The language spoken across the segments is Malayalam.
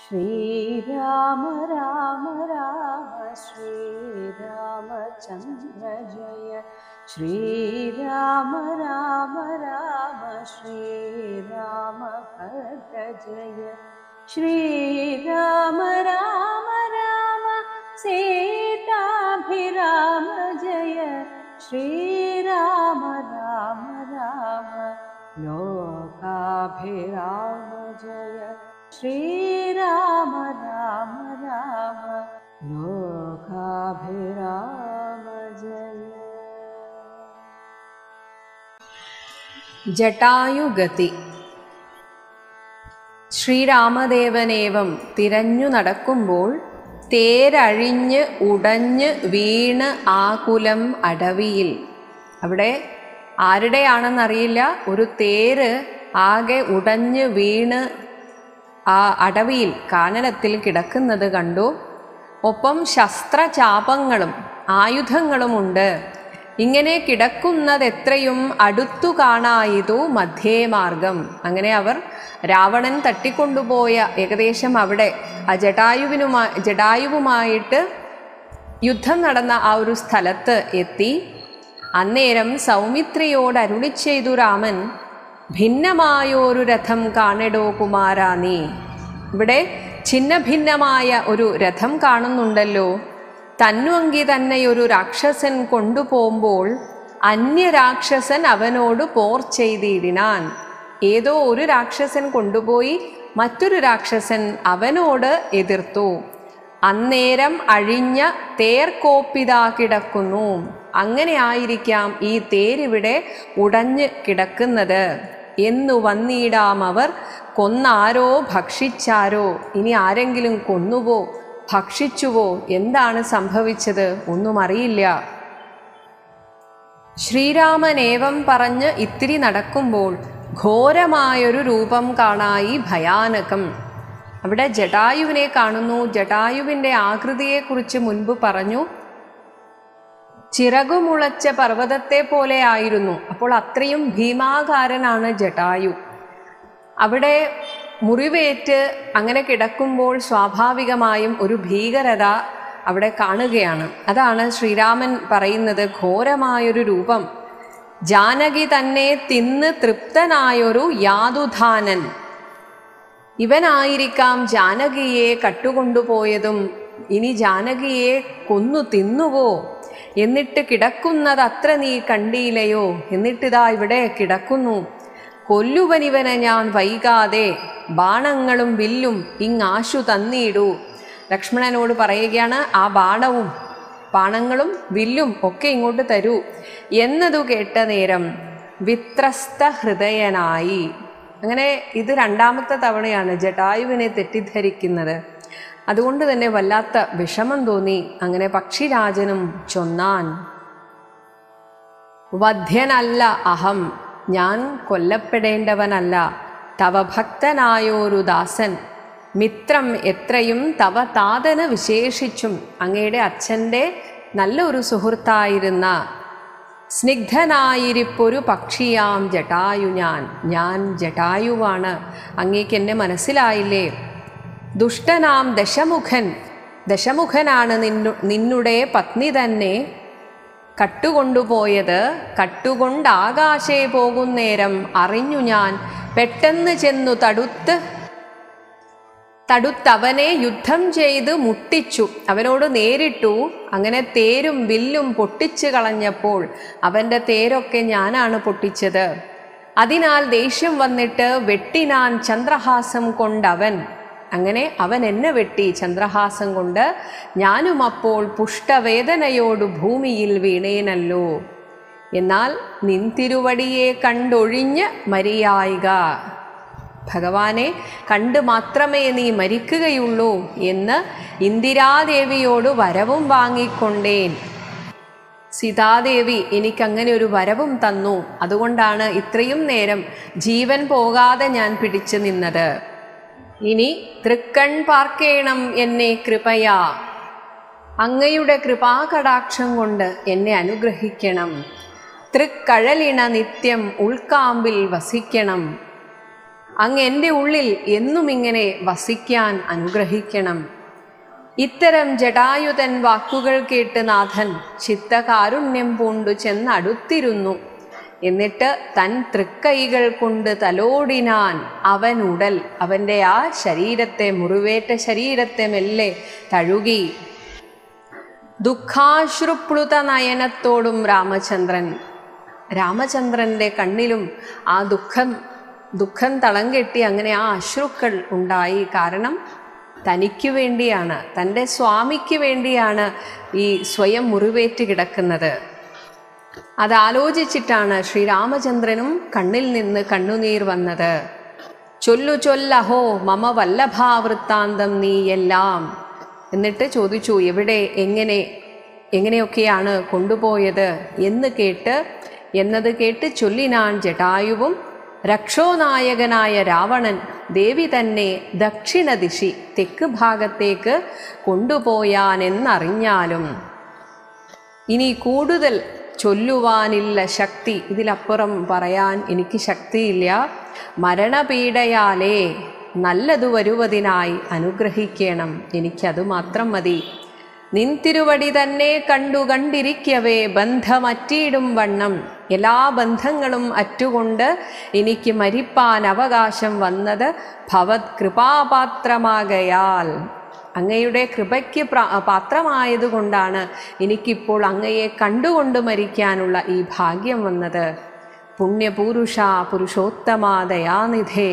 श्रीराम राम राम श्रीरामचन्द्र जय श्रीराम राम राम श्रीरामभद्र जय श्रीराम राम राम सीताभिराम जय श्रीराम राम राम लोकाभिराम जय श्रीराम राम राम लोकाभिराम जय। ജടായുഗതി. ശ്രീരാമദേവനേവം തിരഞ്ഞു നടക്കുമ്പോൾ തേരഴിഞ്ഞ് ഉടഞ്ഞ് വീണ് ആകുലം അടവിയിൽ. അവിടെ ആരുടെയാണെന്നറിയില്ല, ഒരു തേര് ആകെ ഉടഞ്ഞ് വീണ് ആ അടവിയിൽ കാനനത്തിൽ കിടക്കുന്നത് കണ്ടു. ഒപ്പം ശസ്ത്രചാപങ്ങളും ആയുധങ്ങളുമുണ്ട്. ഇങ്ങനെ കിടക്കുന്നത് എത്രയും അടുത്തു കാണായിതു മധ്യേ മാർഗം. അങ്ങനെ അവർ രാവണൻ തട്ടിക്കൊണ്ടുപോയ ഏകദേശം അവിടെ ആ ജടായുവുമായിട്ട് യുദ്ധം നടന്ന ആ ഒരു സ്ഥലത്ത് എത്തി. അന്നേരം സൗമിത്രിയോട് അരുളി ചെയ്തു രാമൻ, ഭിന്നമായൊരു രഥം കാണെടോ കുമാരാ നീ. ഇവിടെ ഛിന്ന ഭിന്നമായ ഒരു രഥം കാണുന്നുണ്ടല്ലോ. തന്നുവങ്കി തന്നെ ഒരു രാക്ഷസൻ കൊണ്ടുപോകുമ്പോൾ അന്യരാക്ഷസൻ അവനോട് പോർ ചെയ്തിടിനാൻ. ഏതോ ഒരു രാക്ഷസൻ കൊണ്ടുപോയി മറ്റൊരു രാക്ഷസൻ അവനോട് എതിർത്തു. അന്നേരം അഴിഞ്ഞ തേർക്കോപ്പിതാ കിടക്കുന്നു. അങ്ങനെ ആയിരിക്കാം ഈ തേരിവിടെ ഉടഞ്ഞ് കിടക്കുന്നത്. എന്നു വന്നിടാം അവർ കൊന്നാരോ ഭക്ഷിച്ചാരോ. ഇനി ആരെങ്കിലും കൊന്നുവോ ഭക്ഷിച്ചുവോ, എന്താണ് സംഭവിച്ചത് ഒന്നും അറിയില്ല. ശ്രീരാമനേവം പറഞ്ഞ് ഇത്തിരി നടക്കുമ്പോൾ ഘോരമായൊരു രൂപം കാണായി, ഭയാനകം. അവിടെ ജടായുവിനെ കാണുന്നു. ജടായുവിൻ്റെ ആകൃതിയെക്കുറിച്ച് മുൻപ് പറഞ്ഞു, ചിറകുമുളച്ച പർവ്വതത്തെ പോലെ ആയിരുന്നു. അപ്പോൾ അത്രയും ഭീമാകാരനാണ് ജടായു. അവിടെ മുറിവേറ്റ് അങ്ങനെ കിടക്കുമ്പോൾ സ്വാഭാവികമായും ഒരു ഭീകരത അവിടെ കാണുകയാണ്. അതാണ് ശ്രീരാമൻ പറയുന്നത്, ഘോരമായൊരു രൂപം. ജാനകി തന്നെ തിന്ന് തൃപ്തനായൊരു യാതുധാനൻ. ഇവനായിരിക്കാം ജാനകിയെ കട്ടുകൊണ്ടുപോയതും. ഇനി ജാനകിയെ കൊന്നു തിന്നുവോ? എന്നിട്ട് കിടക്കുന്നത് അത്ര നീ കണ്ടില്ലയോ? എന്നിട്ടിതാ ഇവിടെ കിടക്കുന്നു. കൊല്ലുവനിവനെ ഞാൻ വൈകാതെ, ബാണങ്ങളും വില്ലും ഇങ്ങാശു തന്നിടൂ. ലക്ഷ്മണനോട് പറയുകയാണ്, ആ ബാണങ്ങളും വില്ലും ഒക്കെ ഇങ്ങോട്ട് തരൂ എന്നതു കേട്ട നേരം വിത്രസ്ത ഹൃദയനായി. അങ്ങനെ ഇത് രണ്ടാമത്തെ തവണയാണ് ജടായുവിനെ തെറ്റിദ്ധരിക്കുന്നത്. അതുകൊണ്ട് തന്നെ വല്ലാത്ത വിഷമം തോന്നി. അങ്ങനെ പക്ഷിരാജനും ചൊന്നാൻ, വധ്യനല്ല അഹം, ഞാൻ കൊല്ലപ്പെടേണ്ടവനല്ല. തവ ഭക്തനായോരു ദാസൻ, മിത്രം എത്രയും തവ താതന് വിശേഷിച്ചും. അങ്ങയുടെ അച്ഛൻ്റെ നല്ലൊരു സുഹൃത്തായിരുന്ന സ്നിഗ്ധനായിരിപ്പൊരു പക്ഷിയാം ജടായു ഞാൻ ജടായുവാണ്. അങ്ങേക്ക് എന്നെ മനസ്സിലായില്ലേ? ദുഷ്ടനാം ദശമുഖനാണ് നിന്നുടെ പത്നി തന്നെ കട്ടുകൊണ്ടുപോയത്. കട്ടുകൊണ്ടാകാശേ പോകുന്നേരം അറിഞ്ഞു ഞാൻ, പെട്ടെന്ന് ചെന്നു തടുത്തവനെ യുദ്ധം ചെയ്ത് മുട്ടിച്ചു. അവനോട് നേരിട്ടു. അങ്ങനെ തേരും വില്ലും പൊട്ടിച്ചു കളഞ്ഞപ്പോൾ അവൻ്റെ തേരൊക്കെ ഞാനാണ് പൊട്ടിച്ചത്. അതിനാൽ ദേഷ്യം വന്നിട്ട് വെട്ടിനാൻ ചന്ദ്രഹാസം കൊണ്ടവൻ. അങ്ങനെ അവൻ എന്നെ വെട്ടി ചന്ദ്രഹാസം കൊണ്ട്. ഞാനും അപ്പോൾ പുഷ്ടവേദനയോട് ഭൂമിയിൽ വീണേനല്ലോ. എന്നാൽ നിൻ തിരുവടിയെ കണ്ടൊഴിഞ്ഞ് മരിയായിക. ഭഗവാനെ കണ്ട് മാത്രമേ നീ മരിക്കുകയുള്ളൂ എന്ന് ഇന്ദിരാദേവിയോട് വരവും വാങ്ങിക്കൊണ്ടേൻ. സീതാദേവി എനിക്കങ്ങനെ ഒരു വരവും തന്നു. അതുകൊണ്ടാണ് ഇത്രയും നേരം ജീവൻ പോകാതെ ഞാൻ പിടിച്ചു നിന്നത്. ഇനി തൃക്കൺ പാർക്കേണം എന്നെ കൃപയാ. അങ്ങയുടെ കൃപാകടാക്ഷം കൊണ്ട് എന്നെ അനുഗ്രഹിക്കണം. തൃക്കഴലിണ നിത്യം ഉൾക്കാമ്പിൽ വസിക്കണം. അങ്ങ് എൻ്റെ ഉള്ളിൽ എന്നും ഇങ്ങനെ വസിക്കാൻ അനുഗ്രഹിക്കണം. ഇത്തരം ജടായുതൻ വാക്കുകൾ കേട്ട് നാഥൻ ചിത്തകാരുണ്യം പൂണ്ടു ചെന്നടുത്തിരുന്നു. എന്നിട്ട് തൻ തൃക്കൈകൾ കൊണ്ട് തലോടിനാൻ അവനുടൽ. അവൻ്റെ ആ ശരീരത്തെ, മുറിവേറ്റ ശരീരത്തെ മെല്ലെ തഴുകി. ദുഃഖാശ്രുപ്ലുത നയനത്തോടും രാമചന്ദ്രൻ്റെ കണ്ണിലും ആ ദുഃഖം തളം കെട്ടി അങ്ങനെ ആ അശ്രുക്കൾ ഉണ്ടായി. കാരണം തനിക്ക് വേണ്ടിയാണ്, തൻ്റെ സ്വാമിക്ക് വേണ്ടിയാണ് ഈ സ്വയം മുറിവേറ്റ് കിടക്കുന്നത്. അതാലോചിച്ചിട്ടാണ് ശ്രീരാമചന്ദ്രനും കണ്ണിൽ നിന്ന് കണ്ണുനീർ വന്നത്. ചൊല്ലു ചൊല്ലഹോ മമ വല്ലഭാവൃത്താന്തം നീയെല്ലാം. എന്നിട്ട് ചോദിച്ചു, എവിടെ, എങ്ങനെയൊക്കെയാണ് കൊണ്ടുപോയത് എന്നത് കേട്ട് ചൊല്ലിനാൻ ജടായുവും. രക്ഷോനായകനായ രാവണൻ ദേവി തന്നെ ദക്ഷിണദിശി തെക്ക് ഭാഗത്തേക്ക് കൊണ്ടുപോയാനെന്നറിഞ്ഞാലും ഇനി കൂടുതൽ ചൊല്ലുവാനില്ല ശക്തി, ഇതിലപ്പുറം പറയാൻ എനിക്ക് ശക്തിയില്ല. മരണപീഡയാലേ നല്ലതു വരുവതിനായി അനുഗ്രഹിക്കണം, എനിക്കതു മാത്രം മതി. നിൻ തിരുവടി തന്നെ കണ്ടിരിക്കവേ ബന്ധമറ്റിയിടും വണ്ണം, എല്ലാ ബന്ധങ്ങളും അറ്റുകൊണ്ട് എനിക്ക് മരിപ്പാൻ അവകാശം വന്നത് ഭവത് കൃപാപാത്രമാകയാൽ, അങ്ങയുടെ കൃപയ്ക്ക് പാത്രമായതുകൊണ്ടാണ് എനിക്കിപ്പോൾ അങ്ങയെ കണ്ടുകൊണ്ട് മരിക്കാനുള്ള ഈ ഭാഗ്യം വന്നത്. പുണ്യപൂരുഷ പുരുഷോത്തമാ ദയാനിധേ,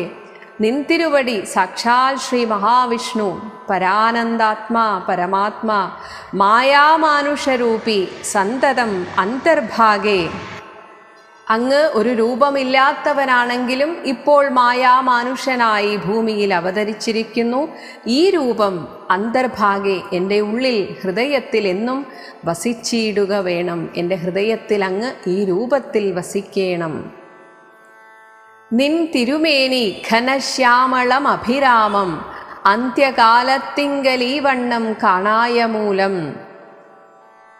നിൻ തിരുവടി സാക്ഷാൽ ശ്രീ മഹാവിഷ്ണു പരാനന്ദാത്മാ പരമാത്മാ മായാമാനുഷരൂപി സന്തതം അന്തർഭാഗേ. അങ്ങ് ഒരു രൂപമില്ലാത്തവനാണെങ്കിലും ഇപ്പോൾ മായാമാനുഷനായി ഭൂമിയിൽ അവതരിച്ചിരിക്കുന്നു. ഈ രൂപം അന്തർഭാഗെ എൻ്റെ ഉള്ളിൽ ഹൃദയത്തിൽ എന്നും വസിച്ചിടുക വേണം. എൻ്റെ ഹൃദയത്തിൽ അങ്ങ് ഈ രൂപത്തിൽ വസിക്കണം. നിൻ തിരുമേനി ഘനശ്യാമളം അഭിരാമം അന്ത്യകാലത്തിങ്കൽ ഈ വണ്ണം കാണായ മൂലം.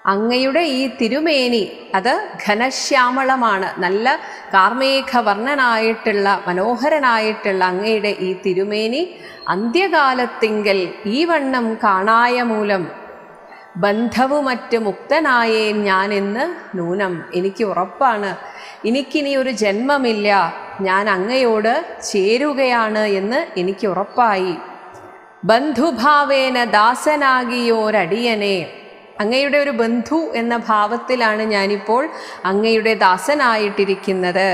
അങ്ങയുടെ ഈ തിരുമേനി അത് ഘനശ്യാമളമാണ്, നല്ല കാർമേഘവർണ്ണനായിട്ടുള്ള മനോഹരനായിട്ടുള്ള അങ്ങയുടെ ഈ തിരുമേനി അന്ത്യകാലത്തിങ്കൽ ഈ വണ്ണം കാണായ മൂലം ബന്ധവുമറ്റ് മുക്തനായേൻ ഞാനെന്ന് നൂനം. എനിക്ക് ഉറപ്പാണ്, എനിക്കിനി ഒരു ജന്മമില്ല, ഞാൻ അങ്ങയോട് ചേരുകയാണ് എന്ന് എനിക്ക് ഉറപ്പായി. ബന്ധുഭാവേന ദാസനാകിയോരടിയനെ, അങ്ങയുടെ ഒരു ബന്ധു എന്ന ഭാവത്തിലാണ് ഞാനിപ്പോൾ അങ്ങയുടെ ദാസനായിട്ടിരിക്കുന്നത്.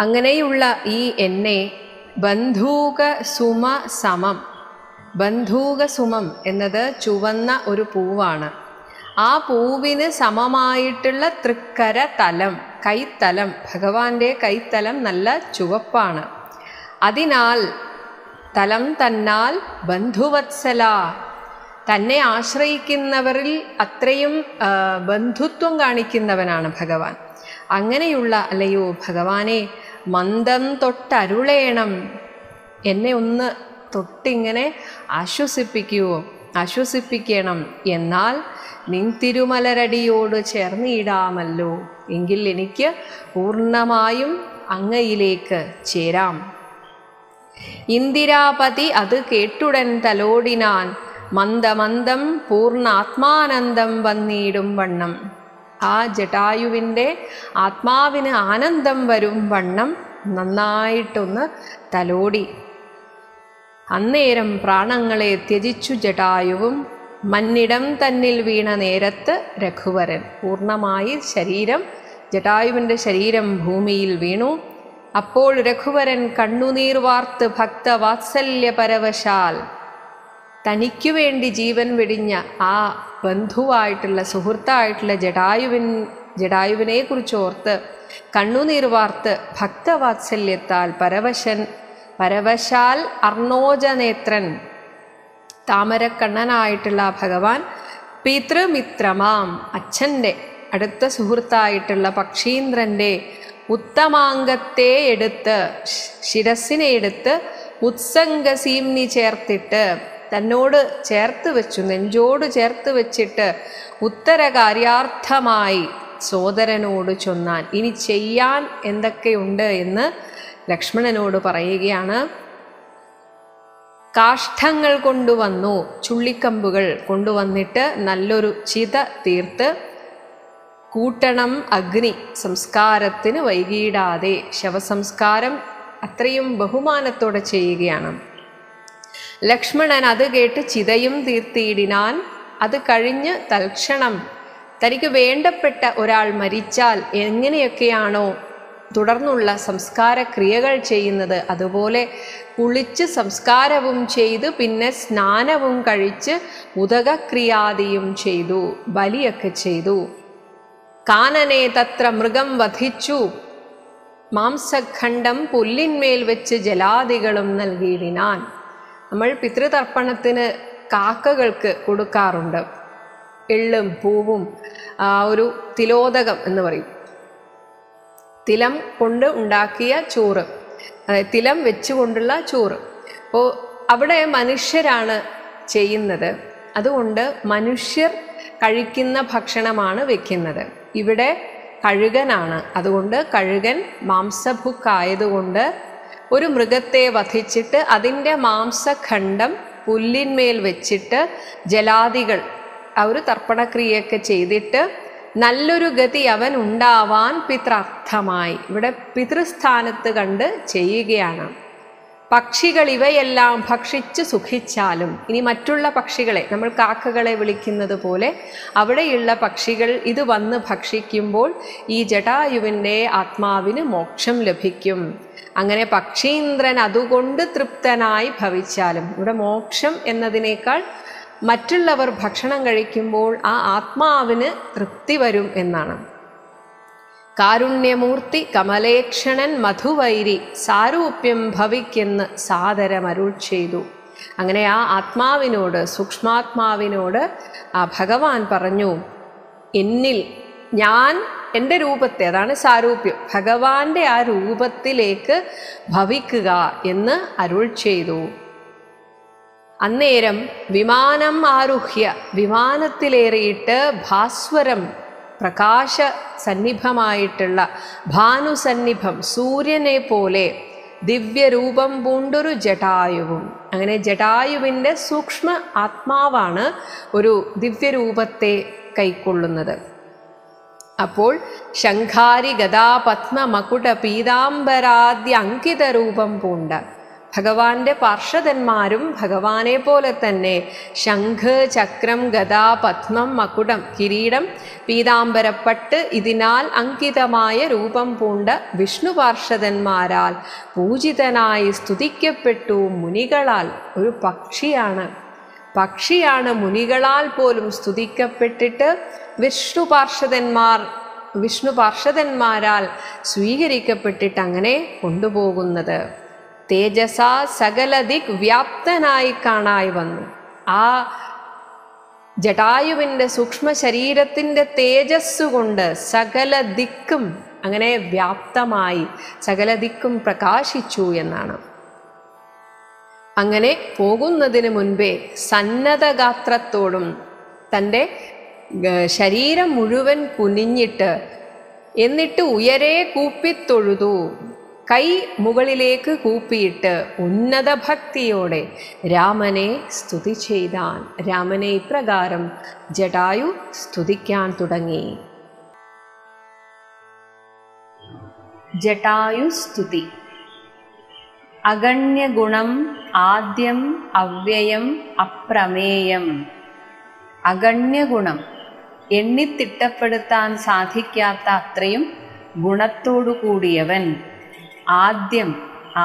അങ്ങനെയുള്ള ഈ എന്നെ ബന്ധൂകസുമം എന്നത് ചുവന്ന ഒരു പൂവാണ്. ആ പൂവിന് സമമായിട്ടുള്ള തൃക്കര തലം, കൈത്തലം, ഭഗവാന്റെ കൈത്തലം നല്ല ചുവപ്പാണ്. അതിനാൽ തലം തന്നാൽ ബന്ധുവത്സല, തന്നെ ആശ്രയിക്കുന്നവരിൽ അത്രയും ബന്ധുത്വം കാണിക്കുന്നവനാണ് ഭഗവാൻ. അങ്ങനെയുള്ള അല്ലയോ ഭഗവാനെ, മന്ദം തൊട്ടരുളേണം, എന്നെ ഒന്ന് തൊട്ടിങ്ങനെ ആശ്വസിപ്പിക്കണം. എന്നാൽ നിൻ തിരുമലരടിയോട് ചേർന്നിടാമല്ലോ, എങ്കിൽ എനിക്ക് പൂർണ്ണമായും അങ്ങയിലേക്ക് ചേരാം. ഇന്ദിരാപതി അത് കേട്ടുടൻ തലോടിനാൻ, മന്ദമന്ദം പൂർണ്ണാത്മാനന്ദം വന്നിടും വണ്ണം. ആ ജടായുവിൻ്റെ ആത്മാവിന് ആനന്ദം വരും വണ്ണം നന്നായിട്ടൊന്ന് തലോടി. അന്നേരം പ്രാണങ്ങളെ ത്യജിച്ചു ജടായുവും. മന്നിടം തന്നിൽ വീണ നേരത്ത് രഘുവരൻ, പൂർണ്ണമായി ജടായുവിൻ്റെ ശരീരം ഭൂമിയിൽ വീണു. അപ്പോൾ രഘുവരൻ കണ്ണുനീർ വാർത്ത് ഭക്തവാത്സല്യ പരവശാൽ തനിക്കു വേണ്ടി ജീവൻ വെടിഞ്ഞ ആ ബന്ധുവായിട്ടുള്ള സുഹൃത്തായിട്ടുള്ള ജടായുവിനെ കുറിച്ചോർത്ത് കണ്ണുനീർ വാർത്ത് ഭക്തവാത്സല്യത്താൽ പരവശാൽ അർണോജനേത്രൻ, താമരക്കണ്ണനായിട്ടുള്ള ഭഗവാൻ പിതൃമിത്രമാം അച്ഛൻ്റെ അടുത്ത സുഹൃത്തായിട്ടുള്ള പക്ഷീന്ദ്രൻ്റെ ഉത്തമാംഗത്തെ എടുത്ത്, ശിരസിനെ എടുത്ത് ഉത്സംഗസീംനി ചേർത്തിട്ട് തന്നോട് ചേർത്ത് വെച്ചു, നെഞ്ചോട് ചേർത്ത് വെച്ചിട്ട് ഉത്തരകാര്യാർത്ഥമായി സോദരനോട് ചൊന്നാൻ. ഇനി ചെയ്യാൻ എന്തൊക്കെയുണ്ട് എന്ന് ലക്ഷ്മണനോട് പറയുകയാണ്, കാഷ്ഠങ്ങൾ കൊണ്ടുവന്നു, ചുള്ളിക്കമ്പുകൾ കൊണ്ടുവന്നിട്ട് നല്ലൊരു ചിത തീർത്ത് കൂട്ടണം അഗ്നി, സംസ്കാരത്തിന് വൈകിടാതെ. ശവസംസ്കാരം അത്രയും ബഹുമാനത്തോടെ ചെയ്യുകയാണ്. ലക്ഷ്മണൻ അത് കേട്ട് ചിതയും തീർത്തിയിടിനാൻ. അത് കഴിഞ്ഞ് തൽക്ഷണം തനിക്ക് വേണ്ടപ്പെട്ട ഒരാൾ മരിച്ചാൽ എങ്ങനെയൊക്കെയാണോ തുടർന്നുള്ള സംസ്കാര ക്രിയകൾ ചെയ്യുന്നത്, അതുപോലെ കുളിച്ച് സംസ്കാരവും ചെയ്ത് പിന്നെ സ്നാനവും കഴിച്ച് ഉദകക്രിയാദിയും ചെയ്തു, ബലിയൊക്കെ ചെയ്തു. കാനനെ തത്ര മൃഗം വധിച്ചു, മാംസഖണ്ഡം പുല്ലിന്മേൽ വെച്ച് ജലാദികളും നൽകിയിടിനാൻ. നമ്മൾ പിതൃതർപ്പണത്തിന് കാക്കകൾക്ക് കൊടുക്കാറുണ്ട് എള്ളും പൂവും ഒരു തിലോദകം എന്ന് പറയും, തിലം കൊണ്ട് ഉണ്ടാക്കിയ ചോറ്, അതായത് തിലം വെച്ചുകൊണ്ടുള്ള ചോറ്. അപ്പോൾ അവിടെ മനുഷ്യരാണ് ചെയ്യുന്നത്, അതുകൊണ്ട് മനുഷ്യർ കഴിക്കുന്ന ഭക്ഷണമാണ് വെക്കുന്നത്. ഇവിടെ കഴുകനാണ്, അതുകൊണ്ട് കഴുകൻ മാംസഭുക്കായതുകൊണ്ട് ഒരു മൃഗത്തെ വധിച്ചിട്ട് അതിൻ്റെ മാംസഖണ്ഡം പുല്ലിന്മേൽ വെച്ചിട്ട് ജലാദികൾ ആ ഒരു തർപ്പണക്രിയയൊക്കെ ചെയ്തിട്ട് നല്ലൊരു ഗതി അവൻ ഉണ്ടാവാൻ പിതൃർത്ഥമായി ഇവിടെ പിതൃസ്ഥാനത്ത് കണ്ട് ചെയ്യുകയാണ്. പക്ഷികൾ ഇവയെല്ലാം ഭക്ഷിച്ച് സുഖിച്ചാലും, ഇനി മറ്റുള്ള പക്ഷികളെ നമ്മൾ കാക്കകളെ വിളിക്കുന്നത് പോലെ അവിടെയുള്ള പക്ഷികൾ ഇത് വന്ന് ഭക്ഷിക്കുമ്പോൾ ഈ ജടായുവിൻ്റെ ആത്മാവിന് മോക്ഷം ലഭിക്കും. അങ്ങനെ പക്ഷീന്ദ്രൻ അതുകൊണ്ട് തൃപ്തനായി ഭവിച്ചാലും, ഇവിടെ മോക്ഷം എന്നതിനേക്കാൾ മറ്റുള്ളവർ ഭക്ഷണം കഴിക്കുമ്പോൾ ആ ആത്മാവിന് തൃപ്തി വരും എന്നാണ്. കാരുണ്യമൂർത്തി കമലേക്ഷണൻ മധുവൈരി സാരൂപ്യം ഭവിക്കെന്ന് സാദരമരുൾ ചെയ്തു. അങ്ങനെ ആ ആത്മാവിനോട്, സൂക്ഷ്മാത്മാവിനോട് ആ ഭഗവാൻ പറഞ്ഞു, എന്നിൽ ഞാൻ എൻ്റെ രൂപത്തെ, അതാണ് സാരൂപ്യം, ഭഗവാന്റെ ആ രൂപത്തിലേക്ക് ഭവിക്കുക എന്ന് അരുൾ ചെയ്തു. അന്നേരം വിമാനം ആരുഹ്യ, വിമാനത്തിലേറിയിട്ട് ഭാസ്വരം, പ്രകാശ സന്നിഭമായിട്ടുള്ള ഭാനുസന്നിഭം, സൂര്യനെ പോലെ ദിവ്യരൂപം പൂണ്ടൊരു ജടായുവും. അങ്ങനെ ജടായുവിൻ്റെ സൂക്ഷ്മ ആത്മാവാണ് ഒരു ദിവ്യരൂപത്തെ കൈക്കൊള്ളുന്നത്. അപ്പോൾ ശംഖാരി ഗദാ പത്മ മകുട പീതാംബരാദ്യ അങ്കിത രൂപം പൂണ്ട ഭഗവാന്റെ പാർഷദന്മാരും ഭഗവാനെ പോലെ തന്നെ ശംഖ്, ചക്രം, ഗദ, പത്മം, മകുടം, കിരീടം, പീതാംബരപ്പട്ട് ഇതിനാൽ അങ്കിതമായ രൂപം പൂണ്ട വിഷ്ണു പാർഷദന്മാരാൽ പൂജിതനായി സ്തുതിക്കപ്പെട്ടു മുനികളാൽ. ഒരു പക്ഷിയാണ് മുനികളാൽ പോലും സ്തുതിക്കപ്പെട്ടിട്ട് വിഷ്ണു പാർഷദന്മാരാൽ സ്വീകരിക്കപ്പെട്ടിട്ട് അങ്ങനെ കൊണ്ടുപോകുന്നത്. തേജസ സകല ദിക് വ്യാപ്തനായി കാണായി വന്നു. ആ ജടായുവിൻ്റെ സൂക്ഷ്മ ശരീരത്തിൻ്റെ തേജസ്സുകൊണ്ട് സകല ദിക്കും അങ്ങനെ വ്യാപ്തമായി സകല ദിക്കും പ്രകാശിച്ചു എന്നാണ്. അങ്ങനെ പോകുന്നതിന് മുൻപേ സന്നദ്ധഗാത്രത്തോടും തൻ്റെ ശരീരം മുഴുവൻ കുനിഞ്ഞിട്ട് എന്നിട്ട് ഉയരെ കൂപ്പിത്തൊഴുതു, കൈ മുകളിലേക്ക് കൂപ്പിയിട്ട് ഉന്നത ഭക്തിയോടെ രാമനെ സ്തുതി ചെയ്താൻ. രാമനെ ഇപ്രകാരം ജടായു സ്തുതിക്കാൻ തുടങ്ങി. ജടായു സ്തുതി. അഗണ്യഗുണം ആദ്യം അവ്യയം അപ്രമേയം. അഗണ്യഗുണം, എണ്ണിത്തിട്ടപ്പെടുത്താൻ സാധിക്കാത്ത അത്രയും ഗുണത്തോടു കൂടിയവൻ,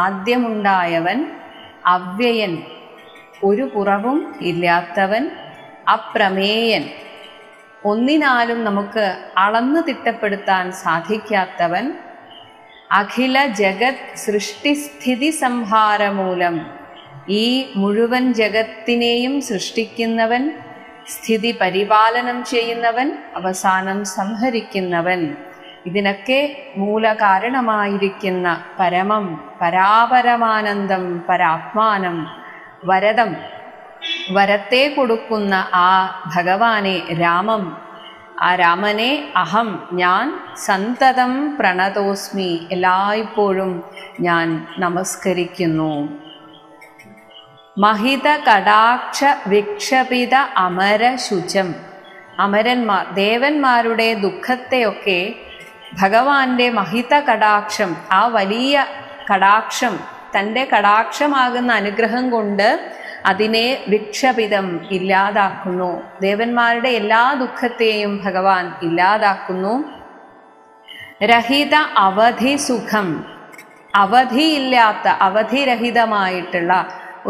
ആദ്യമുണ്ടായവൻ, അവ്യയൻ, ഒരു കുറവും ഇല്ലാത്തവൻ, അപ്രമേയൻ, ഒന്നിനാലും നമുക്ക് അളന്നു തിട്ടപ്പെടുത്താൻ സാധിക്കാത്തവൻ, അഖില ജഗത് സൃഷ്ടിസ്ഥിതി സംഹാരമൂലം, ഈ മുഴുവൻ ജഗത്തിനെയും സൃഷ്ടിക്കുന്നവൻ, സ്ഥിതി പരിപാലനം ചെയ്യുന്നവൻ, അവസാനം സംഹരിക്കുന്നവൻ, ഇതിനൊക്കെ മൂലകാരണമായിരിക്കുന്ന പരമം, പരാപരമാനന്ദം, പരാത്മാനം, വരത്തെ കൊടുക്കുന്ന ആ ഭഗവാനെ രാമം ആ രാമനെ അഹം ഞാൻ സന്തതം പ്രണതോസ്മി എല്ലായ്പ്പോഴും ഞാൻ നമസ്കരിക്കുന്നു. മഹിത കടാക്ഷ വിക്ഷപിത അമരശുചം. അമരന്മാർ ദേവന്മാരുടെ ദുഃഖത്തെയൊക്കെ ഭഗവാന്റെ മഹിത കടാക്ഷം, ആ വലിയ കടാക്ഷം, തൻ്റെ കടാക്ഷമാകുന്ന അനുഗ്രഹം കൊണ്ട് അതിനെ വിക്ഷപിതം ഇല്ലാതാക്കുന്നു. ദേവന്മാരുടെ എല്ലാ ദുഃഖത്തെയും ഭഗവാൻ ഇല്ലാതാക്കുന്നു. രഹിത അവധി സുഖം, അവധിയില്ലാത്ത അവധിരഹിതമായിട്ടുള്ള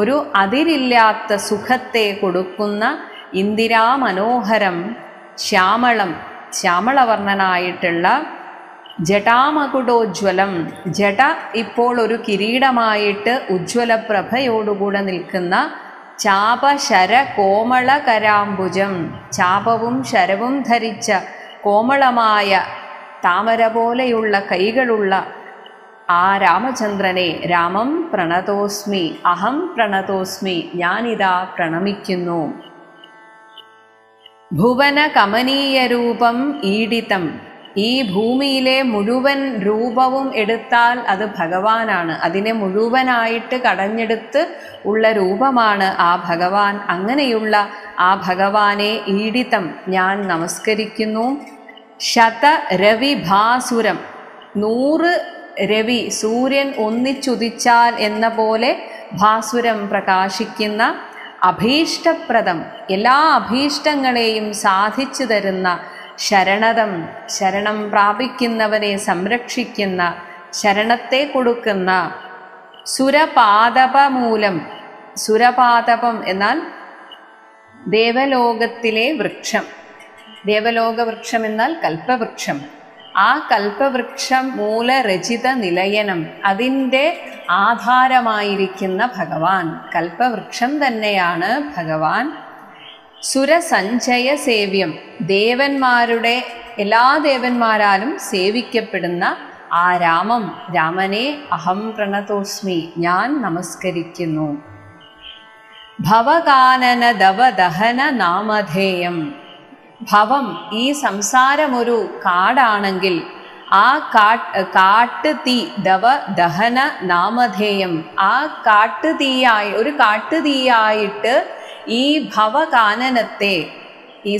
ഒരു അതിരില്ലാത്ത സുഖത്തെ കൊടുക്കുന്ന ഇന്ദിരാ മനോഹരം ശ്യാമളം, ശ്യാമളവർണ്ണനായിട്ടുള്ള ജടാമകുടോജ്വലം, ജട ഇപ്പോൾ ഒരു കിരീടമായിട്ട് ഉജ്ജ്വലപ്രഭയോടുകൂടെ നിൽക്കുന്ന ചാപശര കോമള കരാംബുജം, ചാപവും ശരവും ധരിച്ച കോമളമായ താമര പോലെയുള്ള കൈകളുള്ള ആ രാമചന്ദ്രനെ രാമം പ്രണതോസ്മി, അഹം പ്രണതോസ്മി, ഞാനിതാ പ്രണമിക്കുന്നു. ഭുവന കമനീയ രൂപം ഈഡിതം. ഈ ഭൂമിയിലെ മുഴുവൻ രൂപവും എടുത്താൽ അത് ഭഗവാനാണ്. അതിനെ മുഴുവനായിട്ട് കടഞ്ഞെടുത്ത് ഉള്ള രൂപമാണ് ആ ഭഗവാൻ. അങ്ങനെയുള്ള ആ ഭഗവാനെ ഈഡിതം ഞാൻ നമസ്കരിക്കുന്നു. ശത രവിഭാസുരം, 100 രവി സൂര്യൻ ഒന്നിച്ചുദിച്ചാൽ എന്ന പോലെ ഭാസുരം പ്രകാശിക്കുന്ന അഭീഷ്ടപ്രദം, എല്ലാ അഭീഷ്ടങ്ങളെയും സാധിച്ചു തരുന്ന ശരണദം, ശരണം പ്രാപിക്കുന്നവനെ സംരക്ഷിക്കുന്ന, ശരണത്തെ കൊടുക്കുന്ന സുരപാദപമൂലം. സുരപാദപം എന്നാൽ ദേവലോകത്തിലെ വൃക്ഷം, ദേവലോക വൃക്ഷം എന്നാൽ കൽപ്പവൃക്ഷം. ആ കൽപ്പവൃക്ഷം മൂലരചിത നിലയനം, അതിൻ്റെ ആധാരമായിരിക്കുന്ന ഭഗവാൻ, കൽപ്പവൃക്ഷം തന്നെയാണ് ഭഗവാൻ. സുരസഞ്ചയ സേവ്യം, ദേവന്മാരുടെ എല്ലാ ദേവന്മാരാലും സേവിക്കപ്പെടുന്ന ആ രാമം, രാമനെ അഹം പ്രണതോസ്മി, ഞാൻ നമസ്കരിക്കുന്നു. ഭവകാനന ദവദഹന നാമധേയം. ഭവം, ഈ സംസാരം ഒരു കാടാണെങ്കിൽ ആ കാട്ടുതീ, ദവ ദഹന നാമധേയം, ആ കാട്ടുതീയായി ഒരു കാട്ടുതീയായിട്ട് ഈ ഭവകാനനത്തെ, ഈ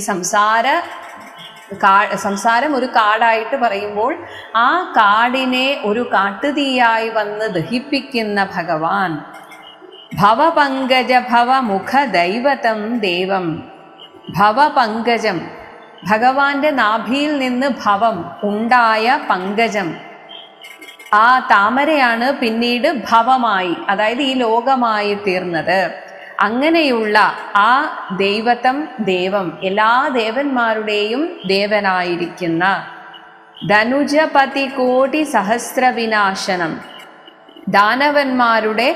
സംസാരം ഒരു കാടായിട്ട് പറയുമ്പോൾ ആ കാടിനെ ഒരു കാട്ടുതീയായി വന്ന് ദഹിപ്പിക്കുന്ന ഭഗവാൻ. ഭവപങ്കജ ഭവമുഖ ദൈവതം ദേവം. ഭവപങ്കജം, ഭഗവാന്റെ നാഭിയിൽ നിന്ന് ഭവം ഉണ്ടായ പങ്കജം, ആ താമരയാണ് പിന്നീട് ഭവമായി, അതായത് ഈ ലോകമായി തീർന്നത്. അങ്ങനെയുള്ള ആ ദൈവതം ദേവം, എല്ലാ ദേവന്മാരുടെയും ദേവനായിരിക്കുന്ന ധനുജപതി കോടി സഹസ്ര വിനാശനം, ദാനവന്മാരുടെ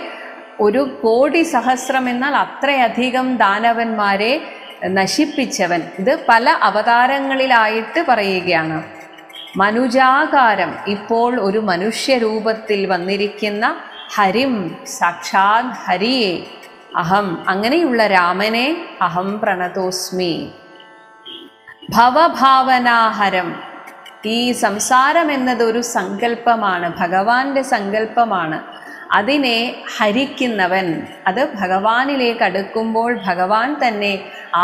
ഒരു കോടി സഹസ്രം എന്നാൽ അത്രയധികം ദാനവന്മാരെ നശിപ്പിച്ചവൻ. ഇത് പല അവതാരങ്ങളിലായിട്ട് പറയുകയാണ്. മനുജാകാരം, ഇപ്പോൾ ഒരു മനുഷ്യരൂപത്തിൽ വന്നിരിക്കുന്ന ഹരിം, സാക്ഷാത് ഹരിയെ അഹം, അങ്ങനെയുള്ള രാമനെ അഹം പ്രണതോസ്മി. ഭവഭാവനാഹരം, ഈ സംസാരം എന്നതൊരു സങ്കല്പമാണ്, ഭഗവാന്റെ സങ്കല്പമാണ്. അതിനെ ഹരിക്കുന്നവൻ, അത് ഭഗവാനിലേക്ക് അടുക്കുമ്പോൾ ഭഗവാൻ തന്നെ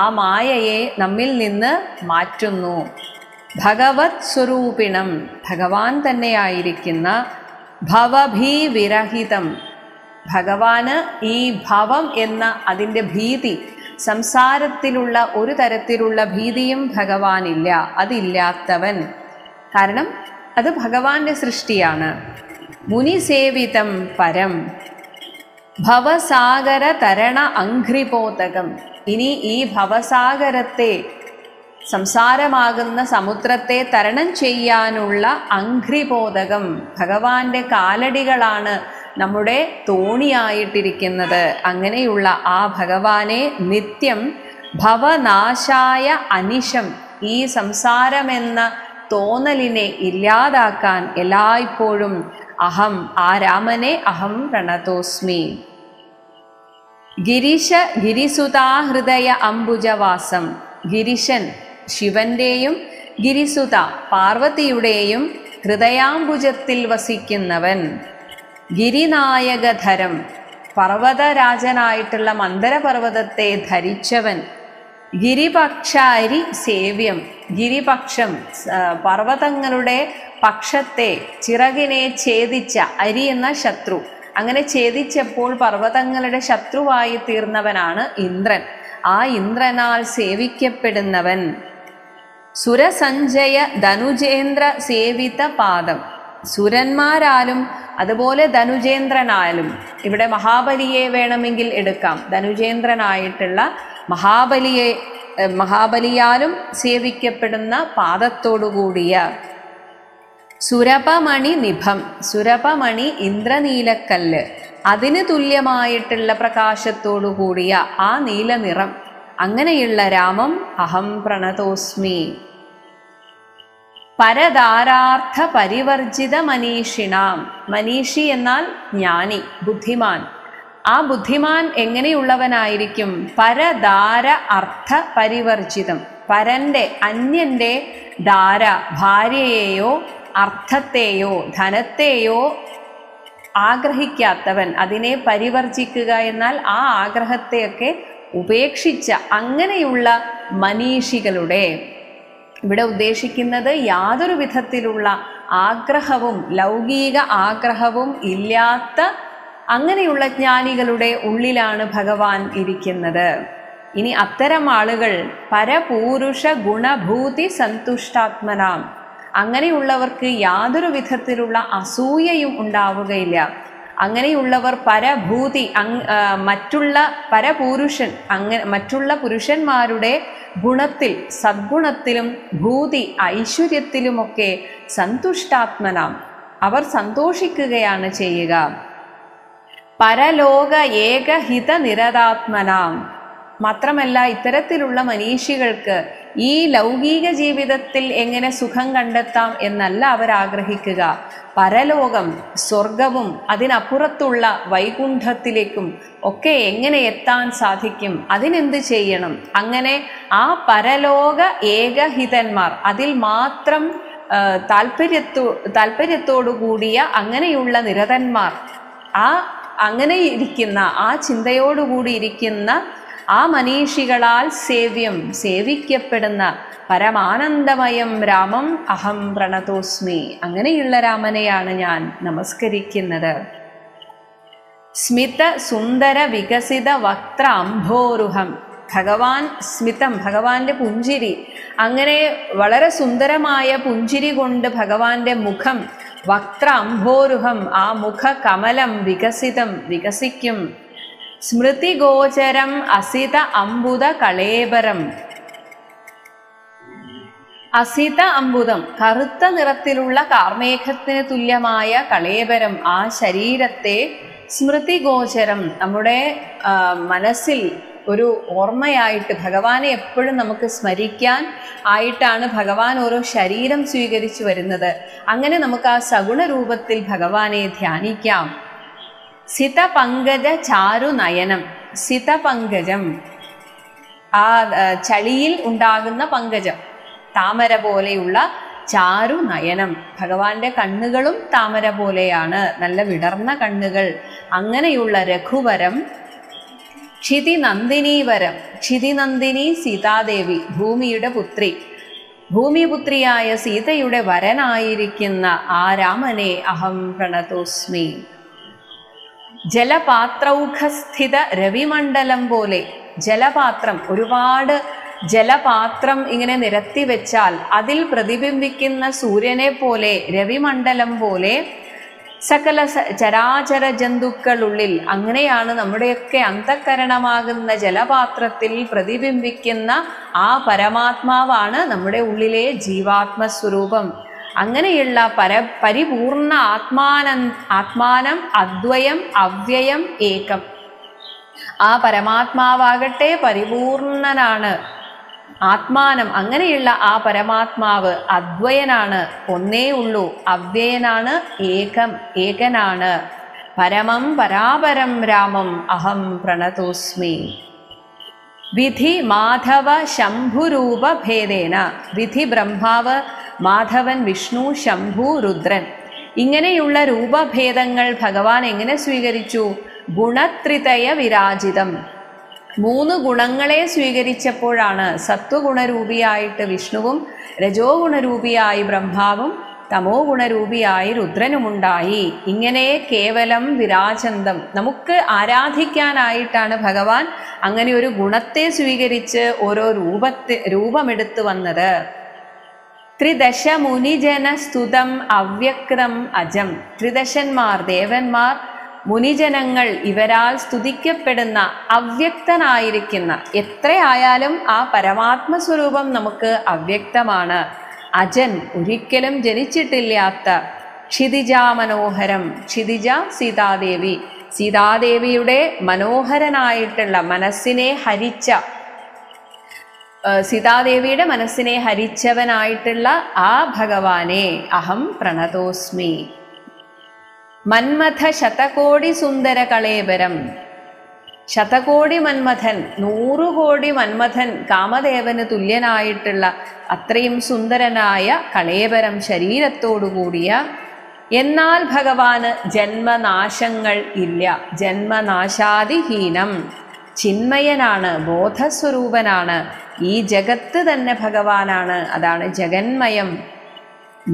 ആ മായയെ നമ്മിൽ നിന്ന് മാറ്റുന്നു. ഭഗവത് സ്വരൂപിണം, ഭഗവാൻ തന്നെയായിരിക്കുന്ന ഭവഭീവിരഹിതം, ഭഗവാന് ഈ ഭവം എന്ന അതിൻ്റെ ഭീതി, സംസാരത്തിലുള്ള ഒരു തരത്തിലുള്ള ഭീതിയും ഭഗവാനില്ല, അതില്ലാത്തവൻ. കാരണം അത് ഭഗവാന്റെ സൃഷ്ടിയാണ്. മുനിസേവിതം പരം, ഭവസാഗര തരണ അംഘ്രിപോതകം. ഇനി ഈ ഭവസാഗരത്തെ, സംസാരമാകുന്ന സമുദ്രത്തെ തരണം ചെയ്യാനുള്ള അംഘ്രിപോതകം, ഭഗവാന്റെ കാലടികളാണ് നമ്മുടെ തോണിയായിട്ടിരിക്കുന്നത്. അങ്ങനെയുള്ള ആ ഭഗവാനെ നിത്യം ഭവനാശായ അനിശം, ഈ സംസാരമെന്ന തോന്നലിനെ ഇല്ലാതാക്കാൻ എല്ലായ്പ്പോഴും അഹം, ആ രാമനെ അഹം പ്രണതോസ്മി. ഗിരിശ ഗിരിസുതാഹൃദയ അംബുജവാസം, ഗിരിശൻ ശിവന്റെയും ഗിരിസുത പാർവതിയുടെയും ഹൃദയാംബുജത്തിൽ വസിക്കുന്നവൻ. ഗിരിനായകധരം പർവ്വതരാജനായിട്ടുള്ള മന്ദരപർവ്വതത്തെ ധരിച്ചവൻ. ഗിരിപക്ഷാരി സേവ്യം ഗിരിപക്ഷം പർവ്വതങ്ങളുടെ പക്ഷത്തെ ചിറകിനെ ഛേദിച്ച അരി എന്ന ശത്രു, അങ്ങനെ ഛേദിച്ചപ്പോൾ പർവ്വതങ്ങളുടെ ശത്രുവായി തീർന്നവനാണ് ഇന്ദ്രൻ. ആ ഇന്ദ്രനാൽ സേവിക്കപ്പെടുന്നവൻ. സുരസഞ്ജയ ധനുജേന്ദ്ര സേവിത പാദം സുരന്മാരാലും അതുപോലെ ധനുജേന്ദ്രനായാലും, ഇവിടെ മഹാബലിയെ വേണമെങ്കിൽ എടുക്കാം, ധനുജേന്ദ്രനായിട്ടുള്ള മഹാബലിയാലും സേവിക്കപ്പെടുന്ന പാദത്തോടുകൂടിയ. സുരപമണി നിഭം സുരപമണി ഇന്ദ്രനീലക്കല്ല്, അതിന് തുല്യമായിട്ടുള്ള പ്രകാശത്തോടു കൂടിയ ആ നീലനിറം, അങ്ങനെയുള്ള രാമം അഹം പ്രണതോസ്മി. പരധാരാർത്ഥ പരിവർജിത മനീഷിണാം, മനീഷി എന്നാൽ ജ്ഞാനി, ബുദ്ധിമാൻ. ആ ബുദ്ധിമാൻ എങ്ങനെയുള്ളവനായിരിക്കും? പരധാര അർത്ഥ പരിവർജിതം, പരൻ്റെ അന്യൻ്റെ ധാര ഭാര്യയെയോ അർത്ഥത്തെയോ ധനത്തെയോ ആഗ്രഹിക്കാത്തവൻ, അതിനെ പരിവർജിക്കുക എന്നാൽ ആ ആഗ്രഹത്തെയൊക്കെ ഉപേക്ഷിച്ച അങ്ങനെയുള്ള മനീഷികളുടെ, ഇവിടെ ഉദ്ദേശിക്കുന്നത് യാതൊരു വിധത്തിലുള്ള ആഗ്രഹവും ലൗകിക ആഗ്രഹവും ഇല്ലാത്ത അങ്ങനെയുള്ള ജ്ഞാനികളുടെ ഉള്ളിലാണ് ഭഗവാൻ ഇരിക്കുന്നത്. ഇനി അത്തരം ആളുകൾ പരപൂരുഷ ഗുണഭൂതി സന്തുഷ്ടാത്മനാം, അങ്ങനെയുള്ളവർക്ക് യാതൊരു വിധത്തിലുള്ള അസൂയയും ഉണ്ടാവുകയില്ല. അങ്ങനെയുള്ളവർ പരഭൂതി മറ്റുള്ള പരപുരുഷൻ മറ്റുള്ള പുരുഷന്മാരുടെ ഗുണത്തിൽ സദ്ഗുണത്തിലും ഭൂതി ഐശ്വര്യത്തിലുമൊക്കെ സന്തുഷ്ടാത്മനാം, അവർ സന്തോഷിക്കുകയാണ് ചെയ്യുക. പരലോക ഏകഹിത നിരതാത്മനാം, മാത്രമല്ല ഇത്തരത്തിലുള്ള മനീഷികൾക്ക് ഈ ലൗകിക ജീവിതത്തിൽ എങ്ങനെ സുഖം കണ്ടെത്താം എന്നല്ല അവർ ആഗ്രഹിക്കുക. പരലോകം, സ്വർഗവും അതിനപ്പുറത്തുള്ള വൈകുണ്ഠത്തിലേക്കും ഒക്കെ എങ്ങനെ എത്താൻ സാധിക്കും, അതിനെന്ത് ചെയ്യണം, അങ്ങനെ ആ പരലോക ഏകഹിതന്മാർ, അതിൽ മാത്രം താല്പര്യത്തോടു കൂടിയ അങ്ങനെയുള്ള നിരതന്മാർ, അങ്ങനെ ഇരിക്കുന്ന ആ ചിന്തയോടുകൂടി ഇരിക്കുന്ന ആ മനീഷികളാൽ സേവിക്കപ്പെടുന്ന പരമാനന്ദമയം രാമം അഹം പ്രണതോസ്മി, അങ്ങനെയുള്ള രാമനെയാണ് ഞാൻ നമസ്കരിക്കുന്നത്. സ്മിത സുന്ദര വികസിത വക്ത്ര അംഭോരുഹം, ഭഗവാൻ സ്മിതം, ഭഗവാന്റെ പുഞ്ചിരി, അങ്ങനെ വളരെ സുന്ദരമായ പുഞ്ചിരി കൊണ്ട് ഭഗവാന്റെ മുഖം, വക്ത്ര അംഭോരുഹം, ആ മുഖ കമലം വികസിക്കും. സ്മൃതിഗോചരം അസിത അംബുദ കളേബരം, അസിത അംബുദം, കറുത്ത നിറത്തിലുള്ള കാർമേഘത്തിന് തുല്യമായ കളേബരം, ആ ശരീരത്തെ സ്മൃതിഗോചരം, നമ്മുടെ മനസ്സിൽ ഒരു ഓർമ്മയായിട്ട് ഭഗവാനെ എപ്പോഴും നമുക്ക് സ്മരിക്കാൻ ആയിട്ടാണ് ഭഗവാൻ ഓരോ ശരീരം സ്വീകരിച്ചു വരുന്നത്. അങ്ങനെ നമുക്ക് ആ സഗുണ രൂപത്തിൽ ഭഗവാനെ ധ്യാനിക്കാം. സിതപങ്കജ ചാരുനയനം, സിതപങ്കജം ആ ചളിയിൽ ഉണ്ടാകുന്ന പങ്കജം, താമര പോലെയുള്ള ചാരുനയനം, ഭഗവാന്റെ കണ്ണുകളും താമര പോലെയാണ്, നല്ല വിടർന്ന കണ്ണുകൾ. അങ്ങനെയുള്ള രഘുവരം. ക്ഷിതിനന്ദിനീവരം, ക്ഷിതിനന്ദിനി സീതാദേവി, ഭൂമിയുടെ പുത്രി, ഭൂമിപുത്രിയായ സീതയുടെ വരനായിരിക്കുന്ന ആ രാമനെ അഹം പ്രണതോസ്മി. ജലപാത്രൗഖസ്ഥിത രവിമണ്ഡലം പോലെ, ജലപാത്രം, ഒരുപാട് ജലപാത്രം ഇങ്ങനെ നിരത്തി വെച്ചാൽ അതിൽ പ്രതിബിംബിക്കുന്ന സൂര്യനെ പോലെ, രവിമണ്ഡലം പോലെ സകല ചരാചര ജന്തുക്കളുള്ളിൽ, അങ്ങനെയാണ് നമ്മുടെയൊക്കെ അന്തഃകരണമാകുന്ന ജലപാത്രത്തിൽ പ്രതിബിംബിക്കുന്ന ആ പരമാത്മാവാണ് നമ്മുടെ ഉള്ളിലെ ജീവാത്മസ്വരൂപം. അങ്ങനെയുള്ള പരിപൂർണ ആത്മാനം അദ്വയം അവ്യയം ഏകം, ആ പരമാത്മാവാകട്ടെ പരിപൂർണനാണ്, ആത്മാനം, അങ്ങനെയുള്ള ആ പരമാത്മാവ് അദ്വയനാണ്, ഒന്നേ ഉള്ളൂ, അവ്യയനാണ്, ഏകനാണ്. പരമം പരാപരം രാമം അഹം പ്രണതോസ്മി. വിധി മാധവ ശംഭുരൂപ ഭേദേന. വിധി ബ്രഹ്മാവ്, മാധവൻ വിഷ്ണു, ശംഭു രുദ്രൻ, ഇങ്ങനെയുള്ള രൂപഭേദങ്ങൾ ഭഗവാൻ എങ്ങനെ സ്വീകരിച്ചു? ഗുണത്രിതയ വിരാജിതം. 3 ഗുണങ്ങളെ സ്വീകരിച്ചപ്പോഴാണ് സത്വഗുണരൂപിയായിട്ട് വിഷ്ണുവും, രജോ ഗുണരൂപിയായി ബ്രഹ്മാവും, തമോ ഗുണരൂപിയായി രുദ്രനുമുണ്ടായി. ഇങ്ങനെ കേവലം വിരാജന്തം, നമുക്ക് ആരാധിക്കാനായിട്ടാണ് ഭഗവാൻ അങ്ങനെ ഒരു ഗുണത്തെ സ്വീകരിച്ച് ഓരോ രൂപമെടുത്തു വന്നത്. ത്രിദശ മുനിജന സ്തുതം അവ്യക്തം അജം. ത്രിദശന്മാർ, ദേവന്മാർ, മുനിജനങ്ങൾ ഇവരാൽ സ്തുതിക്കപ്പെടുന്ന അവ്യക്തനായിരിക്കുന്ന, എത്രയായാലും ആ പരമാത്മസ്വരൂപം നമുക്ക് അവ്യക്തമാണ്. അജൻ, ഒരിക്കലും ജനിച്ചിട്ടില്ലാത്ത. ക്ഷിതിജാമനോഹരം. ക്ഷിതിജ സീതാദേവി, സീതാദേവിയുടെ മനോഹരനായിട്ടുള്ള മനസ്സിനെ ഹരിച്ച, സീതാദേവിയുടെ മനസ്സിനെ ഹരിച്ചവനായിട്ടുള്ള ആ ഭഗവാനെ അഹം പ്രണതോസ്മി. മന്മഥ ശതകോടി സുന്ദര കളേബരം. ശതകോടി മന്മഥൻ, 100 കോടി മന്മഥൻ, കാമദേവന് തുല്യനായിട്ടുള്ള അത്രയും സുന്ദരനായ കളേബരം ശരീരത്തോടുകൂടിയ, എന്നാൽ ഭഗവാന് ജന്മനാശങ്ങൾ ഇല്ല. ജന്മനാശാദിഹീനം, ചിന്മയനാണ്, ബോധസ്വരൂപനാണ്. ഈ ജഗത്ത് തന്നെ ഭഗവാനാണ്. അതാണ് ജഗന്മയം.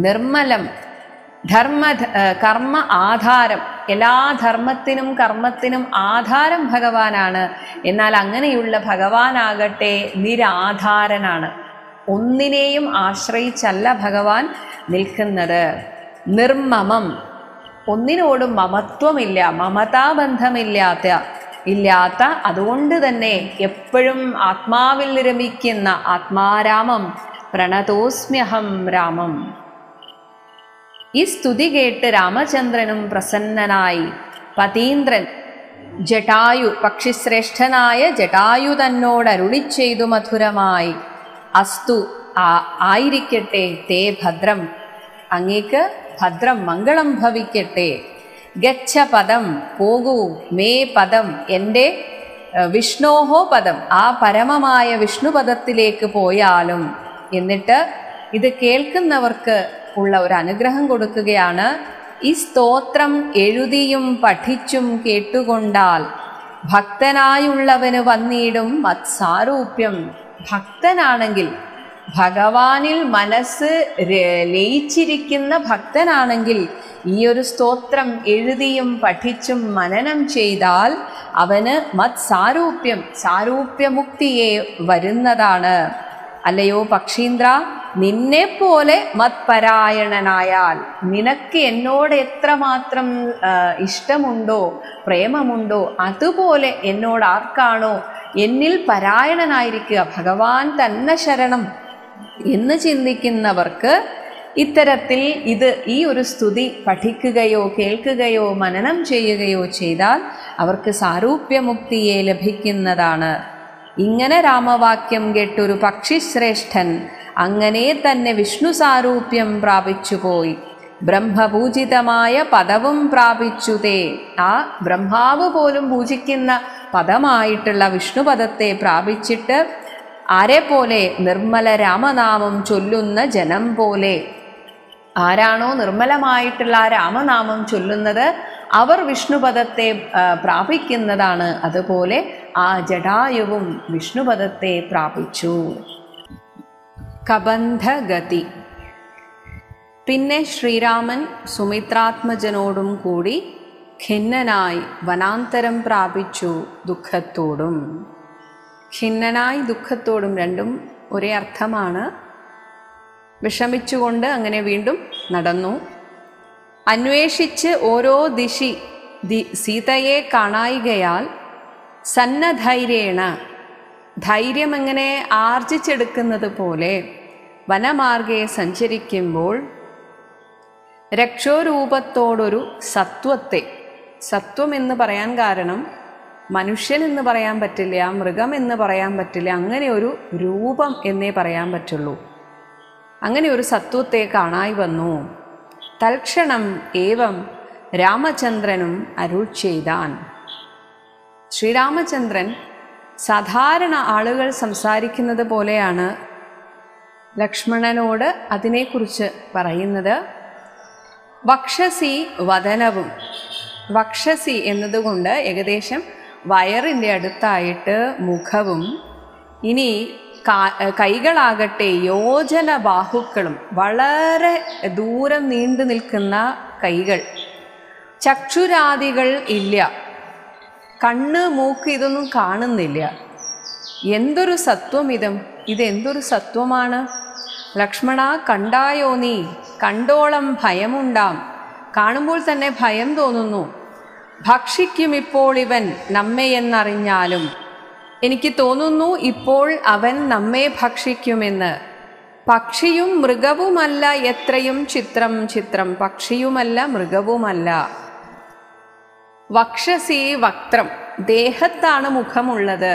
നിർമ്മലം, കർമ്മ ആധാരം. എല്ലാ ധർമ്മത്തിനും കർമ്മത്തിനും ആധാരം ഭഗവാനാണ്. എന്നാൽ അങ്ങനെയുള്ള ഭഗവാനാകട്ടെ നിരാധാരനാണ്. ഒന്നിനെയും ആശ്രയിച്ചല്ല ഭഗവാൻ നിൽക്കുന്നത്. നിർമ്മമം, ഒന്നിനോടും മമത്വമില്ല, മമതാബന്ധമില്ലാത്ത, അതുകൊണ്ട് തന്നെ എപ്പോഴും ആത്മാവിൽ രമിക്കുന്ന ആത്മാരാമം. പ്രണതോസ്മ്യഹം രാമം. ഈ സ്തുതി കേട്ട് രാമചന്ദ്രനും പ്രസന്നനായി. പതീന്ദ്രൻ ജടായു, പക്ഷിശ്രേഷ്ഠനായ ജടായു തന്നോട് അരുളി ചെയ്തു മധുരമായി. അസ്തു, ആയിരിക്കട്ടെ, തേ ഭദ്രം, അങ്ങേക്ക് ഭദ്രം, മംഗളം ഭവിക്കട്ടെ. ഗച്ഛ പദം, പോകൂ, മേ പദം, എൻ്റെ വിഷ്ണോഹോ പദം, ആ പരമമായ വിഷ്ണുപദത്തിലേക്ക് പോയാലും. എന്നിട്ട് ഇത് കേൾക്കുന്നവർക്ക് ഉള്ള ഒരു അനുഗ്രഹം കൊടുക്കുകയാണ്. ഈ സ്തോത്രം എഴുതിയും പഠിച്ചും കേട്ടുകൊണ്ടാൽ ഭക്തനായുള്ളവന് വന്നിടും മത്സാരൂപ്യം. ഭക്തനാണെങ്കിൽ, ഭഗവാനിൽ മനസ്സ് ലയിച്ചിരിക്കുന്ന ഭക്തനാണെങ്കിൽ ഈ ഒരു സ്തോത്രം എഴുതിയും പഠിച്ചും മനനം ചെയ്താൽ അവന് മത്സാരൂപ്യം, സാരൂപ്യമുക്തിയെ വരുന്നതാണ്. അല്ലയോ പക്ഷീന്ദ്ര, നിന്നെപ്പോലെ മത്പരായണനായാൽ, നിനക്ക് എന്നോട് എത്രമാത്രം ഇഷ്ടമുണ്ടോ, പ്രേമമുണ്ടോ, അതുപോലെ എന്നോട് ആർക്കാണോ എന്നിൽ പരായണനായിരിക്കുക, ഭഗവാൻ തന്നെ ശരണം എന്ന് ചിന്തിക്കുന്നവർക്ക് ഇത്തരത്തിൽ ഈ ഒരു സ്തുതി പഠിക്കുകയോ കേൾക്കുകയോ മനനം ചെയ്യുകയോ ചെയ്താൽ അവർക്ക് സാരൂപ്യമുക്തിയെ ലഭിക്കുന്നതാണ്. ഇങ്ങനെ രാമവാക്യം കേട്ടൊരു പക്ഷിശ്രേഷ്ഠൻ അങ്ങനെ തന്നെ വിഷ്ണു സാരൂപ്യം പ്രാപിച്ചുപോയി. ബ്രഹ്മപൂജിതമായ പദവും പ്രാപിച്ചുതേ. ആ ബ്രഹ്മാവ് പോലും പൂജിക്കുന്ന പദമായിട്ടുള്ള വിഷ്ണുപദത്തെ പ്രാപിച്ചിട്ട് ആരെ പോലെ? നിർമ്മല രാമനാമം ചൊല്ലുന്ന ജനം പോലെ. ആരാണോ നിർമ്മലമായിട്ടുള്ള ആ രാമനാമം ചൊല്ലുന്നത് അവർ വിഷ്ണുപദത്തെ പ്രാപിക്കുന്നതാണ്. അതുപോലെ ആ ജടായുവും വിഷ്ണുപദത്തെ പ്രാപിച്ചു. കബന്ധഗതി. പിന്നെ ശ്രീരാമൻ സുമിത്രാത്മജനോടും കൂടി ഖിന്നനായി വനാന്തരം പ്രാപിച്ചു, ദുഃഖത്തോടും. ഖിന്നനായി ദുഃഖത്തോടും രണ്ടും ഒരേ അർത്ഥമാണ്. വിഷമിച്ചുകൊണ്ട് അങ്ങനെ വീണ്ടും നടന്നു. അന്വേഷിച്ച് ഓരോ ദിശി സീതയെ കാണായികയാൽ സന്നധൈര്യേണ, ധൈര്യം എങ്ങനെ ആർജിച്ചെടുക്കുന്നത് പോലെ വനമാർഗെ സഞ്ചരിക്കുമ്പോൾ രക്ഷോരൂപത്തോടൊരു സത്വത്തെ, സത്വം എന്ന് പറയാൻ കാരണം മനുഷ്യൻ എന്ന് പറയാൻ പറ്റില്ല, മൃഗം എന്ന് പറയാൻ പറ്റില്ല, അങ്ങനെ ഒരു രൂപം എന്നേ പറയാൻ പറ്റുള്ളൂ. അങ്ങനെ ഒരു സത്വത്തെ കാണായി വന്നു. തൽക്ഷണം ഏവം രാമചന്ദ്രനും അരുൾ ചെയ്താൻ. ശ്രീരാമചന്ദ്രൻ സാധാരണ ആളുകൾ സംസാരിക്കുന്നത് പോലെയാണ് ലക്ഷ്മണനോട് അതിനെക്കുറിച്ച് പറയുന്നത്. വക്ഷസി വദനവും, വക്ഷസി എന്നതുകൊണ്ട് ഏകദേശം വയറിൻ്റെ അടുത്തായിട്ട് മുഖവും, ഇനി കൈകളാകട്ടെ യോജന ബാഹുക്കളും, വളരെ ദൂരം നീണ്ടു നിൽക്കുന്ന കൈകൾ. ചക്ഷുരാദികൾ ഇല്ല, കണ്ണ് മൂക്ക് ഇതൊന്നും കാണുന്നില്ല. എന്തൊരു സത്വം ഇതെന്തൊരു സത്വമാണ് ലക്ഷ്മണ, കണ്ടായോ നീ? കണ്ടോളം ഭയമുണ്ടാം, കാണുമ്പോൾ തന്നെ ഭയം തോന്നുന്നു. ഭക്ഷിക്കും ഇപ്പോൾ ഇവൻ നമ്മെയെന്നറിഞ്ഞാലും, എനിക്ക് തോന്നുന്നു ഇപ്പോൾ അവൻ നമ്മെ ഭക്ഷിക്കുമെന്ന്. പക്ഷിയും മൃഗവുമല്ല എത്രയും ചിത്രം ചിത്രം, പക്ഷിയുമല്ല മൃഗവുമല്ല. വക്ഷസി വക്ത്രം, ദേഹത്താണ് മുഖമുള്ളത്,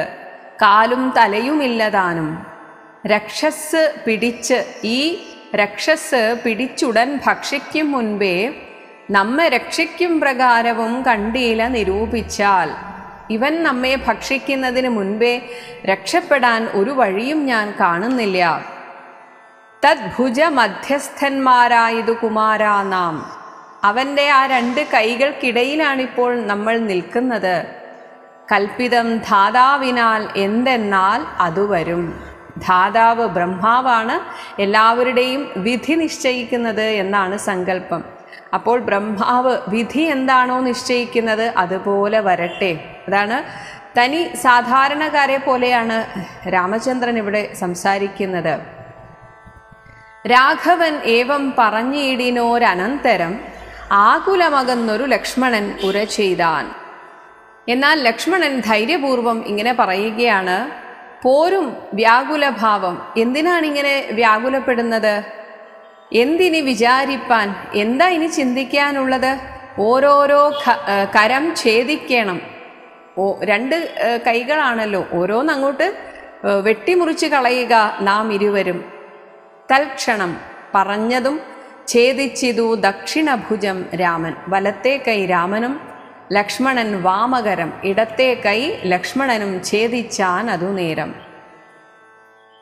കാലും തലയുമില്ലതാനും. രക്ഷസ് പിടിച്ച്, ഈ രക്ഷസ് പിടിച്ചുടൻ ഭക്ഷിക്കും മുൻപേ നമ്മെ രക്ഷിക്കും പ്രകാരവും കണ്ടീല നിരൂപിച്ചാൽ, ഇവൻ നമ്മെ ഭക്ഷിക്കുന്നതിന് മുൻപേ രക്ഷപ്പെടാൻ ഒരു വഴിയും ഞാൻ കാണുന്നില്ല. തദ്ഭുജ മധ്യസ്ഥന്മാരായതു കുമാരാ നാം, അവൻ്റെ ആ രണ്ട് കൈകൾക്കിടയിലാണിപ്പോൾ നമ്മൾ നിൽക്കുന്നത്. കൽപ്പിതം ധാതാവിനാൽ എന്തെന്നാൽ അത് വരും. ധാതാവ് ബ്രഹ്മാവാണ്, എല്ലാവരുടെയും വിധി നിശ്ചയിക്കുന്നത് എന്നാണ് സങ്കല്പം. അപ്പോൾ ബ്രഹ്മാവ് വിധി എന്താണോ നിശ്ചയിക്കുന്നത് അതുപോലെ വരട്ടെ. അതാണ് തനി സാധാരണക്കാരെ പോലെയാണ് രാമചന്ദ്രൻ ഇവിടെ സംസാരിക്കുന്നത്. രാഘവൻ ഏവം പറഞ്ഞിടിനോരനന്തരം ആകുലമകന്നൊരു ലക്ഷ്മണൻ ഉര ചെയ്താൻ. എന്നാൽ ലക്ഷ്മണൻ ധൈര്യപൂർവം ഇങ്ങനെ പറയുകയാണ്, പോരും വ്യാകുലഭാവം. എന്തിനാണിങ്ങനെ വ്യാകുലപ്പെടുന്നത്? എന്തിനി വിചാരിപ്പാൻ? എന്താ ഇനി ചിന്തിക്കാനുള്ളത്? ഓരോരോ കരം ഛേദിക്കണം. രണ്ട് കൈകളാണല്ലോ, ഓരോന്നങ്ങോട്ട് വെട്ടിമുറിച്ച് കളയുക നാം ഇരുവരും. തൽക്ഷണം പറഞ്ഞതും ഛേദിച്ചിതു ദക്ഷിണഭുജം രാമൻ. വലത്തെ കൈ രാമനും ലക്ഷ്മണൻ വാമകരം, ഇടത്തെ കൈ ലക്ഷ്മണനും ഛേദിച്ചാൻ അതു നേരം.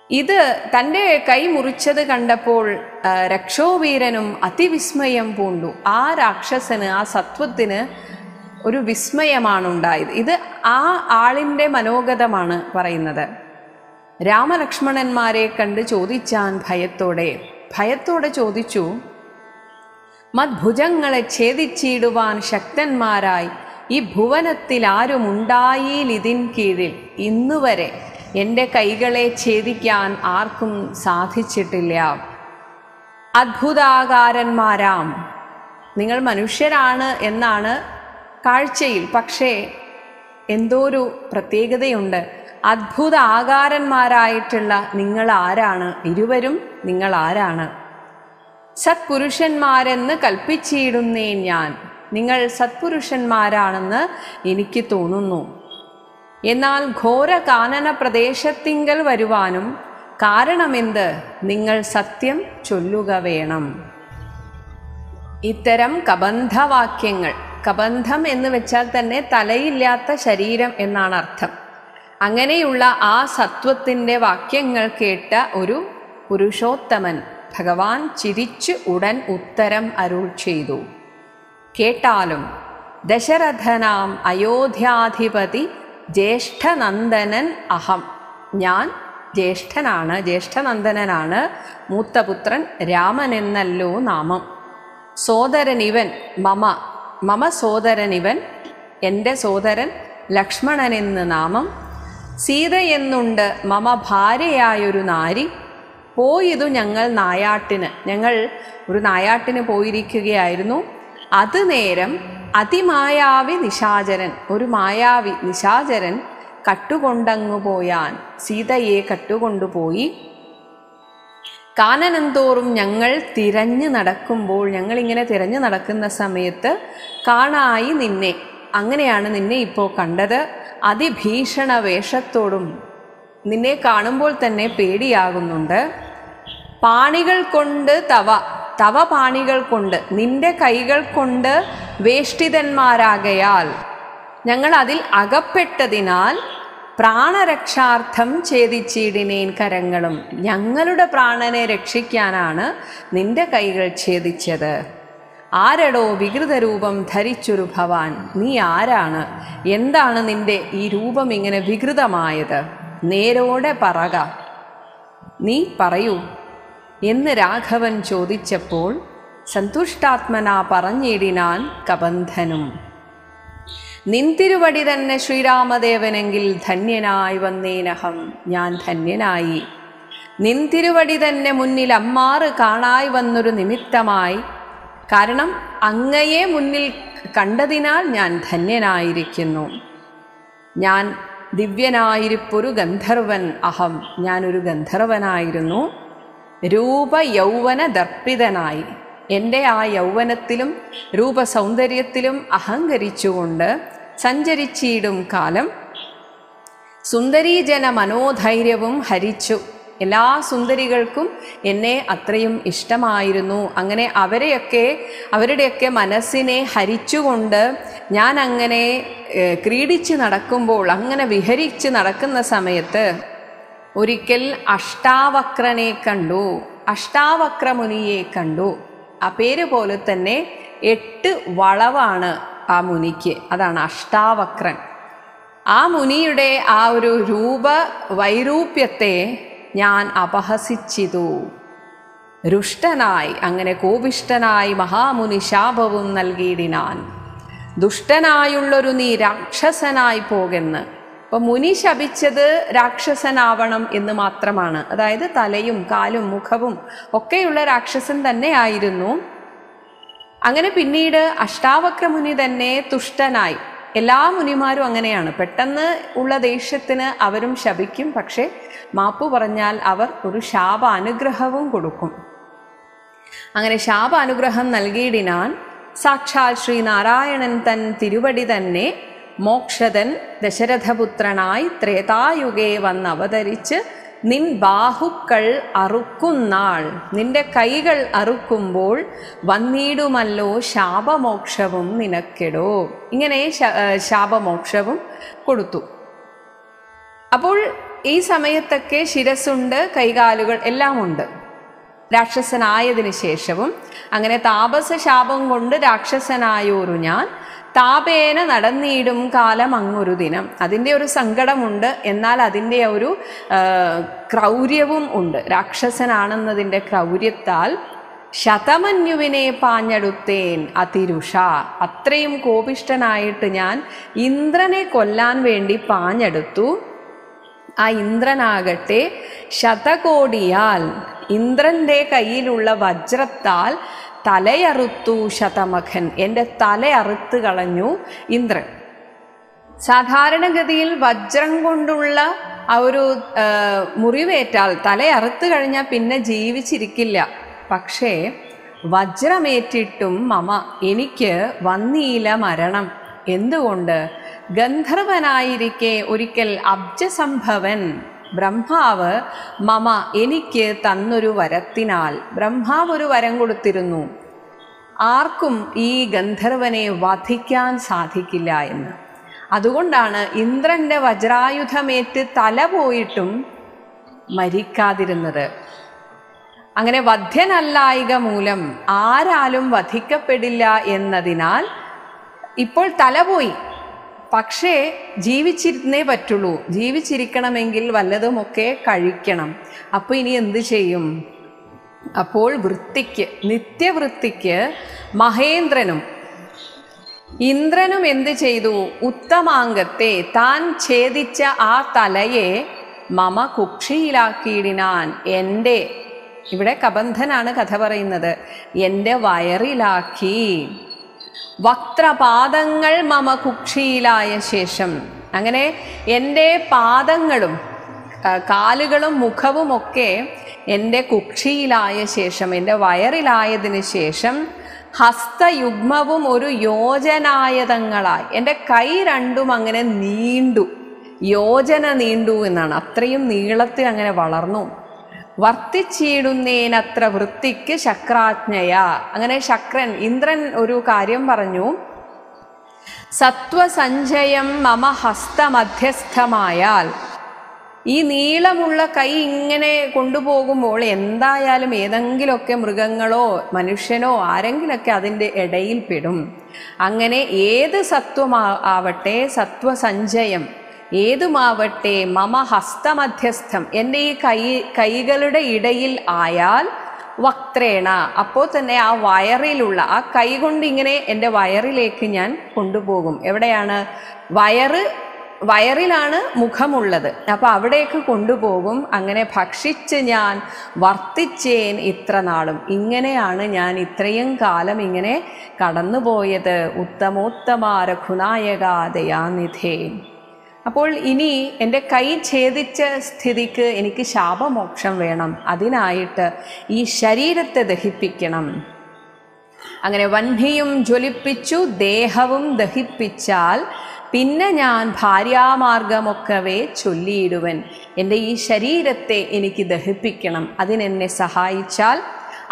ഇത് തൻ്റെ കൈ മുറിച്ചത് കണ്ടപ്പോൾ രക്ഷോവീരനും അതിവിസ്മയം പൂണ്ടു. ആ രാക്ഷസന്, ആ സത്വത്തിന് ഒരു വിസ്മയമാണുണ്ടായത്. ഇത് ആ ആളിൻ്റെ മനോഗതമാണ് പറയുന്നത്. രാമലക്ഷ്മണന്മാരെ കണ്ട് ചോദിച്ചാൻ ഭയത്തോടെ ചോദിച്ചു, മദ്ഭുജങ്ങളെ ഛേദിച്ചിടുവാൻ ശക്തന്മാരായി ഈ ഭുവനത്തിൽ ആരുമുണ്ടായിലിതിൻ കീഴിൽ. ഇന്നുവരെ എൻ്റെ കൈകളെ ഛേദിക്കാൻ ആർക്കും സാധിച്ചിട്ടില്ല. അദ്ഭുതാകാരന്മാരാം, നിങ്ങൾ മനുഷ്യരാണ് എന്നാണ് കാഴ്ചയിൽ, പക്ഷേ എന്തോ ഒരു പ്രത്യേകതയുണ്ട്. അദ്ഭുത ആകാരന്മാരായിട്ടുള്ള നിങ്ങൾ ആരാണ്? ഇരുവരും നിങ്ങൾ ആരാണ്? സത്പുരുഷന്മാരെന്ന് കൽപ്പിച്ചിടുന്നേ ഞാൻ. നിങ്ങൾ സത്പുരുഷന്മാരാണെന്ന് എനിക്ക് തോന്നുന്നു. എന്നാൽ ഘോര കാനന പ്രദേശത്തിങ്കൽ വരുവാനും കാരണമെന്ത്? നിങ്ങൾ സത്യം ചൊല്ലുക വേണം. ഇത്തരം കബന്ധവാക്യങ്ങൾ, കബന്ധം എന്ന് വെച്ചാൽ തന്നെ തലയില്ലാത്ത ശരീരം എന്നാണ് അർത്ഥം. അങ്ങനെയുള്ള ആ സത്വത്തിൻ്റെ വാക്യങ്ങൾ കേട്ട ഒരു പുരുഷോത്തമൻ ഭഗവാൻ ചിരിച്ചു ഉടൻ ഉത്തരം അരുൾ ചെയ്തു. കേട്ടാലും ദശരഥനാം അയോധ്യാധിപതി ജ്യേഷ്ഠനന്ദനൻ അഹം. ഞാൻ ജ്യേഷ്ഠനാണ്, ജ്യേഷ്ഠനന്ദനാണ്. മൂത്തപുത്രൻ രാമൻ എന്നല്ലോ നാമം. സോദരനിവൻ മമ സോദരനിവൻ, എൻ്റെ സോദരൻ ലക്ഷ്മണനെന്ന് നാമം. സീതയെന്നുണ്ട് മമ ഭാര്യയായൊരു നാരി. പോയതു ഞങ്ങൾ നായാട്ടിന്, ഞങ്ങൾ ഒരു നായാട്ടിന് പോയിരിക്കുകയായിരുന്നു. അത് നേരം അതിമായാവി നിശാചരൻ, ഒരു മായാവി നിശാചരൻ കട്ടുകൊണ്ടങ്ങു പോയാൻ, സീതയെ കട്ടുകൊണ്ടുപോയി. കാനനന്തോറും ഞങ്ങൾ തിരഞ്ഞു നടക്കുമ്പോൾ, ഞങ്ങളിങ്ങനെ തിരഞ്ഞു നടക്കുന്ന സമയത്ത് കാണായി നിന്നെ, അങ്ങനെയാണ് നിന്നെ ഇപ്പോൾ കണ്ടത്. അതിഭീഷണ വേഷത്തോടും നിന്നെ കാണുമ്പോൾ തന്നെ പേടിയാകുന്നുണ്ട്. പാണികൾ കൊണ്ട് തവ പാണികൾ കൊണ്ട്, നിന്റെ കൈകൾ കൊണ്ട് വേഷ്ടിതന്മാരാകയാൽ, ഞങ്ങൾ അതിൽ അകപ്പെട്ടതിനാൽ പ്രാണരക്ഷാർത്ഥം ഛേദിച്ചിടിനേൻ കരങ്ങളും. ഞങ്ങളുടെ പ്രാണനെ രക്ഷിക്കാനാണ് നിന്റെ കൈകൾ ഛേദിച്ചത്. ആരടോ വികൃതരൂപം ധരിച്ചൊരു ഭവാൻ? നീ ആരാണ്? എന്താണ് നിന്റെ ഈ രൂപം ഇങ്ങനെ വികൃതമായത്? നേരോടെ പറക, നീ പറയൂ എന്ന് രാഘവൻ ചോദിച്ചപ്പോൾ സന്തുഷ്ടാത്മന പറഞ്ഞിടിനാൻ കബന്ധനും. നിൻതിരുവടി തന്നെ ശ്രീരാമദേവനെങ്കിൽ ധന്യനായി വന്നേനഹം. ഞാൻ ധന്യനായി. നിൻതിരുവടി തന്നെ മുന്നിൽ അമ്മാറ് കാണായി വന്നൊരു നിമിത്തമായി. കാരണം അങ്ങയെ മുന്നിൽ കണ്ടതിനാൽ ഞാൻ ധന്യനായിരിക്കുന്നു. ഞാൻ ദിവ്യനായിരിപ്പൊരു ഗന്ധർവൻ അഹം. ഞാനൊരു ഗന്ധർവനായിരുന്നു. രൂപ യൗവന ദർപ്പിതനായി. എൻ്റെ ആ യൗവനത്തിലും രൂപസൗന്ദര്യത്തിലും അഹങ്കരിച്ചുകൊണ്ട് സഞ്ചരിച്ചിടും കാലം സുന്ദരീജന മനോധൈര്യവും ഹരിച്ചു. എല്ലാ സുന്ദരികൾക്കും എന്നെ അത്രയും ഇഷ്ടമായിരുന്നു. അങ്ങനെ അവരുടെയൊക്കെ മനസ്സിനെ ഹരിച്ചുകൊണ്ട് ഞാൻ അങ്ങനെ ക്രീഡിച്ച് നടക്കുമ്പോൾ, അങ്ങനെ വിഹരിച്ച് നടക്കുന്ന സമയത്ത് ഒരിക്കൽ അഷ്ടാവക്രനെ കണ്ടു. അഷ്ടാവക്രമുനിയെ കണ്ടു. ആ പേര് പോലെ തന്നെ 8 വളവാണ് ആ മുനിക്ക്. അതാണ് അഷ്ടാവക്രൻ. ആ മുനിയുടെ ആ ഒരു വൈരൂപ്യത്തെ ഞാൻ അപഹസിച്ചിതു. രുഷ്ടനായി, അങ്ങനെ കോപിഷ്ടനായി മഹാമുനി ശാപവും നൽകിയിടിനാൻ. ദുഷ്ടനായുള്ളൊരു നീ രാക്ഷസനായി പോകെന്ന്. അപ്പം മുനി ശപിച്ചത് രാക്ഷസനാവണം എന്ന് മാത്രമാണ്. അതായത് തലയും കാലും മുഖവും ഒക്കെയുള്ള രാക്ഷസൻ തന്നെ ആയിരുന്നു. അങ്ങനെ പിന്നീട് അഷ്ടാവക്രമുനി തന്നെ തുഷ്ടനായി. എല്ലാ മുനിമാരും അങ്ങനെയാണ്. പെട്ടെന്ന് ഉള്ള ദേഷ്യത്തിന് അവരും ശപിക്കും. പക്ഷേ മാപ്പു പറഞ്ഞാൽ അവർ ഒരു ശാപാനുഗ്രഹവും കൊടുക്കും. അങ്ങനെ ശാപാനുഗ്രഹം നൽകിയിടിനാൻ സാക്ഷാൽ ശ്രീനാരായണൻ തൻ തിരുവടി തന്നെ മോക്ഷതൻ ദശരഥപുത്രനായി ത്രേതായുഗേ വന്നവതരിച്ച് നിൻ ബാഹുക്കൾ അറുക്കുന്നാൾ, നിന്റെ കൈകൾ അറുക്കുമ്പോൾ വന്നിടുമല്ലോ ശാപമോക്ഷവും നിനക്കെടോ. ഇങ്ങനെ ശാപമോക്ഷവും കൊടുത്തു. അപ്പോൾ ഈ സമയത്തൊക്കെ ശിരസ്സുണ്ട്, കൈകാലുകൾ എല്ലാം ഉണ്ട്. രാക്ഷസനായതിനു ശേഷവും അങ്ങനെ താപസ ശാപം കൊണ്ട് രാക്ഷസനായോരു ഞാൻ താപേന നടന്നിടും കാലം അങ്ങൊരു ദിനം. അതിൻ്റെ ഒരു സങ്കടമുണ്ട്, എന്നാൽ അതിൻ്റെ ഒരു ക്രൗര്യവും ഉണ്ട്. രാക്ഷസനാണെന്നതിൻ്റെ ക്രൗര്യത്താൽ ശതമന്യുവിനെ പാഞ്ഞെടുത്തേൻ അതിരുഷ. അത്രയും കോപിഷ്ടനായിട്ട് ഞാൻ ഇന്ദ്രനെ കൊല്ലാൻ വേണ്ടി പാഞ്ഞെടുത്തു. ആ ഇന്ദ്രനാകട്ടെ ശതകോടിയാൽ, ഇന്ദ്രൻ്റെ കയ്യിലുള്ള വജ്രത്താൽ തലയറുത്തു ശതമഖൻ. എൻ്റെ തല അറുത്ത് കളഞ്ഞു ഇന്ദ്രൻ. സാധാരണഗതിയിൽ വജ്രം കൊണ്ടുള്ള ആ ഒരു മുറിവേറ്റാൽ തലയറുത്ത് കഴിഞ്ഞാൽ പിന്നെ ജീവിച്ചിരിക്കില്ല. പക്ഷേ വജ്രമേറ്റിട്ടും മമ, എനിക്ക് വന്നീല മരണം. എന്തുകൊണ്ട്? ഗന്ധർവനായിരിക്കെ ഒരിക്കൽ അബ്ജസംഭവൻ ബ്രഹ്മാവ് മമ എനിക്ക് തന്നൊരു വരത്തിനാൽ, ബ്രഹ്മാവ് ഒരു വരം കൊടുത്തിരുന്നു, ആർക്കും ഈ ഗന്ധർവനെ വധിക്കാൻ സാധിക്കില്ല എന്ന്. അതുകൊണ്ടാണ് ഇന്ദ്രൻ്റെ വജ്രായുധമേറ്റ് തല പോയിട്ടും മരിക്കാതിരുന്നത്. അങ്ങനെ വധ്യനല്ലായിക മൂലം ആരാലും വധിക്കപ്പെടില്ല എന്നതിനാൽ ഇപ്പോൾ തല പോയി, പക്ഷേ ജീവിച്ചിരുന്നേ പറ്റുള്ളൂ. ജീവിച്ചിരിക്കണമെങ്കിൽ വല്ലതുമൊക്കെ കഴിക്കണം. അപ്പോൾ ഇനി എന്ത് ചെയ്യും? അപ്പോൾ വൃത്തിക്ക്, നിത്യവൃത്തിക്ക് മഹേന്ദ്രനും ഇന്ദ്രനും എന്ത് ചെയ്തു? ഉത്തമാംഗത്തെ, താൻ ഛേദിച്ച ആ തലയെ മമ കുക്ഷിയിലാക്കിയിടിനാൻ. എൻ്റെ, ഇവിടെ കബന്ധനാണ് കഥ പറയുന്നത്, എൻ്റെ വയറിലാക്കി. വക്ത്രപാദങ്ങൾ മമ കുക്ഷിയിലായ ശേഷം, അങ്ങനെ എൻ്റെ പാദങ്ങളും കാലുകളും മുഖവുമൊക്കെ എൻ്റെ കുക്ഷിയിലായ ശേഷം, എൻ്റെ വയറിലായതിന് ശേഷം ഹസ്തയുഗ്മവും ഒരു യോജനായതങ്ങളായി, എൻ്റെ കൈ രണ്ടും അങ്ങനെ നീണ്ടു, യോജന നീണ്ടു എന്നാണ്. അത്രയും നീളത്തിൽ അങ്ങനെ വളർന്നു. വർത്തിച്ചിടുന്നേനത്ര വൃത്തിക്ക് ശക്രാജ്ഞയ. അങ്ങനെ ശക്രൻ, ഇന്ദ്രൻ ഒരു കാര്യം പറഞ്ഞു, സത്വസഞ്ചയം മമ ഹസ്തമധ്യസ്ഥമായാൽ, ഈ നീളമുള്ള കൈ ഇങ്ങനെ കൊണ്ടുപോകുമ്പോൾ എന്തായാലും ഏതെങ്കിലുമൊക്കെ മൃഗങ്ങളോ മനുഷ്യനോ ആരെങ്കിലൊക്കെ അതിൻ്റെ ഇടയിൽ പെടും. അങ്ങനെ ഏത് സത്വമാവട്ടെ, സത്വസഞ്ചയം ഏതുമാവട്ടെ, മമ ഹസ്തമധ്യസ്ഥം എൻ്റെ ഈ കൈകളുടെ ഇടയിൽ ആയാൽ, വക്ത്രേണ അപ്പോൾ തന്നെ ആ വയറിലുള്ള ആ കൈ കൊണ്ട് ഇങ്ങനെ എൻ്റെ വയറിലേക്ക് ഞാൻ കൊണ്ടുപോകും. എവിടെയാണ്? വയറിലാണ് മുഖമുള്ളത്. അപ്പോൾ അവിടേക്ക് കൊണ്ടുപോകും. അങ്ങനെ ഭക്ഷിച്ച് ഞാൻ വർത്തിച്ചേൻ ഇത്ര നാളും. ഇങ്ങനെയാണ് ഞാൻ ഇത്രയും കാലം ഇങ്ങനെ കടന്നുപോയത്. ഉത്തമോത്തമ രഘുനായക ദയാനിധേ. അപ്പോൾ ഇനി എൻ്റെ കൈ ഛേദിച്ച സ്ഥിതിക്ക് എനിക്ക് ശാപമോക്ഷം വേണം. അതിനായിട്ട് ഈ ശരീരത്തെ ദഹിപ്പിക്കണം. അങ്ങനെ വഹ്നിയും ജ്വലിപ്പിച്ചു, ദേഹവും ദഹിപ്പിച്ചാൽ പിന്നെ ഞാൻ ഭാര്യാമാർഗമൊക്കവേ ചൊല്ലിയിടുവൻ. എൻ്റെ ഈ ശരീരത്തെ എനിക്ക് ദഹിപ്പിക്കണം. അതിനെന്നെ സഹായിച്ചാൽ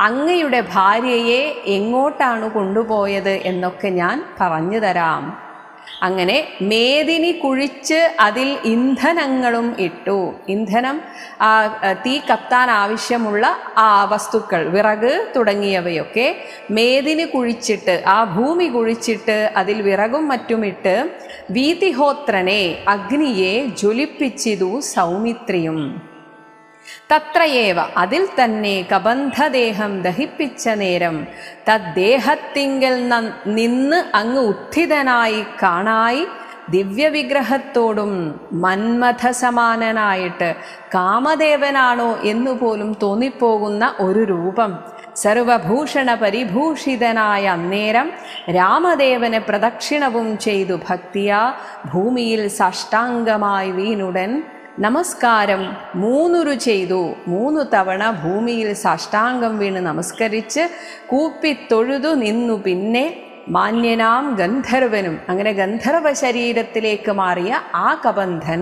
അങ്ങയുടെ ഭാര്യയെ എങ്ങോട്ടാണ് കൊണ്ടുപോയത് എന്നൊക്കെ ഞാൻ പറഞ്ഞു തരാം. അങ്ങനെ മേദിനി കുഴിച്ച് അതിൽ ഇന്ധനങ്ങളും ഇട്ടു. ഇന്ധനം തീ കത്താൻ ആവശ്യമുള്ള വസ്തുക്കൾ, വിറക് തുടങ്ങിയവയൊക്കെ മേദിനി കുഴിച്ചിട്ട്, ആ ഭൂമി കുഴിച്ചിട്ട് അതിൽ വിറകും മറ്റുമിട്ട് വീതിഹോത്രനെ അഗ്നിയെ ജ്വലിപ്പിച്ചിതു സൗമിത്രിയും. തത്രയേവ അതിൽ തന്നെ കബന്ധദേഹം ദഹിപ്പിച്ച നേരം തദ്ദേഹത്തിങ്കൽ നിന്ന് അങ്ങ് ഉത്ഥിതനായി കാണായി ദിവ്യവിഗ്രഹത്തോടും മന്മഥ സമാനനായിട്ട് കാമദേവനാണോ എന്നുപോലും തോന്നിപ്പോകുന്ന ഒരു രൂപം, സർവഭൂഷണ പരിഭൂഷിതനായ അന്നേരം രാമദേവനെ പ്രദക്ഷിണവും ചെയ്തു ഭക്തിയാ ഭൂമിയിൽ സാഷ്ടാംഗമായി വീണുടൻ നമസ്കാരം 3 ചെയ്തു. 3 തവണ ഭൂമിയിൽ സാഷ്ടാംഗം വീണ് നമസ്കരിച്ച് കൂപ്പിത്തൊഴുതു നിന്നു. പിന്നെ മാന്യനാം ഗന്ധർവനും, അങ്ങനെ ഗന്ധർവ ശരീരത്തിലേക്ക് മാറിയ ആ കബന്ധൻ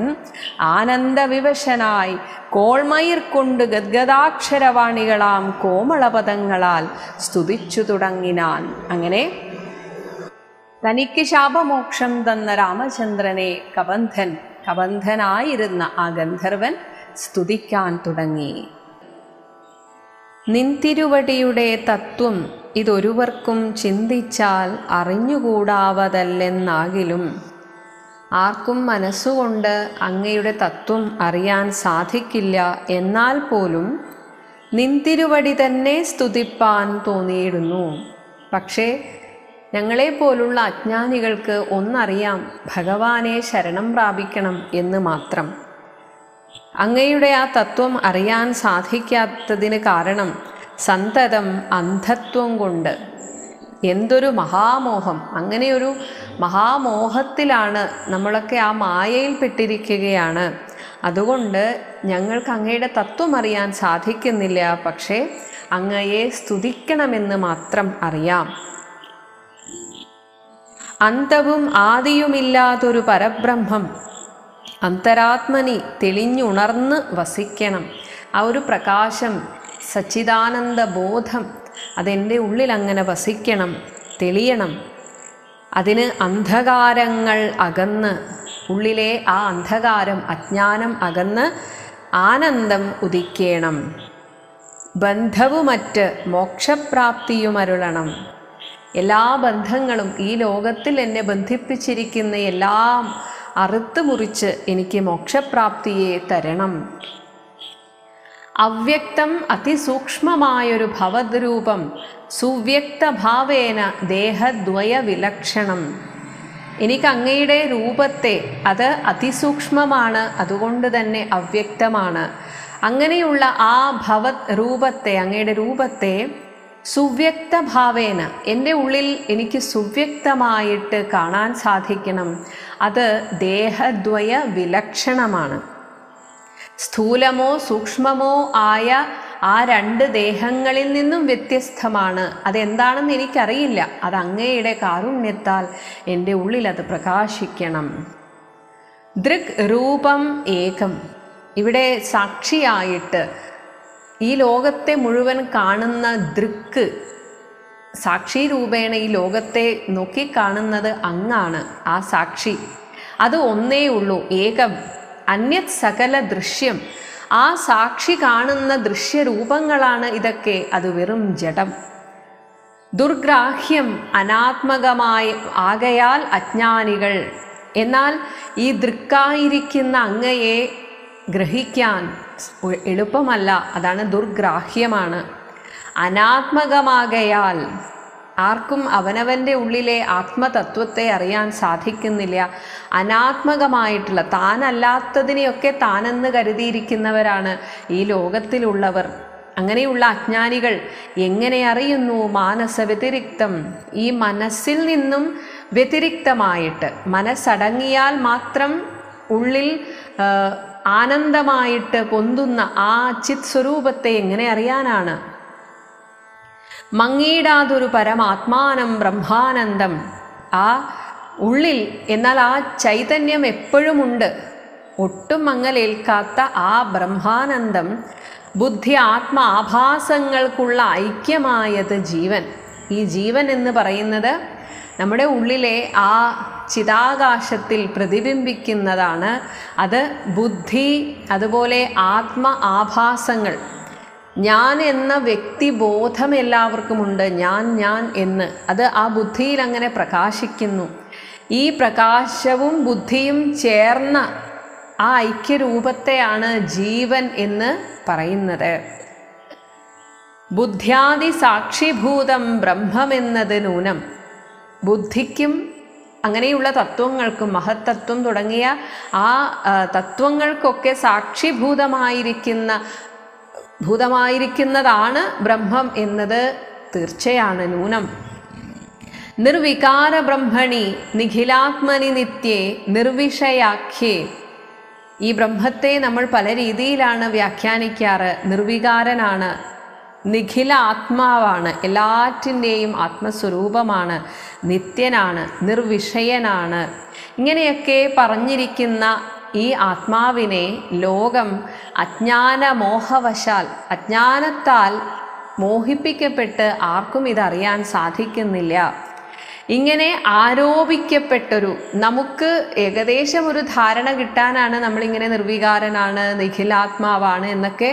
ആനന്ദവിവശനായി കോൾമയിർ കൊണ്ട് ഗദ്ഗദാക്ഷരവാണികളാം കോമളപദങ്ങളാൽ സ്തുതിച്ചു തുടങ്ങിനാൻ. അങ്ങനെ തനിക്ക് ശാപമോക്ഷം തന്ന രാമചന്ദ്രനെ കബന്ധനായിരുന്ന ആ ഗന്ധർവൻ സ്തുതിക്കാൻ തുടങ്ങി. നിൻതിരുവടിയുടെ തത്വം ഇതൊരുവർക്കും ചിന്തിച്ചാൽ അറിഞ്ഞുകൂടാവതല്ലെന്നാകിലും ആർക്കും മനസ്സുകൊണ്ട് അങ്ങയുടെ തത്വം അറിയാൻ സാധിക്കില്ല. എന്നാൽ പോലും നിൻതിരുവടി തന്നെ സ്തുതിപ്പാൻ തോന്നിയിടുന്നു. പക്ഷേ ഞങ്ങളെപ്പോലുള്ള അജ്ഞാനികൾക്ക് ഒന്നറിയാം, ഭഗവാനെ ശരണം പ്രാപിക്കണം എന്ന് മാത്രം. അങ്ങയുടെ ആ തത്വം അറിയാൻ സാധിക്കാത്തതിന് കാരണം സന്തതം അന്ധത്വം കൊണ്ട്. എന്തൊരു മഹാമോഹം! അങ്ങനെയൊരു മഹാമോഹത്തിലാണ് നമ്മളൊക്കെ, ആ മായയിൽപ്പെട്ടിരിക്കുകയാണ്. അതുകൊണ്ട് ഞങ്ങൾക്ക് അങ്ങയുടെ തത്വം അറിയാൻ സാധിക്കുന്നില്ല. പക്ഷേ അങ്ങയെ സ്തുതിക്കണമെന്ന് മാത്രം അറിയാം. അന്തവും ആദിയുമില്ലാതൊരു പരബ്രഹ്മം അന്തരാത്മനി തെളിഞ്ഞുണർന്ന് വസിക്കണം. ആ ഒരു പ്രകാശം, സച്ചിദാനന്ദ ബോധം അതെൻ്റെ ഉള്ളിൽ അങ്ങനെ വസിക്കണം, തെളിയണം. അതിന് അന്ധകാരങ്ങൾ അകന്ന്, ഉള്ളിലെ ആ അന്ധകാരം, അജ്ഞാനം അകന്ന് ആനന്ദം ഉദിക്കണം. ബന്ധവുമറ്റ് മോക്ഷപ്രാപ്തിയുമരുളണം. എല്ലാ ബന്ധങ്ങളും, ഈ ലോകത്തിൽ എന്നെ ബന്ധിപ്പിച്ചിരിക്കുന്ന എല്ലാം അറുത്ത് മുറിച്ച് എനിക്ക് മോക്ഷപ്രാപ്തിയെ തരണം. അവ്യക്തം അതിസൂക്ഷ്മമായൊരു ഭവദ്രൂപം സുവ്യക്തഭാവേന ദേഹദ്വയ വിലക്ഷണം. എനിക്ക് അങ്ങയുടെ രൂപത്തെ, അത് അതിസൂക്ഷ്മമാണ്, അതുകൊണ്ട് തന്നെ അവ്യക്തമാണ്. അങ്ങനെയുള്ള ആ രൂപത്തെ, അങ്ങയുടെ രൂപത്തെ സുവ്യക്തഭാവേന എൻ്റെ ഉള്ളിൽ എനിക്ക് സുവ്യക്തമായിട്ട് കാണാൻ സാധിക്കണം. അത് ദേഹദ്വയ വിലക്ഷണമാണ്. സ്ഥൂലമോ സൂക്ഷ്മമോ ആയ ആ 2 ദേഹങ്ങളിൽ നിന്നും വ്യത്യസ്തമാണ്. അതെന്താണെന്ന് എനിക്കറിയില്ല. അത് അങ്ങയുടെ കാരുണ്യത്താൽ എൻ്റെ ഉള്ളിൽ അത് പ്രകാശിക്കണം. ദൃക് രൂപം ഏകം. ഇവിടെ സാക്ഷിയായിട്ട് ഈ ലോകത്തെ മുഴുവൻ കാണുന്ന ദൃക്ക്, സാക്ഷി രൂപേണ ഈ ലോകത്തെ നോക്കിക്കാണുന്നത് അങ്ങാണ്. ആ സാക്ഷി അത് ഒന്നേ ഉള്ളൂ, ഏകം. അന്യത് സകല ദൃശ്യം. ആ സാക്ഷി കാണുന്ന ദൃശ്യരൂപങ്ങളാണ് ഇതൊക്കെ. അത് വെറും ജഡം. ദുർഗ്രാഹ്യം അനാത്മകമായി ആകയാൽ അജ്ഞാനികൾ. എന്നാൽ ഈ ദൃക്കായിരിക്കുന്ന അങ്ങയെ ഗ്രഹിക്കാൻ എളുപ്പമല്ല. അതാണ് ദുർഗ്രാഹ്യമാണ്. അനാത്മകമാകയാൽ ആർക്കും അവനവൻ്റെ ഉള്ളിലെ ആത്മതത്വത്തെ അറിയാൻ സാധിക്കുന്നില്ല. അനാത്മകമായിട്ടുള്ള താനല്ലാത്തതിനെയൊക്കെ താനെന്ന് കരുതിയിരിക്കുന്നവരാണ് ഈ ലോകത്തിലുള്ളവർ. അങ്ങനെയുള്ള അജ്ഞാനികൾ എങ്ങനെ അറിയുന്നു? മാനസ വ്യതിരിക്തം. ഈ മനസ്സിൽ നിന്നും വ്യതിരിക്തമായിട്ട്, മനസ്സടങ്ങിയാൽ മാത്രം ഉള്ളിൽ ആനന്ദമായിട്ട് പൊന്തുന്ന ആ ചിത് സ്വരൂപത്തെ എങ്ങനെ അറിയാനാണ്? മങ്ങിയിടാതൊരു പരമാത്മാനം ബ്രഹ്മാനന്ദം. ആ ഉള്ളിൽ എന്നാൽ ആ ചൈതന്യം എപ്പോഴുമുണ്ട്. ഒട്ടും മങ്ങലേൽക്കാത്ത ആ ബ്രഹ്മാനന്ദം ബുദ്ധി ആത്മ ആഭാസങ്ങൾക്കുള്ള ഐക്യമായത് ജീവൻ. ഈ ജീവൻ എന്ന് പറയുന്നത് നമ്മുടെ ഉള്ളിലെ ആ ചിതാകാശത്തിൽ പ്രതിബിംബിക്കുന്നതാണ്. അത് ബുദ്ധി, അതുപോലെ ആത്മ ആഭാസങ്ങൾ. ഞാൻ എന്ന വ്യക്തിബോധം എല്ലാവർക്കുമുണ്ട്. ഞാൻ എന്ന് അത് ആ ബുദ്ധിയിൽ അങ്ങനെ പ്രകാശിക്കുന്നു. ഈ പ്രകാശവും ബുദ്ധിയും ചേർന്ന ആ ഐക്യരൂപത്തെയാണ് ജീവൻ എന്ന് പറയുന്നത്. ബുദ്ധ്യാദി സാക്ഷിഭൂതം ബ്രഹ്മമെന്നത് നൂനം. ബുദ്ധിക്കും അങ്ങനെയുള്ള തത്വങ്ങൾക്കും, മഹത്തത്വം തുടങ്ങിയ ആ തത്വങ്ങൾക്കൊക്കെ ഭൂതമായിരിക്കുന്നതാണ് ബ്രഹ്മം എന്നത് തീർച്ചയാണ്. നൂനം. നിർവികാര ബ്രഹ്മണി നിഖിലാത്മനി നിത്യേ നിർവിഷയാഖ്യേ. ഈ ബ്രഹ്മത്തെ നമ്മൾ പല രീതിയിലാണ് വ്യാഖ്യാനിക്കാറ്. നിർവികാരനാണ്, നിഖില ആത്മാവാണ്, എല്ലാറ്റിൻ്റെയും ആത്മസ്വരൂപമാണ്, നിത്യനാണ്, നിർവിഷയനാണ്. ഇങ്ങനെയൊക്കെ പറഞ്ഞിരിക്കുന്ന ഈ ആത്മാവിനെ ലോകം അജ്ഞാനമോഹവശാൽ, അജ്ഞാനത്താൽ മോഹിപ്പിക്കപ്പെട്ട് ആർക്കും ഇതറിയാൻ സാധിക്കുന്നില്ല. ഇങ്ങനെ ആരോപിക്കപ്പെട്ടൊരു, നമുക്ക് ഏകദേശം ഒരു ധാരണ കിട്ടാനാണ് നമ്മളിങ്ങനെ നിർവികാരനാണ്, നിഖിലാത്മാവാണ് എന്നൊക്കെ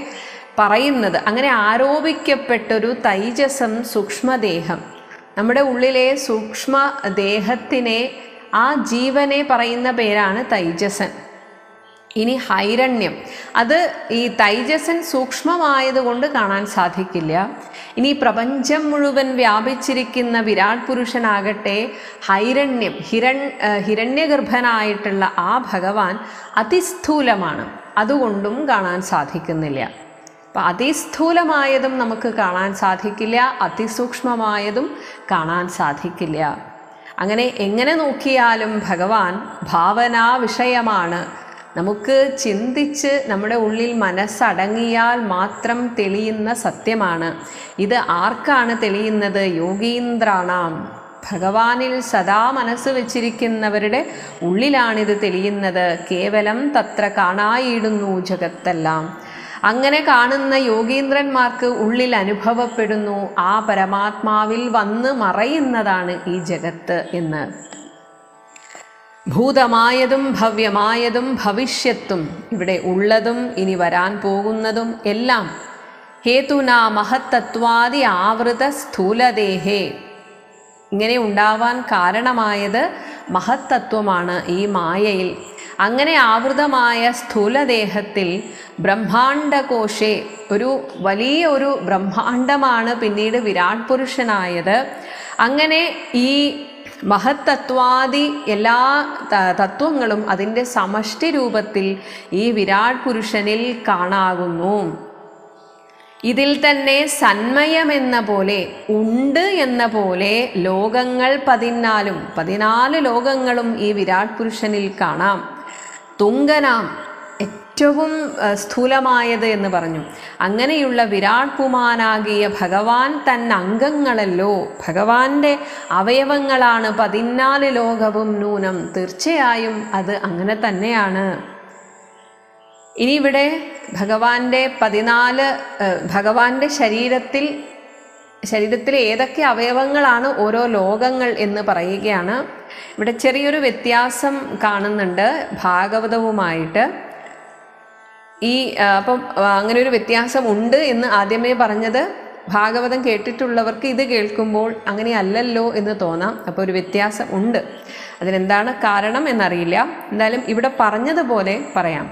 പറയുന്നത്. അങ്ങനെ ആരോപിക്കപ്പെട്ടൊരു തൈജസം, സൂക്ഷ്മദേഹം, നമ്മുടെ ഉള്ളിലെ സൂക്ഷ്മദേഹത്തിനെ, ആ ജീവനെ പറയുന്ന പേരാണ് തൈജസൻ. ഇനി ഹൈരണ്യം, അത് ഈ തൈജസൻ സൂക്ഷ്മമായതുകൊണ്ട് കാണാൻ സാധിക്കില്ല. ഇനി പ്രപഞ്ചം മുഴുവൻ വ്യാപിച്ചിരിക്കുന്ന വിരാട് പുരുഷനാകട്ടെ ഹൈരണ്യം, ഹിരണ്യഗർഭനായിട്ടുള്ള ആ ഭഗവാൻ അതിസ്ഥൂലമാണ്, അതുകൊണ്ടും കാണാൻ സാധിക്കുന്നില്ല. അപ്പം അതിസ്ഥൂലമായതും നമുക്ക് കാണാൻ സാധിക്കില്ല, അതിസൂക്ഷ്മമായതും കാണാൻ സാധിക്കില്ല. അങ്ങനെ എങ്ങനെ നോക്കിയാലും ഭഗവാൻ ഭാവനാ വിഷയമാണ്. നമുക്ക് ചിന്തിച്ച് നമ്മുടെ ഉള്ളിൽ മനസ്സടങ്ങിയാൽ മാത്രം തെളിയുന്ന സത്യമാണ്. ഇത് ആർക്കാണ് തെളിയുന്നത്? യോഗീന്ദ്രാണാം. ഭഗവാനിൽ സദാ മനസ്സ് വച്ചിരിക്കുന്നവരുടെ ഉള്ളിലാണിത് തെളിയുന്നത്. കേവലം തത്ര കാണായിടുന്നു ജഗത്തെല്ലാം. അങ്ങനെ കാണുന്ന യോഗീന്ദ്രന്മാർക്ക് ഉള്ളിൽ അനുഭവപ്പെടുന്നു ആ പരമാത്മാവിൽ വന്ന് മറയുന്നതാണ് ഈ ജഗത്ത് എന്ന്. ഭൂതമായതും ഭവ്യമായതും ഭവിഷ്യത്തും, ഇവിടെ ഉള്ളതും ഇനി വരാൻ പോകുന്നതും എല്ലാം ഹേതുനാ മഹത്തത്വാദി ആവൃത സ്ഥൂലദേഹേ, ഇങ്ങനെ ഉണ്ടാവാൻ കാരണമായത് മഹത്തത്വമാണ് ഈ മായയിൽ. അങ്ങനെ ആവൃതമായ സ്ഥൂലദേഹത്തിൽ ബ്രഹ്മാണ്ഡകോശേ, ഒരു വലിയ ഒരു ബ്രഹ്മാണ്ഡമാണ് പിന്നീട് വിരാട് പുരുഷനായത്. അങ്ങനെ ഈ മഹത്തത്വാദി എല്ലാ തത്വങ്ങളും അതിൻ്റെ സമഷ്ടി രൂപത്തിൽ ഈ വിരാട് പുരുഷനിൽ കാണാകുന്നു. ഇതിൽ തന്നെ സന്മയമെന്ന പോലെ, ഉണ്ട് എന്ന പോലെ ലോകങ്ങൾ 14 ലോകങ്ങളും ഈ വിരാട് പുരുഷനിൽ കാണാം. തുങ്കനാം, ഏറ്റവും സ്ഥൂലമായത് എന്ന് പറഞ്ഞു. അങ്ങനെയുള്ള വിരാട് പുമാനാകിയ ഭഗവാൻ തന്ന അംഗങ്ങളല്ലോ, ഭഗവാന്റെ അവയവങ്ങളാണ് 14 ലോകവും നൂനം. തീർച്ചയായും അത് അങ്ങനെ തന്നെയാണ്. ഇനി ഇവിടെ ഭഗവാന്റെ ശരീരത്തിൽ ശരീരത്തിലെ ഏതൊക്കെ അവയവങ്ങളാണ് ഓരോ ലോകങ്ങൾ എന്ന് പറയുകയാണ്. ഇവിടെ ചെറിയൊരു വ്യത്യാസം കാണുന്നുണ്ട് ഭാഗവതവുമായിട്ട്. അപ്പം അങ്ങനെ ഒരു വ്യത്യാസം ഉണ്ട് എന്ന് ആദ്യമേ പറഞ്ഞത് ഭാഗവതം കേട്ടിട്ടുള്ളവർക്ക് ഇത് കേൾക്കുമ്പോൾ അങ്ങനെയല്ലല്ലോ എന്ന് തോന്നാം. അപ്പോൾ ഒരു വ്യത്യാസം ഉണ്ട്. അതിനെന്താണ് കാരണം എന്നറിയില്ല. എന്തായാലും ഇവിടെ പറഞ്ഞതുപോലെ പറയാം.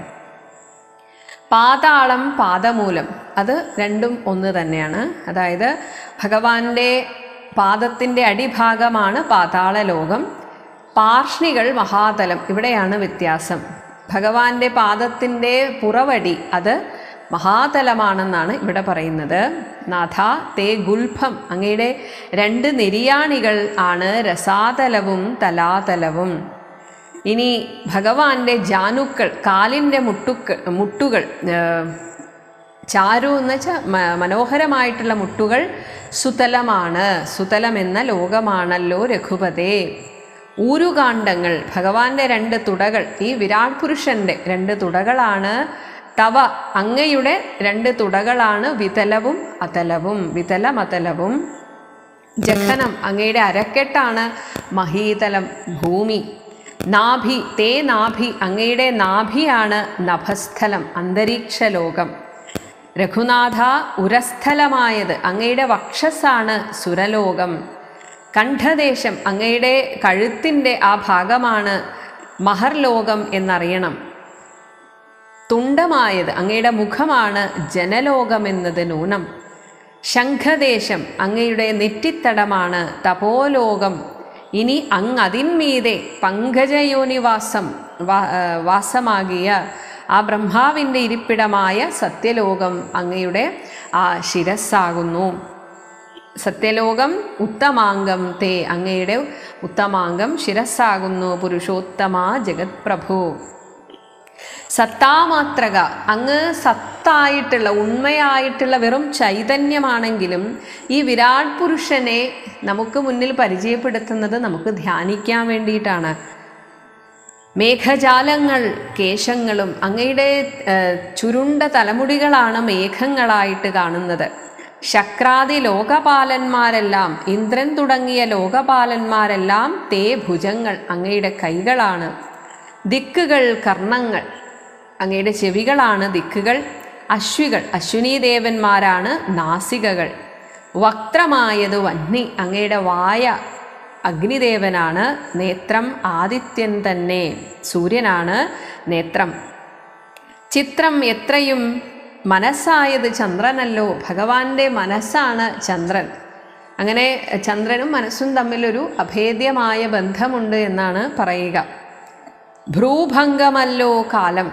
പാതാളം, പാദമൂലം, അത് രണ്ടും ഒന്ന് തന്നെയാണ്. അതായത് ഭഗവാന്റെ പാദത്തിൻ്റെ അടിഭാഗമാണ് പാതാള ലോകം. പാർഷ്ണികൾ മഹാതലം, ഇവിടെയാണ് വ്യത്യാസം. ഭഗവാന്റെ പാദത്തിൻ്റെ പുറവടി അത് മഹാതലമാണെന്നാണ് ഇവിടെ പറയുന്നത്. നാഥ തേ ഗുൽഭം, അങ്ങയുടെ 2 നെരിയാണികൾ ആണ് രസാതലവും തലാതലവും. ഇനി ഭഗവാന്റെ ജാനുക്കൾ, കാലിൻ്റെ മുട്ടുകൾ ചാരു എന്ന് വെച്ചാൽ മനോഹരമായിട്ടുള്ള മുട്ടുകൾ സുതലമാണ്. സുതലം എന്ന ലോകമാണല്ലോ രഘുപതേ. ഊരുകാണ്ഡങ്ങൾ, ഭഗവാന്റെ 2 തുടകൾ, ഈ വിരാട് പുരുഷൻ്റെ 2 തുടകളാണ്. തവ, അങ്ങയുടെ 2 തുടകളാണ് വിതലവും അതലവും, വിതലമതലവും. ജഘനം, അങ്ങയുടെ അരക്കെട്ടാണ് മഹീതലം, ഭൂമി. നാഭി, തേ നാഭി, അങ്ങയുടെ നാഭിയാണ് നഭസ്ഥലം, അന്തരീക്ഷ ലോകം. രഘുനാഥ, ഉരസ്ഥലമായത് അങ്ങയുടെ വക്ഷസ്സാണ് സുരലോകം. കണ്ഠദേശം, അങ്ങയുടെ കഴുത്തിൻ്റെ ആ ഭാഗമാണ് മഹർലോകം എന്നറിയണം. തുണ്ടമായത് അങ്ങയുടെ മുഖമാണ് ജനലോകം എന്നത് നൂനം. ശംഖദേശം, അങ്ങയുടെ നെറ്റിത്തടമാണ് തപോലോകം. ഇനി അങ്ങതിന്മീതെ പങ്കജയോനിവാസം വാസമാകിയ ആ ബ്രഹ്മാവിൻ്റെ ഇരിപ്പിടമായ സത്യലോകം അങ്ങയുടെ ആ ശിരസ്സാകുന്നു. സത്യലോകം ഉത്തമാംഗം തേ, അങ്ങയുടെ ഉത്തമാംഗം ശിരസ്സാകുന്നു. പുരുഷോത്തമ ജഗത് പ്രഭു. സത്താമാത്രക, അങ്ങ് സത്തായിട്ടുള്ള ഉണ്മയായിട്ടുള്ള വെറും ചൈതന്യമാണെങ്കിലും ഈ വിരാട് പുരുഷനെ നമുക്ക് മുന്നിൽ പരിചയപ്പെടുത്തുന്നത് നമുക്ക് ധ്യാനിക്കാൻ വേണ്ടിയിട്ടാണ്. മേഘജാലങ്ങൾ കേശങ്ങളും, അങ്ങയുടെ ചുരുണ്ട തലമുടികളാണ് മേഘങ്ങളായിട്ട് കാണുന്നത്. ശക്രാദി ലോകപാലന്മാരെല്ലാം, ഇന്ദ്രൻ തുടങ്ങിയ ലോകപാലന്മാരെല്ലാം തേ ഭുജങ്ങൾ, അങ്ങയുടെ കൈകളാണ്. ദിക്കുകൾ കർണങ്ങൾ, അങ്ങയുടെ ചെവികളാണ് ദിക്കുകൾ. അശ്വികൾ, അശ്വിനീ ദേവന്മാരാണ് നാസികകൾ. വക്ത്രമായത് വഹ്നി, അങ്ങയുടെ വായ അഗ്നിദേവനാണ്. നേത്രം ആദിത്യൻ തന്നെ, സൂര്യനാണ് നേത്രം. ചിത്രം, എത്രയും മനസ്സായത് ചന്ദ്രനല്ലോ, ഭഗവാന്റെ മനസ്സാണ് ചന്ദ്രൻ. അങ്ങനെ ചന്ദ്രനും മനസ്സും തമ്മിലൊരു അഭേദ്യമായ ബന്ധമുണ്ട് എന്നാണ് പറയുക. ഭ്രൂഭംഗമല്ലോ കാലം,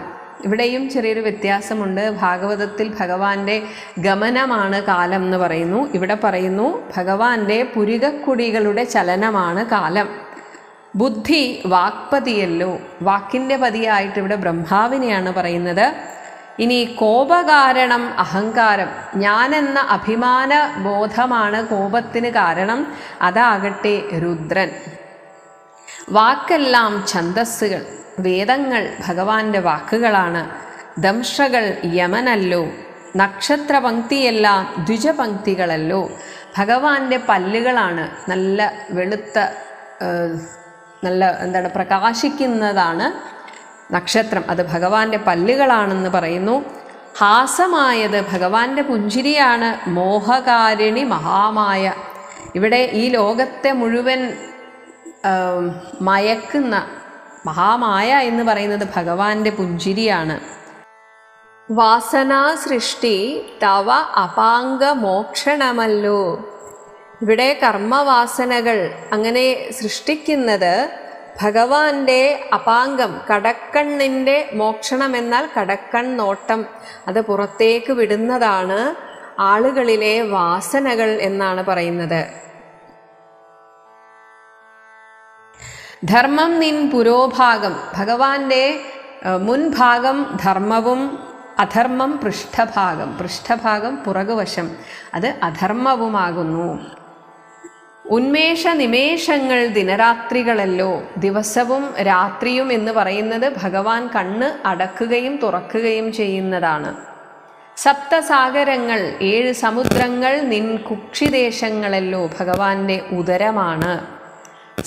ഇവിടെയും ചെറിയൊരു വ്യത്യാസമുണ്ട്. ഭാഗവതത്തിൽ ഭഗവാന്റെ ഗമനമാണ് കാലം എന്ന് പറയുന്നു. ഇവിടെ പറയുന്നു ഭഗവാന്റെ പുരികക്കുടികളുടെ ചലനമാണ് കാലം. ബുദ്ധി വാക്പതിയല്ലോ, വാക്കിൻ്റെ പതിയായിട്ട് ഇവിടെ ബ്രഹ്മാവിനെയാണ് പറയുന്നത്. ഇനി കോപകാരണം അഹങ്കാരം, ഞാനെന്ന അഭിമാന ബോധമാണ് കോപത്തിന് കാരണം, അതാകട്ടെ രുദ്രൻ. വാക്കെല്ലാം ഛന്ദസ്സുകൾ, വേദങ്ങൾ ഭഗവാന്റെ വാക്കുകളാണ്. ദംഷകൾ യമനല്ലോ, നക്ഷത്രപംക്തിയെല്ലാം ദ്വിജപംക്തികളല്ലോ. ഭഗവാന്റെ പല്ലുകളാണ്, നല്ല വെളുത്ത നല്ല പ്രകാശിക്കുന്നതാണ് നക്ഷത്രം, അത് ഭഗവാന്റെ പല്ലുകളാണെന്ന് പറയുന്നു. ഹാസമായത് ഭഗവാന്റെ പുഞ്ചിരിയാണ്. മോഹകാരിണി മഹാമായ, ഇവിടെ ഈ ലോകത്തെ മുഴുവൻ മയക്കുന്ന മഹാമായ എന്ന് പറയുന്നത് ഭഗവാന്റെ പുഞ്ചിരിയാണ്. വാസനാ സൃഷ്ടി തവ അപാംഗ മോക്ഷണമല്ലോ, ഇവിടെ കർമ്മവാസനകൾ അങ്ങനെ സൃഷ്ടിക്കുന്നത് ഭഗവാന്റെ അപാംഗം, കടക്കണ്ണിൻ്റെ മോക്ഷണം എന്നാൽ കടക്കൺ നോട്ടം, അത് പുറത്തേക്ക് വിടുന്നതാണ് ആളുകളിലെ വാസനകൾ എന്നാണ് പറയുന്നത്. ധർമ്മം നിൻ പുരോഭാഗം, ഭഗവാന്റെ മുൻഭാഗം ധർമ്മവും അധർമ്മം പൃഷ്ഠഭാഗം, പൃഷ്ഠഭാഗം പുറകുവശം, അത് അധർമ്മവുമാകുന്നു. ഉന്മേഷ നിമേഷങ്ങൾ ദിനരാത്രികളല്ലോ, ദിവസവും രാത്രിയും എന്ന് പറയുന്നത് ഭഗവാൻ കണ്ണ് അടക്കുകയും തുറക്കുകയും ചെയ്യുന്നതാണ്. സപ്തസാഗരങ്ങൾ 7 സമുദ്രങ്ങൾ നിൻ കുക്ഷിദേശങ്ങളല്ലോ ഭഗവാന്റെ ഉദരമാണ്.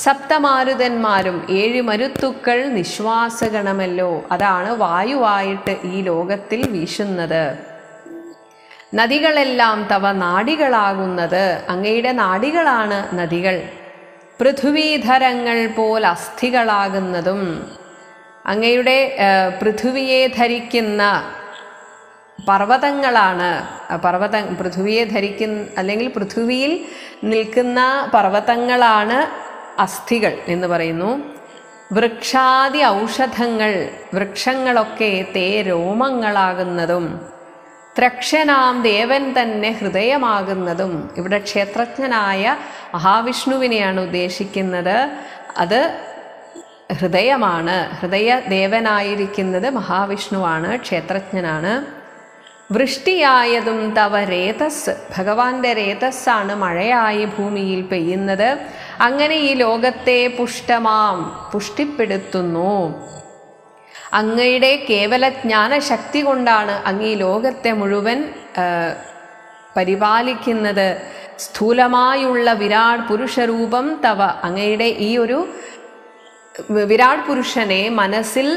സപ്തമാരുതന്മാരും 7 മരുത്തുക്കൾ നിശ്വാസഗണമല്ലോ, അതാണ് വായുവായിട്ട് ഈ ലോകത്തിൽ വീശുന്നത്. നദികളെല്ലാം തവ നാഡികളാകുന്നത്, അങ്ങയുടെ നാഡികളാണ് നദികൾ. പൃഥ്വീധരങ്ങൾ പോൽ അസ്ഥികളാകുന്നതും, അങ്ങയുടെ പൃഥ്വിയെ ധരിക്കുന്ന പർവ്വതങ്ങളാണ്. പൃഥ്വിയെ അല്ലെങ്കിൽ പൃഥ്വിയിൽ നിൽക്കുന്ന പർവ്വതങ്ങളാണ് അസ്ഥികൾ എന്ന് പറയുന്നു. വൃക്ഷാദി ഔഷധങ്ങൾ, വൃക്ഷങ്ങളൊക്കെ തേ രോമങ്ങളാകുന്നതും, ത്രക്ഷനാം ദേവൻ തന്നെ ഹൃദയമാകുന്നതും. ഇവിടെ ക്ഷേത്രജ്ഞനായ മഹാവിഷ്ണുവിനെയാണ് ഉദ്ദേശിക്കുന്നത്. അത് ഹൃദയമാണ്. ഹൃദയദേവനായിരിക്കുന്നത് മഹാവിഷ്ണുവാണ്, ക്ഷേത്രജ്ഞനാണ്. വൃഷ്ടിയായതും തവ രേതസ്, ഭഗവാന്റെ രേതസ്സാണ് മഴയായി ഭൂമിയിൽ പെയ്യുന്നത്. അങ്ങനെ ഈ ലോകത്തെ പുഷ്ടിപ്പെടുത്തുന്നു. അങ്ങയുടെ കേവല ജ്ഞാനശക്തി കൊണ്ടാണ് അങ്ങ് ഈ ലോകത്തെ മുഴുവൻ പരിപാലിക്കുന്നത്. സ്ഥൂലമായുള്ള വിരാട് പുരുഷരൂപം തവ, അങ്ങയുടെ ഈ ഒരു വിരാട് പുരുഷനെ മനസ്സിൽ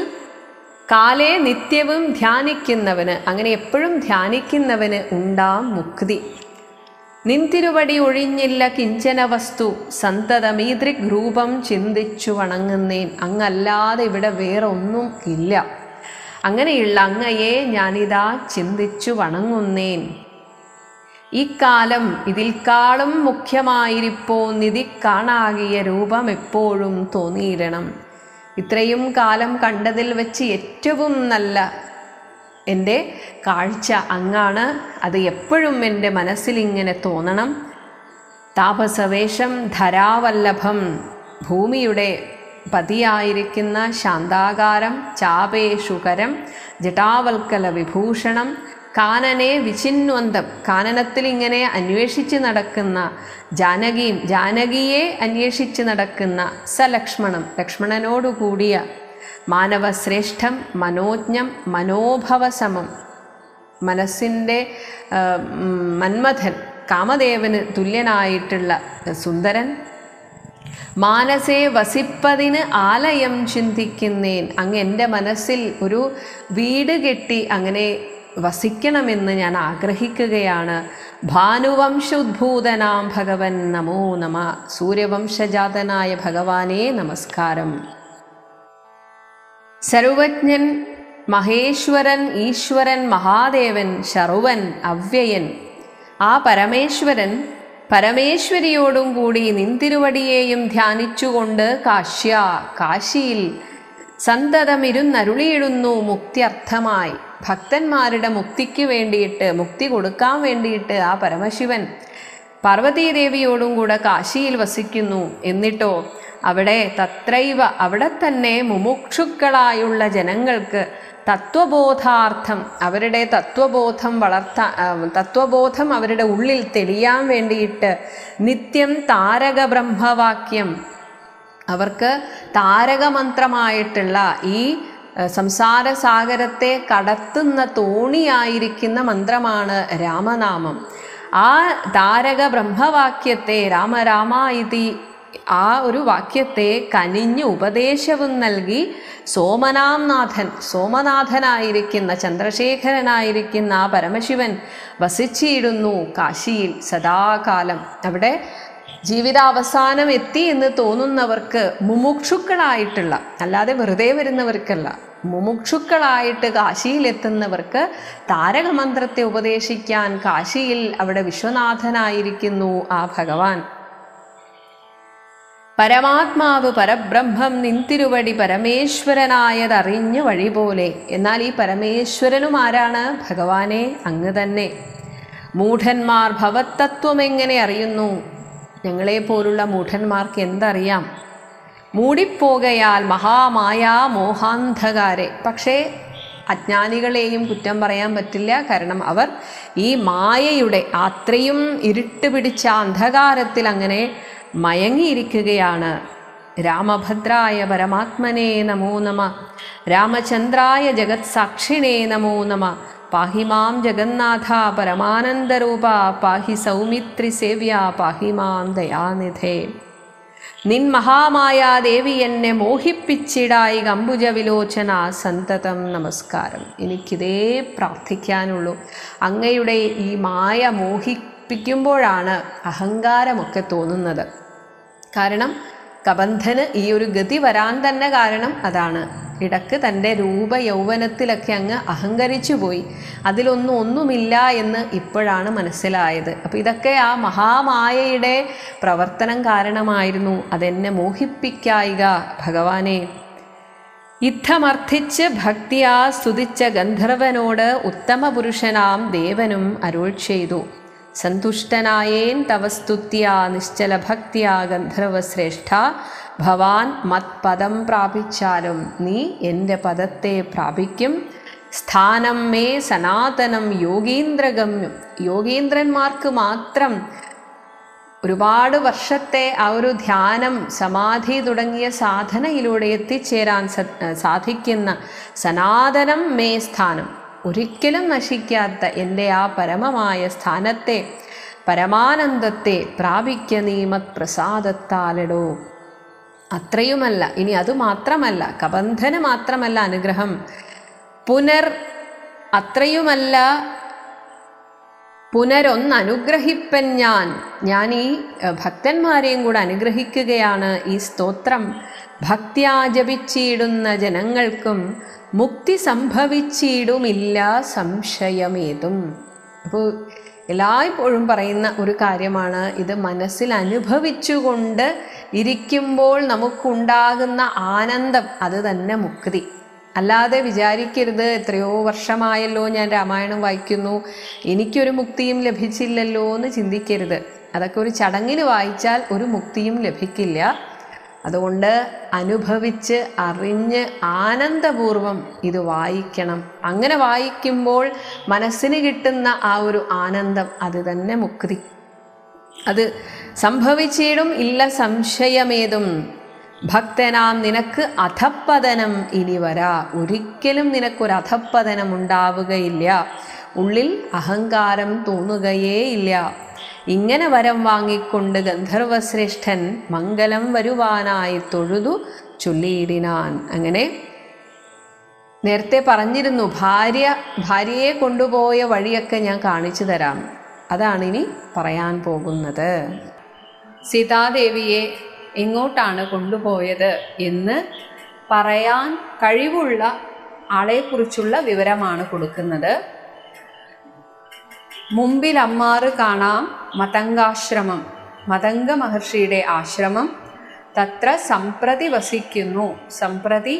കാലേ നിത്യവും ധ്യാനിക്കുന്നവന്, അങ്ങനെ എപ്പോഴും ധ്യാനിക്കുന്നവന് ഉണ്ടാം മുക്തി. നിൻതിരുവടി ഒഴിഞ്ഞില്ല കിഞ്ചന വസ്തു, സന്തതമീദൃക് രൂപം ചിന്തിച്ചു വണങ്ങുന്നേൻ. അങ്ങല്ലാതെ ഇവിടെ വേറെ ഒന്നും ഇല്ല. അങ്ങനെയുള്ള അങ്ങയെ ഞാനിതാ ചിന്തിച്ചു വണങ്ങുന്നേൻ. ഇക്കാലം ഇതിൽക്കാളും മുഖ്യമായിരിപ്പോ നിധി കാണാകിയ രൂപം എപ്പോഴും തോന്നിയിടണം. ഇത്രയും കാലം കണ്ടതിൽ വെച്ച് ഏറ്റവും നല്ല എൻ്റെ കാഴ്ച അങ്ങാണ്. അത് എപ്പോഴും എൻ്റെ മനസ്സിലിങ്ങനെ തോന്നണം. താപസവേഷം ധരാവല്ലഭം, ഭൂമിയുടെ പതിയായിരിക്കുന്ന ശാന്താകാരം, ചാപേഷുകരം ജടാവൽക്കല വിഭൂഷണം, കാനനെ വിചിന്വന്തം, കാനനത്തിൽ ഇങ്ങനെ അന്വേഷിച്ച് നടക്കുന്ന ജാനകിയെ അന്വേഷിച്ച് നടക്കുന്ന സലക്ഷ്മണം, ലക്ഷ്മണനോടുകൂടിയ മാനവശ്രേഷ്ഠം, മനോജ്ഞം, മനോഭവസമം, മനസ്സിൻ്റെ മന്മഥൻ, കാമദേവന് തുല്യനായിട്ടുള്ള സുന്ദരൻ. മാനസേ വസിപ്പതിന് ആലയം ചിന്തിക്കുന്നേൻ. അങ്ങ് എൻ്റെ മനസ്സിൽ ഒരു വീട് കെട്ടി അങ്ങനെ വസിക്കണമെന്ന് ഞാൻ ആഗ്രഹിക്കുകയാണ്. ഭാനുവംശോദ്ഭൂതനാം ഭഗവൻ നമോ നമ. സൂര്യവംശജാതനായ ഭഗവാനേ നമസ്കാരം. സർവജ്ഞൻ, മഹേശ്വരൻ, ഈശ്വരൻ, മഹാദേവൻ, ശർവൻ, അവ്യയൻ, ആ പരമേശ്വരൻ പരമേശ്വരിയോടും കൂടി നിൻതിരുവടിയെയും ധ്യാനിച്ചുകൊണ്ട് കാശിയിൽ സന്തതമിരുന്നരുളിയിടുന്നു മുക്തിയർത്ഥമായി. ഭക്തന്മാരുടെ മുക്തിക്ക് വേണ്ടിയിട്ട്, മുക്തി കൊടുക്കാൻ വേണ്ടിയിട്ട് ആ പരമശിവൻ പാർവതീദേവിയോടും കൂടെ കാശിയിൽ വസിക്കുന്നു. എന്നിട്ടോ അവിടെ തന്നെ മുമുക്ഷുക്കളായുള്ള ജനങ്ങൾക്ക് തത്വബോധാർത്ഥം, അവരുടെ തത്വബോധം അവരുടെ ഉള്ളിൽ തെളിയാൻ വേണ്ടിയിട്ട് നിത്യം താരക ബ്രഹ്മവാക്യം, അവർക്ക് താരകമന്ത്രമായിട്ടുള്ള ഈ സംസാരസാഗരത്തെ കടത്തുന്ന തോണിയായിരിക്കുന്ന മന്ത്രമാണ് രാമനാമം. ആ താരക ബ്രഹ്മവാക്യത്തെ, രാമ ഇതി, ആ ഒരു വാക്യത്തെ കനിഞ്ഞ് ഉപദേശവും നൽകി സോമനാഥനായിരിക്കുന്ന ചന്ദ്രശേഖരനായിരിക്കുന്ന ആ പരമശിവൻ വസിച്ചിടുന്നു കാശിയിൽ സദാകാലം. അവിടെ ജീവിതാവസാനം എത്തി എന്ന് തോന്നുന്നവർക്ക്, മുമുക്ഷുക്കളായിട്ടുള്ള, അല്ലാതെ വെറുതെ വരുന്നവർക്കല്ല, മുമുക്ഷുക്കളായിട്ട് കാശിയിലെത്തുന്നവർക്ക് താരകമന്ത്രത്തെ ഉപദേശിക്കാൻ കാശിയിൽ അവിടെ വിശ്വനാഥനായിരിക്കുന്നു ആ ഭഗവാൻ. പരമാത്മാവ് പരബ്രഹ്മം നിൻതിരുവടി പരമേശ്വരനായതറിഞ്ഞു വഴി പോലെ. എന്നാൽ ഈ പരമേശ്വരനും ആരാണ്? ഭഗവാനെ അങ്ങ് തന്നെ. മൂഢന്മാർ ഭവത്തത്വം എങ്ങനെ അറിയുന്നു? ഞങ്ങളെപ്പോലുള്ള മൂഢന്മാർക്ക് എന്തറിയാം? മൂടിപ്പോകയാൽ മഹാമായാ മോഹാന്ധകാരെ. പക്ഷേ അജ്ഞാനികളെയും കുറ്റം പറയാൻ പറ്റില്ല. കാരണം അവർ ഈ മായയുടെ അത്രയും ഇരുട്ട് പിടിച്ച അന്ധകാരത്തിൽ അങ്ങനെ മയങ്ങിയിരിക്കുകയാണ്. രാമഭദ്രായ പരമാത്മനേ നമോ നമ. രാമചന്ദ്രായ ജഗത് സാക്ഷിണേ നമോ നമ. പാഹി മാം ജഗന്നാഥ പരമാനന്ദരൂപ പാഹി സൗമിത്രി സേവ്യ പാഹി മാം ദയാനിധേ. നിൻ മഹാമായാദേവി എന്നെ മോഹിപ്പിച്ചിടായി അംബുജ വിലോചന സന്തതം നമസ്കാരം. എനിക്കിതേ പ്രാർത്ഥിക്കാനുള്ളൂ. അങ്ങയുടെ ഈ മായ മോഹിപ്പിക്കുമ്പോഴാണ് അഹങ്കാരമൊക്കെ തോന്നുന്നത്. കാരണം കബന്ധന് ഈ ഒരു ഗതി വരാൻ തന്നെ കാരണം അതാണ്. ഇടക്ക് തൻ്റെ രൂപയൗവനത്തിലൊക്കെ അങ്ങ് അഹങ്കരിച്ചു പോയി. ഒന്നുമില്ല എന്ന് ഇപ്പോഴാണ് മനസ്സിലായത്. അപ്പോൾ ഇതൊക്കെ ആ മഹാമായയുടെ പ്രവർത്തനം കാരണമായിരുന്നു. അതെന്നെ മോഹിപ്പിക്കായിക ഭഗവാനെ. യുദ്ധമർത്ഥിച്ച് ഭക്തിയാ സ്തുതിച്ച ഗന്ധർവനോട് ഉത്തമ പുരുഷനാം ദേവനും അരുൾ ചെയ്തു. സന്തുഷ്ടനായേൻ തവ സ്തുത്യാ നിശ്ചല ഭക്തിയാ ഗന്ധർവശ്രേഷ്ഠ. ഭവാൻ മത്പദം പ്രാപിച്ചാലും നീ എൻ്റെ പദത്തെ പ്രാപിക്കും. സ്ഥാനം മേ സനാതനം യോഗീന്ദ്രഗമ്യം. യോഗീന്ദ്രന്മാർക്ക് മാത്രം ഒരുപാട് വർഷത്തെ ആ ഒരു ധ്യാനം, സമാധി തുടങ്ങിയ സാധനയിലൂടെ എത്തിച്ചേരാൻ സാധിക്കുന്ന സനാതനം മേ സ്ഥാനം, ഒരിക്കലും നശിക്കാത്ത എൻ്റെ ആ പരമമായ സ്ഥാനത്തെ, പരമാനന്ദത്തെ പ്രാപിക്ക നീ മത് പ്രസാദത്താലടോ. അത്രയുമല്ല, ഇനി അതുമാത്രമല്ല, കബന്ധന് മാത്രമല്ല അനുഗ്രഹം, അത്രയുമല്ല, പുനരൊന്നനുഗ്രഹിപ്പൻ ഞാൻ ഈ ഭക്തന്മാരെയും കൂടെ അനുഗ്രഹിക്കുകയാണ്. ഈ സ്തോത്രം ഭക്ത്യാ ജപിച്ചിടുന്ന ജനങ്ങൾക്കും മുക്തി സംഭവിച്ചിടുമില്ല സംശയമേതും. അപ്പോൾ എല്ലായ്പ്പോഴും പറയുന്ന ഒരു കാര്യമാണ് ഇത്. മനസ്സിൽ അനുഭവിച്ചുകൊണ്ട് ഇരിക്കുമ്പോൾ നമുക്കുണ്ടാകുന്ന ആനന്ദം അത് തന്നെ മുക്തി. അല്ലാതെ വിചാരിക്കരുത് എത്രയോ വർഷമായല്ലോ ഞാൻ രാമായണം വായിക്കുന്നു, എനിക്കൊരു മുക്തിയും ലഭിച്ചില്ലല്ലോ എന്ന് ചിന്തിക്കരുത്. അതൊക്കെ ഒരു ചടങ്ങിന് വായിച്ചാൽ ഒരു മുക്തിയും ലഭിക്കില്ല. അതുകൊണ്ട് അനുഭവിച്ച് അറിഞ്ഞ് ആനന്ദപൂർവം ഇത് വായിക്കണം. അങ്ങനെ വായിക്കുമ്പോൾ മനസ്സിന് കിട്ടുന്ന ആ ഒരു ആനന്ദം അത് തന്നെ മുക്തി. അത് സംഭവിച്ചിടും ഇല്ല സംശയമേതും. ഭക്തനാം നിനക്ക് അധപ്പതനം ഇനി വരാ. ഒരിക്കലും നിനക്കൊരു അധപ്പതനം ഉണ്ടാവുകയില്ല. ഉള്ളിൽ അഹങ്കാരം തോന്നുകയേ ഇല്ല. ഇങ്ങനെ വരം വാങ്ങിക്കൊണ്ട് ഗന്ധർവശ്രേഷ്ഠൻ മംഗലം വരുവാനായി തൊഴുതു ചൊല്ലിയിടിനാൻ. അങ്ങനെ നേരത്തെ പറഞ്ഞിരുന്നു, ഭാര്യയെ കൊണ്ടുപോയ വഴിയൊക്കെ ഞാൻ കാണിച്ചു തരാം. അതാണിനി പറയാൻ പോകുന്നത്. സീതാദേവിയെ എങ്ങോട്ടാണ് കൊണ്ടുപോയത് എന്ന് പറയാൻ കഴിവുള്ള ആളെക്കുറിച്ചുള്ള വിവരമാണ് കൊടുക്കുന്നത്. മുമ്പിൽ അമ്മാറ് കാണാം മതംഗാശ്രമം, മതംഗ മഹർഷിയുടെ ആശ്രമം. തത്ര സംപ്രതി വസിക്കുന്നു. സംപ്രതി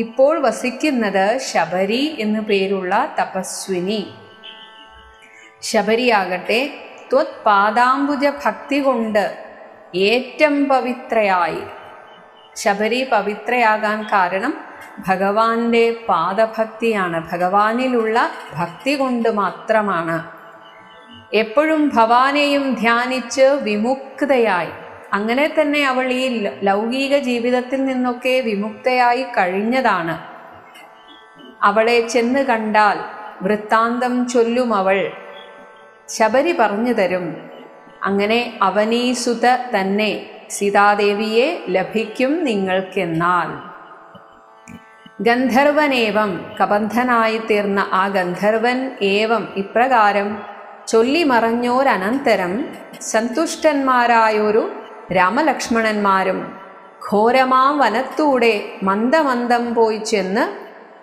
ഇപ്പോൾ വസിക്കുന്നത് ശബരി എന്നു പേരുള്ള തപസ്വിനി. ശബരിയാകട്ടെ ത്വത് പാദാംബുജ ഭക്തി കൊണ്ട് ഏറ്റവും പവിത്രയായി. ശബരി പവിത്രയാകാൻ കാരണം ഭഗവാന്റെ പാദഭക്തിയാണ്, ഭഗവാനിലുള്ള ഭക്തി കൊണ്ട് മാത്രമാണ്. എപ്പോഴും ഭവാനെയും ധ്യാനിച്ച് വിമുക്തയായി, അങ്ങനെ തന്നെ അവൾ ഈ ലൗകിക ജീവിതത്തിൽ നിന്നൊക്കെ വിമുക്തയായി കഴിഞ്ഞതാണ്. അവളെ ചെന്ന് കണ്ടാൽ വൃത്താന്തം ചൊല്ലും അവൾ, ശബരി പറഞ്ഞു തരും. അങ്ങനെ അവനീസുത തന്നെ സീതാദേവിയെ ലഭിക്കും നിങ്ങൾക്കെന്നാൽ. ഗന്ധർവനേവം, കബന്ധനായി തീർന്ന ആ ഗന്ധർവൻ ഏവം ഇപ്രകാരം ചൊല്ലിമറഞ്ഞോരനന്തരം സന്തുഷ്ടന്മാരായൊരു രാമലക്ഷ്മണന്മാരും ഘോരമാം വനത്തൂടെ മന്ദമന്ദം പോയി ചെന്ന്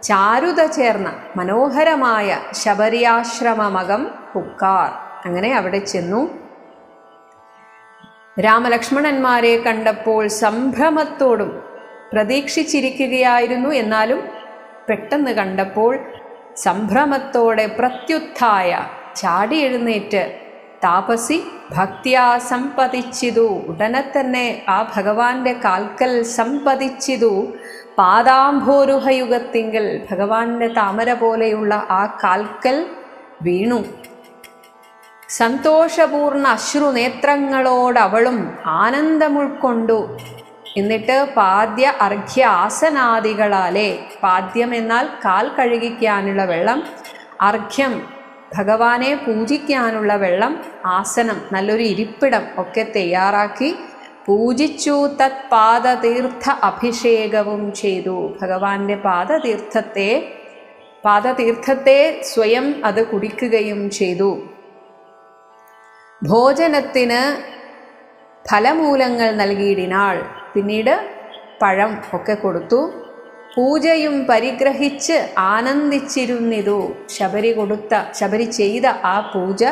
ചാരുത ചേർന്ന മനോഹരമായ ശബരിയാശ്രമമകം പുക്കാർ. അങ്ങനെ അവിടെ ചെന്നു. രാമലക്ഷ്മണന്മാരെ കണ്ടപ്പോൾ സംഭ്രമത്തോടും പ്രതീക്ഷിച്ചിരിക്കുകയായിരുന്നു. എന്നാലും പെട്ടെന്ന് കണ്ടപ്പോൾ സംഭ്രമത്തോടെ പ്രത്യുത്ഥായ ചാടി എഴുന്നേറ്റ് താപസി ഭക്തിയാ സമ്പതിച്ചിതു. ഉടനെ തന്നെ ആ ഭഗവാന്റെ കാൽക്കൽ സമ്പതിച്ചിതു. പാദാംഭോരുഹയുഗത്തിങ്കൽ ഭഗവാന്റെ താമര പോലെയുള്ള ആ കാൽക്കൽ വീണു. സന്തോഷപൂർണ്ണ അശ്രുനേത്രങ്ങളോടവളും ആനന്ദമുൾക്കൊണ്ടു. എന്നിട്ട് പാദ്യ അർഘ്യ ആസനാദികളാലെ, പാദ്യം എന്നാൽ കാൽ കഴുകിക്കാനുള്ള വെള്ളം, അർഘ്യം, ഭഗവാനെ പൂജിക്കാനുള്ള വെള്ളം, ആസനം, നല്ലൊരു ഇരിപ്പിടം ഒക്കെ തയ്യാറാക്കി പൂജിച്ചു. തത് പാദതീർത്ഥ അഭിഷേകവും ചെയ്തു. ഭഗവാന്റെ പാദതീർത്ഥത്തെ സ്വയം അത് കുടിക്കുകയും ചെയ്തു. ഭോജനത്തിന് ഫലമൂലങ്ങൾ നൽകിയിടിനാൾ. പിന്നീട് പഴം ഒക്കെ കൊടുത്തു. പൂജയും പരിഗ്രഹിച്ച് ആനന്ദിച്ചിരുന്നിതു. ശബരി ചെയ്ത ആ പൂജ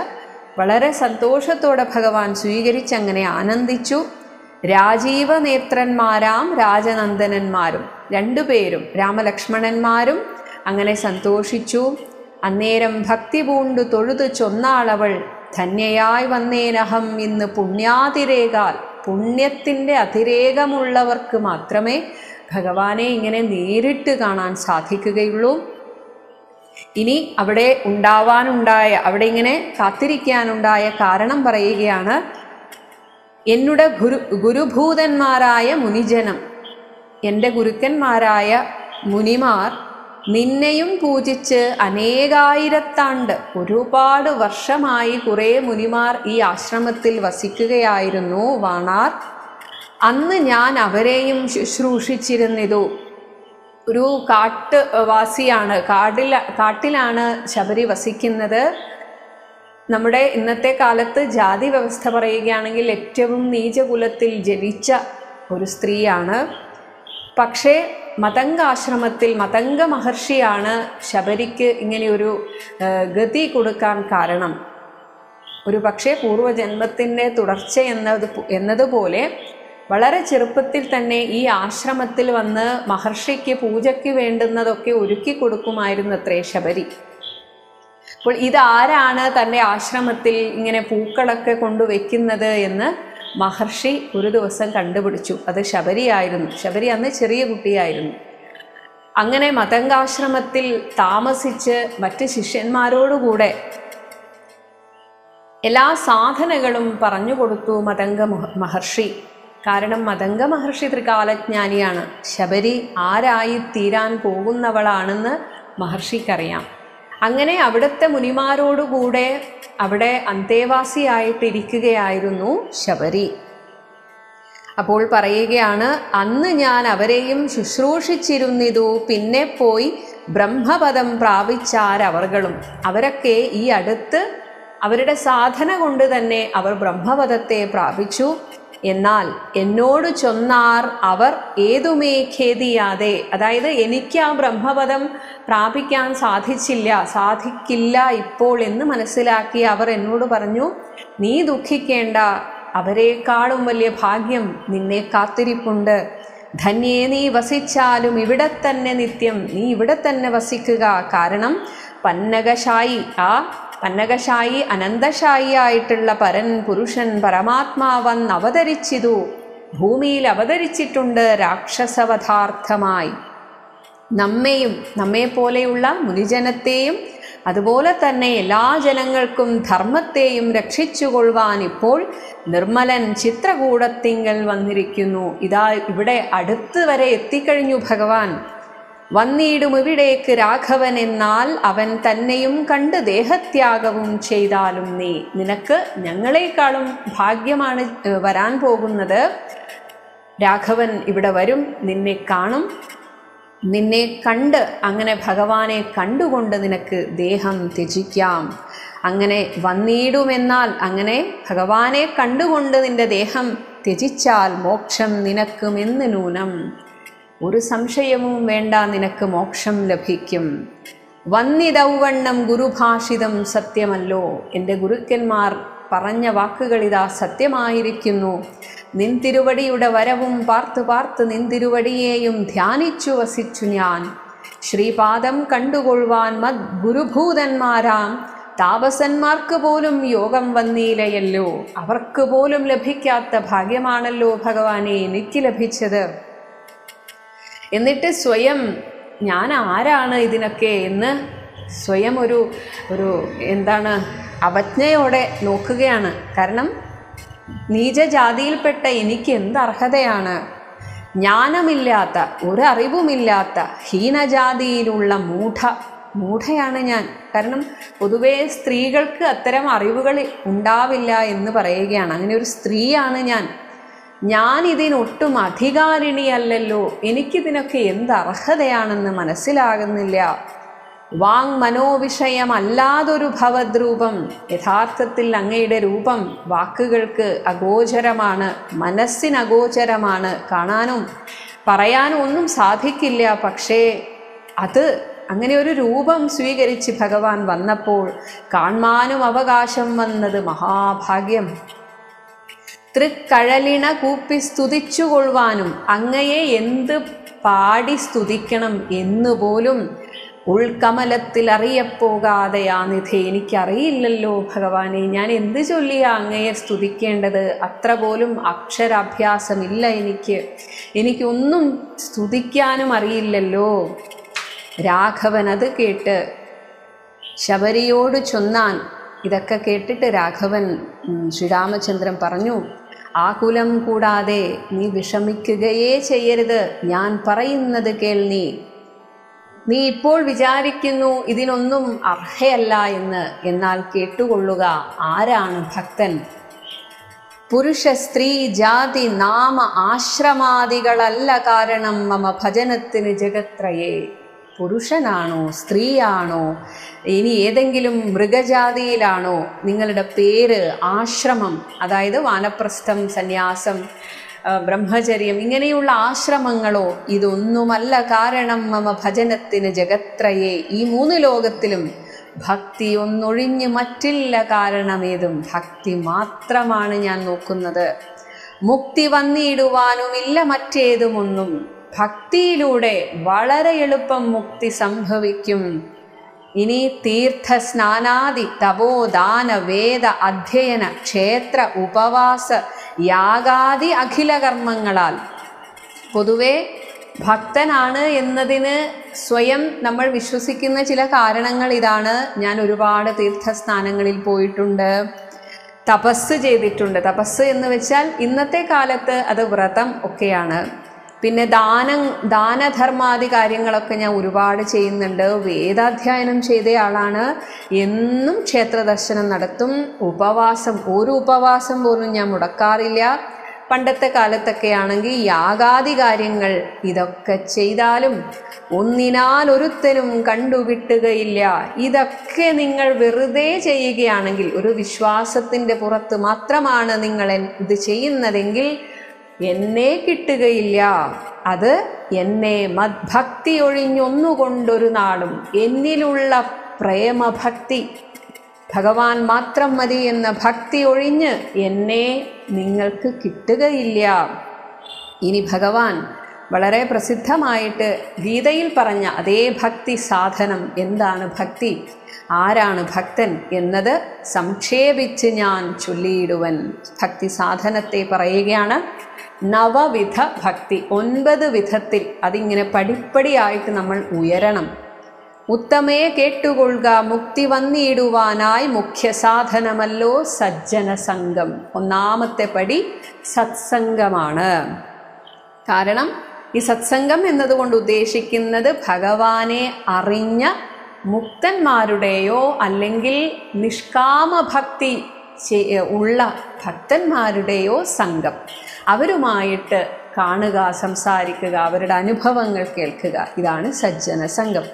വളരെ സന്തോഷത്തോടെ ഭഗവാൻ സ്വീകരിച്ചങ്ങനെ ആനന്ദിച്ചു. രാജീവനേത്രന്മാരാം രാജനന്ദനന്മാരും, രണ്ടുപേരും രാമലക്ഷ്മണന്മാരും അങ്ങനെ സന്തോഷിച്ചു. അന്നേരം ഭക്തി പൂണ്ടു തൊഴുതു ചൊന്നാളവൾ, ധന്യയായി വന്നേനഹം ഇന്ന് പുണ്യാതിരേകാൽ. പുണ്യത്തിൻ്റെ അതിരേകമുള്ളവർക്ക് മാത്രമേ ഭഗവാനെ ഇങ്ങനെ നേരിട്ട് കാണാൻ സാധിക്കുകയുള്ളൂ. ഇനി അവിടെ ഇങ്ങനെ കാത്തിരിക്കാനുണ്ടായ കാരണം പറയുകയാണ്. എന്നുടെ ഗുരുഭൂതന്മാരായ മുനിജനം, എൻ്റെ ഗുരുക്കന്മാരായ മുനിമാർ നിന്നെയും പൂജിച്ച് അനേകായിരത്താണ്ട്, ഒരുപാട് വർഷമായി കുറേ മുനിമാർ ഈ ആശ്രമത്തിൽ വസിക്കുകയായിരുന്നു വാണാർ. അന്ന് ഞാൻ അവരെയും ശുശ്രൂഷിച്ചിരുന്നിതു. ഒരു കാട്ടുവാസിയാണ്, കാട്ടിലാണ് ശബരി വസിക്കുന്നത്. നമ്മുടെ ഇന്നത്തെ കാലത്ത് ജാതി വ്യവസ്ഥ പറയുകയാണെങ്കിൽ ഏറ്റവും നീചകുലത്തിൽ ജനിച്ച ഒരു സ്ത്രീയാണ്. പക്ഷേ മതംഗാശ്രമത്തിൽ മതംഗ മഹർഷിയാണ് ശബരിക്ക് ഇങ്ങനെയൊരു ഗതി കൊടുക്കാൻ കാരണം. ഒരു പക്ഷേ പൂർവജന്മത്തിൻ്റെ തുടർച്ച എന്നതുപോലെ വളരെ ചെറുപ്പത്തിൽ തന്നെ ഈ ആശ്രമത്തിൽ വന്ന് മഹർഷിക്ക് പൂജയ്ക്ക് വേണ്ടുന്നതൊക്കെ ഒരുക്കി കൊടുക്കുമായിരുന്നു അത്രേ ശബരി. അപ്പോൾ ഇതാരാണ് തൻ്റെ ആശ്രമത്തിൽ ഇങ്ങനെ പൂക്കളൊക്കെ കൊണ്ടുവയ്ക്കുന്നത് എന്ന് മഹർഷി ഒരു ദിവസം കണ്ടുപിടിച്ചു. അത് ശബരിയായിരുന്നു. ശബരി അന്ന് ചെറിയ കുട്ടിയായിരുന്നു. അങ്ങനെ മതംഗാശ്രമത്തിൽ താമസിച്ച് മറ്റ് ശിഷ്യന്മാരോടുകൂടെ എല്ലാ സാധനങ്ങളും പറഞ്ഞു കൊടുത്തു മതംഗ മഹർഷി. കാരണം മതംഗ മഹർഷി ത്രികാലജ്ഞാനിയാണ്. ശബരി ആരായി തീരാൻ പോകുന്നവളാണെന്ന് മഹർഷിക്കറിയാം. അങ്ങനെ അവിടുത്തെ മുനിമാരോടുകൂടെ അവിടെ അന്തേവാസിയായിട്ടിരിക്കുകയായിരുന്നു ശബരി. അപ്പോൾ പറയുകയാണ്, അന്ന് ഞാൻ അവരെയും ശുശ്രൂഷിച്ചിരുന്നിതു. പിന്നെ പോയി ബ്രഹ്മപദം പ്രാപിച്ചാരവർകളും. അവരൊക്കെ ഈ അടുത്ത് അവരുടെ സാധന കൊണ്ട് തന്നെ അവർ ബ്രഹ്മപദത്തെ പ്രാപിച്ചു. എന്നാൽ എന്നോട് ചൊന്നാർ അവർ ഏതുമേ ഖേദിയാതെ, അതായത് എനിക്ക് ആ ബ്രഹ്മപദം പ്രാപിക്കാൻ സാധിക്കില്ല ഇപ്പോൾ എന്ന് മനസ്സിലാക്കി അവർ എന്നോട് പറഞ്ഞു, നീ ദുഃഖിക്കേണ്ട, അവരെക്കാളും വലിയ ഭാഗ്യം നിന്നെ കാത്തിരിപ്പുണ്ട്. ധന്യേ നീ വസിച്ചാലും ഇവിടെ തന്നെ നിത്യം, നീ ഇവിടെ തന്നെ വസിക്കുക. കാരണം പന്നകശായി അനന്തശായി ആയിട്ടുള്ള പരൻ പുരുഷൻ പരമാത്മാവൻ അവതരിച്ചിതു, ഭൂമിയിൽ അവതരിച്ചിട്ടുണ്ട് രാക്ഷസവധാർത്ഥമായി. നമ്മെപ്പോലെയുള്ള മുനിജനത്തെയും അതുപോലെ തന്നെ എല്ലാ ജനങ്ങൾക്കും ധർമ്മത്തെയും രക്ഷിച്ചുകൊള്ളുവാൻ ഇപ്പോൾ നിർമ്മലൻ ചിത്രകൂടത്തിങ്കൽ വന്നിരിക്കുന്നു. ഇതാ ഇവിടെ അടുത്ത് വരെ എത്തിക്കഴിഞ്ഞു ഭഗവാൻ. വന്നിടും ഇവിടേക്ക് രാഘവൻ എന്നാൽ അവൻ തന്നെയും കണ്ട് ദേഹത്യാഗവും ചെയ്താലും നിനക്ക് ഞങ്ങളെക്കാളും ഭാഗ്യമാണ് വരാൻ പോകുന്നത്. രാഘവൻ ഇവിടെ വരും, നിന്നെ കാണും, നിന്നെ കണ്ട് അങ്ങനെ ഭഗവാനെ കണ്ടുകൊണ്ട് നിനക്ക് ദേഹം ത്യജിക്കാം. അങ്ങനെ വന്നിടുമെന്നാൽ അങ്ങനെ ഭഗവാനെ കണ്ടുകൊണ്ട് നിന്റെ ദേഹം ത്യജിച്ചാൽ മോക്ഷം നിനക്കുമെന്ന് നൂനം, ഒരു സംശയവും വേണ്ട, നിനക്ക് മോക്ഷം ലഭിക്കും. വന്നിതൗവണ്ണം ഗുരുഭാഷിതം സത്യമല്ലോ, എൻ്റെ ഗുരുക്കന്മാർ പറഞ്ഞ വാക്കുകളിതാ സത്യമായിരിക്കുന്നു. നിൻ തിരുവടിയുടെ വരവും പാർത്ത് നിൻ ധ്യാനിച്ചു വസിച്ചു ഞാൻ. ശ്രീപാദം കണ്ടുകൊള്ളുവാൻ ഗുരുഭൂതന്മാരാം താപസന്മാർക്ക് പോലും യോഗം വന്നീലയല്ലോ. അവർക്ക് പോലും ലഭിക്കാത്ത ഭാഗ്യമാണല്ലോ ഭഗവാനെ എനിക്ക് ലഭിച്ചത്. എന്നിട്ട് സ്വയം ഞാൻ ആരാണ് ഇതിനൊക്കെ എന്ന് സ്വയം ഒരു അവജ്ഞയോടെ നോക്കുകയാണ്. കാരണം നീചജാതിയിൽപ്പെട്ട എനിക്ക് എന്ത് അർഹതയാണ്? ജ്ഞാനമില്ലാത്ത, ഒരറിവുമില്ലാത്ത ഹീനജാതിയിലുള്ള മൂഢയാണ് ഞാൻ. കാരണം പൊതുവേ സ്ത്രീകൾക്ക് അത്തരം അറിവുകൾ ഉണ്ടാവില്ല എന്ന് പറയുകയാണ്. അങ്ങനെ ഒരു സ്ത്രീയാണ് ഞാൻ ഇതിനൊട്ടും അധികാരിണിയല്ലല്ലോ, എനിക്കിതിനൊക്കെ എന്ത് അർഹതയാണെന്ന് മനസ്സിലാകുന്നില്ല. വാങ് മനോവിഷയമല്ലാതൊരു ഭവദ്രൂപം, യഥാർത്ഥത്തിൽ അങ്ങയുടെ രൂപം വാക്കുകൾക്ക് അഗോചരമാണ്, മനസ്സിന് അഗോചരമാണ്, കാണാനും പറയാനും ഒന്നും സാധിക്കില്ല. പക്ഷേ അത് അങ്ങനെ ഒരു രൂപം സ്വീകരിച്ച് ഭഗവാൻ വന്നപ്പോൾ കാണാനും അവകാശം വന്നത് മഹാഭാഗ്യം. തൃക്കഴലിണ കൂപ്പി സ്തുതിച്ചുകൊള്ളുവാനും അങ്ങയെ എന്ത് പാടി സ്തുതിക്കണം എന്നുപോലും ഉൾക്കമലത്തിൽ അറിയപ്പോകാതെയാനിധേ, എനിക്കറിയില്ലല്ലോ ഭഗവാനെ, ഞാൻ എന്ത് ചൊല്ലിയാ അങ്ങയെ സ്തുതിക്കേണ്ടത്? അത്ര പോലും അക്ഷരാഭ്യാസമില്ല എനിക്കൊന്നും സ്തുതിക്കാനും അറിയില്ലല്ലോ. രാഘവൻ അത് കേട്ട് ശബരിയോട് ചൊന്നാൻ. ഇതൊക്കെ കേട്ടിട്ട് രാഘവൻ ശ്രീരാമചന്ദ്രൻ പറഞ്ഞു, ആകുലം കൂടാതെ നീ വിഷമിക്കുകയേ ചെയ്യരുത്, ഞാൻ പറയുന്നത് കേൾ. നീ ഇപ്പോൾ വിചാരിക്കുന്നു ഇതിനൊന്നും അർഹയല്ല എന്ന്, എന്നാൽ കേട്ടുകൊള്ളുക. ആരാണ് ഭക്തൻ? പുരുഷ സ്ത്രീ ജാതി നാമ ആശ്രമാദികളല്ല കാരണം മമ ഭജനത്തിന് ജഗത്രയേ. പുരുഷനാണോ, സ്ത്രീയാണോ, ഇനി ഏതെങ്കിലും മൃഗജാതിയിലാണോ, നിങ്ങളുടെ പേര്, ആശ്രമം, അതായത് വാനപ്രസ്ഥം, സന്യാസം, ബ്രഹ്മചര്യം, ഇങ്ങനെയുള്ള ആശ്രമങ്ങളോ, ഇതൊന്നുമല്ല കാരണം മമ ഭജനത്തിന് ജഗത്രയേ. ഈ 3 ലോകത്തിലും ഭക്തി ഒന്നൊഴിഞ്ഞ് മറ്റില്ല കാരണമേതും. ഭക്തി മാത്രമാണ് ഞാൻ നോക്കുന്നത്. മുക്തി വന്നിടുവാനുമില്ല മറ്റേതുമൊന്നും. ഭക്തിയിലൂടെ വളരെ എളുപ്പം മുക്തി സംഭവിക്കും. ഇനി തീർത്ഥ സ്നാനാദി തപോദാന വേദ അധ്യയന ക്ഷേത്ര ഉപവാസ യാഗാദി അഖില കർമ്മങ്ങളാൽ പൊതുവെ ഭക്തനാണ് എന്നതിന് സ്വയം നമ്മൾ വിശ്വസിക്കുന്ന ചില കാരണങ്ങൾ ഇതാണ്. ഞാൻ ഒരുപാട് തീർത്ഥസ്ഥാനങ്ങളിൽ പോയിട്ടുണ്ട്, തപസ് ചെയ്തിട്ടുണ്ട്. തപസ് എന്ന് വെച്ചാൽ ഇന്നത്തെ കാലത്ത് അത് വ്രതം ഒക്കെയാണ്. പിന്നെ ദാനധർമാദി കാര്യങ്ങളൊക്കെ ഞാൻ ഒരുപാട് ചെയ്യുന്നുണ്ട്. വേദാധ്യയനം ചെയ്ത ആളാണ്. എന്നും ക്ഷേത്ര ദർശനം നടത്തും. ഉപവാസം, ഒരു ഉപവാസം പോലും ഞാൻ മുടക്കാറില്ല. പണ്ടത്തെ കാലത്തൊക്കെ ആണെങ്കിൽ യാഗാദി കാര്യങ്ങൾ ഇതൊക്കെ ചെയ്താലും ഒന്നിനാൽ ഒരുത്തനും കണ്ടുകിട്ടുകയില്ല. ഇതൊക്കെ നിങ്ങൾ വെറുതെ ചെയ്യുകയാണെങ്കിൽ, ഒരു വിശ്വാസത്തിൻ്റെ പുറത്ത് മാത്രമാണ് നിങ്ങൾ ഇത് ചെയ്യുന്നതെങ്കിൽ എന്നെ കിട്ടുകയില്ല. അത് എന്നെ മദ്ഭക്തി ഒഴിഞ്ഞൊന്നുകൊണ്ടൊരു നാളും, എന്നിലുള്ള പ്രേമഭക്തി, ഭഗവാൻ മാത്രം മതി എന്ന ഭക്തി ഒഴിഞ്ഞ് എന്നെ നിങ്ങൾക്ക് കിട്ടുകയില്ല. ഇനി ഭഗവാൻ വളരെ പ്രസിദ്ധമായിട്ട് ഗീതയിൽ പറഞ്ഞ അതേ ഭക്തി സാധനം എന്താണ്? ഭക്തി, ആരാണ് ഭക്തൻ എന്നത് സംക്ഷേപിച്ച് ഞാൻ ചൊല്ലിയിടുവൻ. ഭക്തി സാധനത്തെ പറയുകയാണ്. നവവിധ ഭക്തി, 9 വിധത്തിൽ അതിങ്ങനെ പടിപ്പടിയായിട്ട് നമ്മൾ ഉയരണം. ഉത്തമേ കേട്ടുകൊള്ളുക, മുക്തി വന്നിടുവാനായി മുഖ്യ സാധനമല്ലോ സജ്ജന സംഘം. ഒന്നാമത്തെ പടി സത്സംഗമാണ്. കാരണം ഈ സത്സംഗം എന്നതുകൊണ്ട് ഉദ്ദേശിക്കുന്നത് ഭഗവാനെ അറിഞ്ഞ മുക്തന്മാരുടെയോ അല്ലെങ്കിൽ നിഷ്കാമഭക്തി ഉള്ള ഭക്തന്മാരുടെയോ സംഘം. അവരുമായിട്ട് കാണുക, സംസാരിക്കുക, അവരുടെ അനുഭവങ്ങൾ കേൾക്കുക. ഇതാണ് സജ്ജന സംഘം.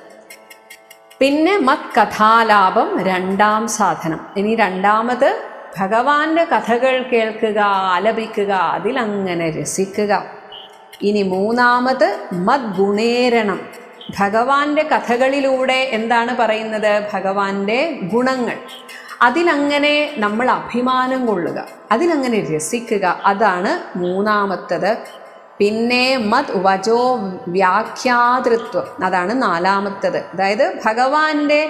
പിന്നെ മത് കഥാലാപം, 2ാം സാധനം. ഇനി രണ്ടാമത് ഭഗവാന്റെ കഥകൾ കേൾക്കുക, ആലപിക്കുക, അതിലങ്ങനെ രസിക്കുക. ഇനി 3ാമത് മത് ഗുണേരണം. ഭഗവാന്റെ കഥകളിലൂടെ എന്താണ് പറയുന്നത്? ഭഗവാന്റെ ഗുണങ്ങൾ, അതിലങ്ങനെ നമ്മൾ അഭിമാനം കൊള്ളുക, അതിലങ്ങനെ രസിക്കുക. അതാണ് 3ാമത്തത്. പിന്നെ മത് വചോ വ്യാഖ്യാതൃത്വം, അതാണ് 4ാമത്തത്. അതായത് ഭഗവാന്റെ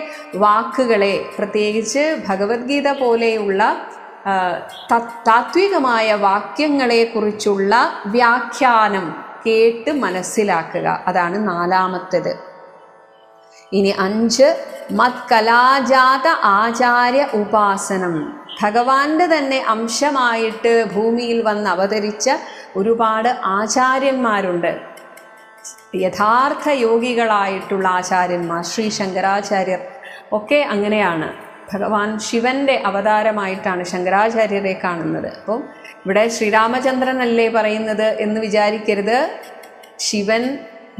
വാക്കുകളെ, പ്രത്യേകിച്ച് ഭഗവത്ഗീത പോലെയുള്ള താത്വികമായ വാക്യങ്ങളെക്കുറിച്ചുള്ള വ്യാഖ്യാനം കേട്ട് മനസ്സിലാക്കുക. അതാണ് 4ാമത്തത്. ഇനി 5 മത് കലാജാത ആചാര്യ ഉപാസനം. ഭഗവാന്റെ തന്നെ അംശമായിട്ട് ഭൂമിയിൽ വന്ന് അവതരിച്ച ഒരുപാട് ആചാര്യന്മാരുണ്ട്. യഥാർത്ഥ യോഗികളായിട്ടുള്ള ആചാര്യന്മാർ, ശ്രീ ശങ്കരാചാര്യർ ഒക്കെ അങ്ങനെയാണ്. ഭഗവാൻ ശിവൻ്റെ അവതാരമായിട്ടാണ് ശങ്കരാചാര്യരെ കാണുന്നത്. അപ്പോൾ ഇവിടെ ശ്രീരാമചന്ദ്രനല്ലേ പറയുന്നത് എന്ന് വിചാരിക്കരുത്. ശിവൻ,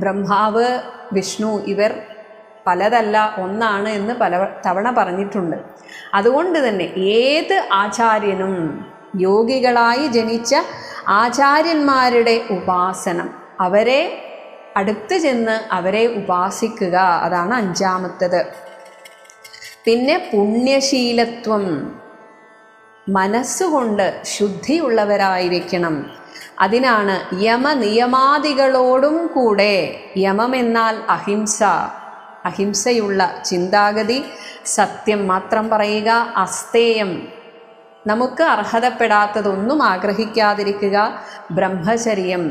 ബ്രഹ്മാവ്, വിഷ്ണു ഇവർ പലതല്ല, ഒന്നാണ് എന്ന് പല തവണ പറഞ്ഞിട്ടുണ്ട്. അതുകൊണ്ട് തന്നെ ഏത് ആചാര്യനും യോഗികളായി ജനിച്ച ആചാര്യന്മാരുടെ ഉപാസനം, അവരെ അടുത്ത് ചെന്ന് അവരെ ഉപാസിക്കുക, അതാണ് അഞ്ചാമത്തത്. പിന്നെ പുണ്യശീലത്വം, മനസ്സുകൊണ്ട് ശുദ്ധിയുള്ളവരായിരിക്കണം. അതിനാണ് യമനിയമാദികളോടും കൂടെ, യമം എന്നാൽ അഹിംസ, അഹിംസയുള്ള ചിന്താഗതി, സത്യം മാത്രം പറയുക, അസ്തേയം, നമുക്ക് അർഹതപ്പെടാത്തതൊന്നും ആഗ്രഹിക്കാതിരിക്കുക, ബ്രഹ്മചര്യം,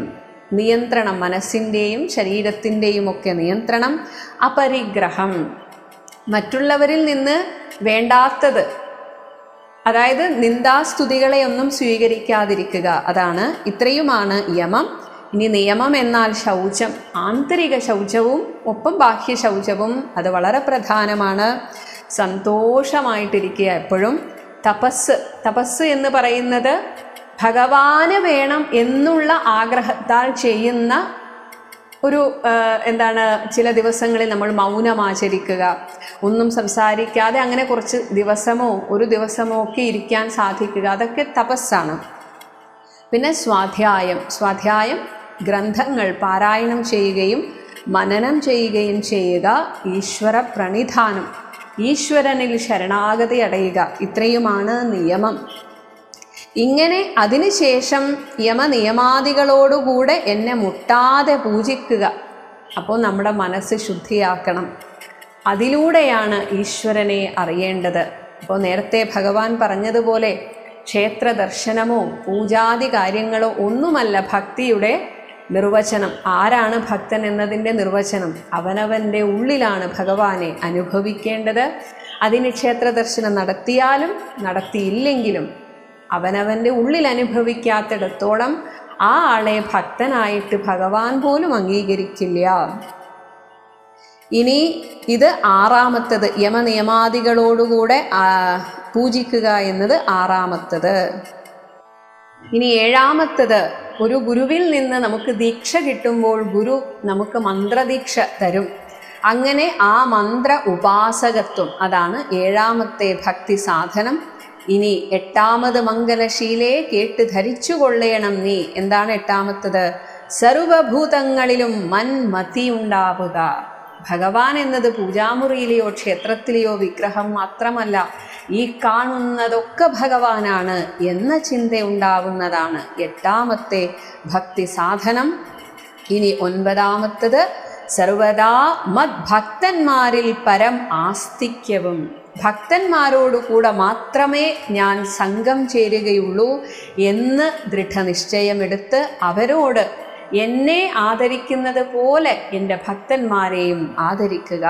നിയന്ത്രണം, മനസ്സിൻ്റെയും ശരീരത്തിൻ്റെയും ഒക്കെ നിയന്ത്രണം, അപരിഗ്രഹം, മറ്റുള്ളവരിൽ നിന്ന് വേണ്ടാത്തത്, അതായത് നിന്ദാസ്തുതികളെ ഒന്നും സ്വീകരിക്കാതിരിക്കുക, അതാണ്, ഇത്രയുമാണ് യമം. ഇനി നിയമം എന്നാൽ ശൗചം, ആന്തരിക ശൗചവും ഒപ്പം ബാഹ്യ ശൗചവും, അത് വളരെ പ്രധാനമാണ്. സന്തോഷമായിട്ടിരിക്കുക എപ്പോഴും. തപസ്, തപസ് എന്ന് പറയുന്നത് ഭഗവാന് വേണം എന്നുള്ള ആഗ്രഹത്താൽ ചെയ്യുന്ന ഒരു ചില ദിവസങ്ങളിൽ നമ്മൾ മൗനം ആചരിക്കുക, ഒന്നും സംസാരിക്കാതെ അങ്ങനെ കുറച്ച് ദിവസമോ ഒരു ദിവസമോ ഒക്കെ ഇരിക്കാൻ സാധിക്കുക, അതൊക്കെ തപസ്സാണ്. പിന്നെ സ്വാധ്യായം, സ്വാധ്യായം ഗ്രന്ഥങ്ങൾ പാരായണം ചെയ്യുകയും മനനം ചെയ്യുകയും ചെയ്യുക, ഈശ്വര പ്രണിധാനം, ഈശ്വരനിൽ ശരണാഗതി അടയുക, ഇത്രയുമാണ് നിയമം. ഇങ്ങനെ അതിനുശേഷം യമനിയമാദികളോടുകൂടെ എന്നെ മുട്ടാതെ പൂജിക്കുക. അപ്പോൾ നമ്മുടെ മനസ്സ് ശുദ്ധിയാക്കണം. അതിലൂടെയാണ് ഈശ്വരനെ അറിയേണ്ടത്. അപ്പോൾ നേരത്തെ ഭഗവാൻ പറഞ്ഞതുപോലെ ക്ഷേത്ര ദർശനമോ പൂജാതി കാര്യങ്ങളോ ഒന്നുമല്ല ഭക്തിയുടെ നിർവചനം. ആരാണ് ഭക്തൻ എന്നതിൻ്റെ നിർവചനം? അവനവൻ്റെ ഉള്ളിലാണ് ഭഗവാനെ അനുഭവിക്കേണ്ടത്. അതിന് ക്ഷേത്ര ദർശനം നടത്തിയാലും നടത്തിയില്ലെങ്കിലും അവനവൻ്റെ ഉള്ളിൽ അനുഭവിക്കാത്തിടത്തോളം ആ ആളെ ഭക്തനായിട്ട് ഭഗവാൻ പോലും അംഗീകരിക്കില്ല. ഇനി ഇത് ആറാമത്തത്, യമനിയമാദികളോടുകൂടെ പൂജിക്കുക എന്നത് ആറാമത്തത്. ഇനി ഏഴാമത്തത്, ഒരു ഗുരുവിൽ നിന്ന് നമുക്ക് ദീക്ഷ കിട്ടുമ്പോൾ ഗുരു നമുക്ക് മന്ത്രദീക്ഷ തരും. അങ്ങനെ ആ മന്ത്ര ഉപാസകത്വം, അതാണ് ഏഴാമത്തെ ഭക്തി സാധനം. ഇനി എട്ടാമത് മംഗലശീലേ കേട്ട് ധരിച്ചു കൊള്ളേണം നീ. എന്താണ് എട്ടാമത്തത്? സർവഭൂതങ്ങളിലും മന്മതി ഉണ്ടാവുക. ഭഗവാൻ എന്നത് പൂജാമുറിയിലെയോ ക്ഷേത്രത്തിലെയോ വിഗ്രഹം മാത്രമല്ല, ഈ കാണുന്നതൊക്കെ ഭഗവാനാണ് എന്ന ചിന്ത ഉണ്ടാവുന്നതാണ് എട്ടാമത്തെ ഭക്തി സാധനം. ഇനി ഒൻപതാമത്തത്, സർവദാ മദ്ഭക്തന്മാരിൽ പരം ആസ്തിക്യവും. ഭക്തന്മാരോടുകൂടെ മാത്രമേ ഞാൻ സംഘം ചേരുകയുള്ളൂ എന്ന് ദൃഢനിശ്ചയമെടുത്ത് അവരോട് എന്നെ ആദരിക്കുന്നത് പോലെ എൻ്റെ ഭക്തന്മാരെയും ആദരിക്കുക.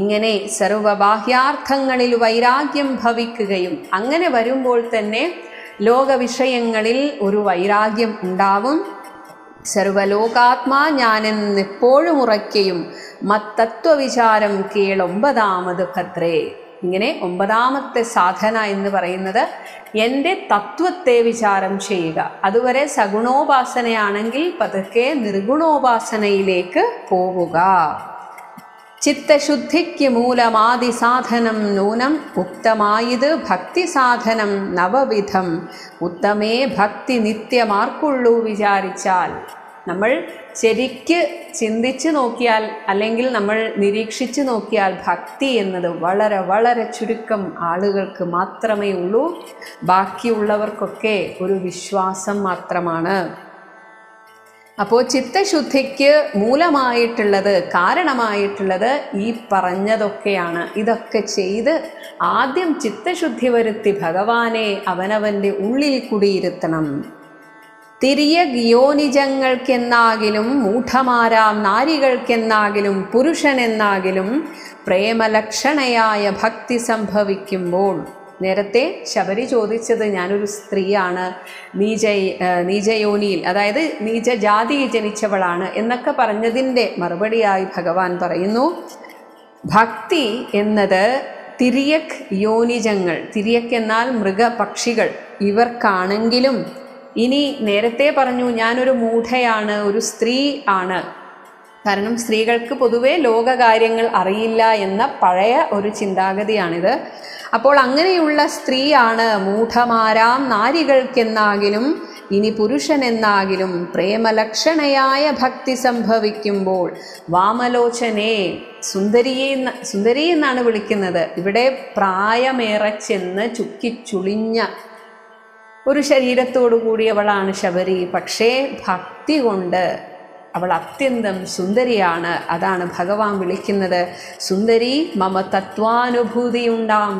ഇങ്ങനെ സർവബാഹ്യാർത്ഥങ്ങളിൽ വൈരാഗ്യം ഭവിക്കുകയും, അങ്ങനെ വരുമ്പോൾ തന്നെ ലോകവിഷയങ്ങളിൽ ഒരു വൈരാഗ്യം ഉണ്ടാവും. സർവലോകാത്മാ ഞാനെന്നെപ്പോഴും ഉറയ്ക്കയും മത്തത്വവിചാരം കേളൊമ്പതാമത് ഭദ്രേ. ഇങ്ങനെ ഒമ്പതാമത്തെ സാധന എന്ന് പറയുന്നത് എൻ്റെ തത്വത്തെ വിചാരം ചെയ്യുക. അതുവരെ സഗുണോപാസനയാണെങ്കിൽ പതുക്കെ നിർഗുണോപാസനയിലേക്ക് പോവുക. ചിത്തശുദ്ധിക്ക് മൂലമാദി സാധനം നൂനം ഉക്തമായത് ഭക്തി സാധനം നവവിധം. ഉത്തമേ ഭക്തി നിത്യമാർക്കുള്ളൂ വിചാരിച്ചാൽ. നമ്മൾ ശരിക്ക് ചിന്തിച്ച് നോക്കിയാൽ, അല്ലെങ്കിൽ നമ്മൾ നിരീക്ഷിച്ച് നോക്കിയാൽ, ഭക്തി എന്നത് വളരെ വളരെ ചുരുക്കം ആളുകൾക്ക് മാത്രമേ ഉള്ളൂ. ബാക്കിയുള്ളവർക്കൊക്കെ ഒരു വിശ്വാസം മാത്രമാണ്. അപ്പോൾ ചിത്തശുദ്ധിക്ക് മൂലമായിട്ടുള്ളത്, കാരണമായിട്ടുള്ളത് ഈ പറഞ്ഞതൊക്കെയാണ്. ഇതൊക്കെ ചെയ്ത് ആദ്യം ചിത്തശുദ്ധി വരുത്തി ഭഗവാനെ അവനവൻ്റെ ഉള്ളിൽ കുടിയിരുത്തണം. തിരിയ യോനിജങ്ങൾക്കെന്നാകിലും മൂഢമാരാം നാരികൾക്കെന്നാകിലും പുരുഷനെന്നാകിലും പ്രേമലക്ഷണയായ ഭക്തി സംഭവിക്കുമ്പോൾ, നേരത്തെ ശബരി ചോദിച്ചത് ഞാനൊരു സ്ത്രീയാണ്, നീചയോനിയിൽ, അതായത് നീചജാതിയിൽ ജനിച്ചവളാണ് എന്നൊക്കെ പറഞ്ഞതിൻ്റെ മറുപടിയായി ഭഗവാൻ പറയുന്നു, ഭക്തി എന്നത് തിര്യക് യോനിജങ്ങൾ, തിര്യക് എന്നാൽ മൃഗപക്ഷികൾ, ഇവർക്കാണെങ്കിലും ഇനി നേരത്തെ പറഞ്ഞു ഞാനൊരു മൂഢയാണ്, ഒരു സ്ത്രീ ആണ്, കാരണം സ്ത്രീകൾക്ക് പൊതുവെ ലോകകാര്യങ്ങൾ അറിയില്ല എന്ന പഴയ ഒരു ചിന്താഗതിയാണിത്. അപ്പോൾ അങ്ങനെയുള്ള സ്ത്രീയാണ് മൂഢമാരാം നാരികൾക്കെന്നാകിലും ഇനി പുരുഷനെന്നാകിലും പ്രേമലക്ഷണയായ ഭക്തി സംഭവിക്കുമ്പോൾ വാമലോചനെ, സുന്ദരി എന്നാണ് വിളിക്കുന്നത്. ഇവിടെ പ്രായമേറെ ചെന്ന് ചുക്കിച്ചുളിഞ്ഞ ഒരു ശരീരത്തോടു കൂടിയവളാണ് ശബരി. പക്ഷേ ഭക്തി കൊണ്ട് അവൾ അത്യന്തം സുന്ദരിയാണ്. അതാണ് ഭഗവാൻ വിളിക്കുന്നത് സുന്ദരി മമ തത്വാനുഭൂതിയുണ്ടാം,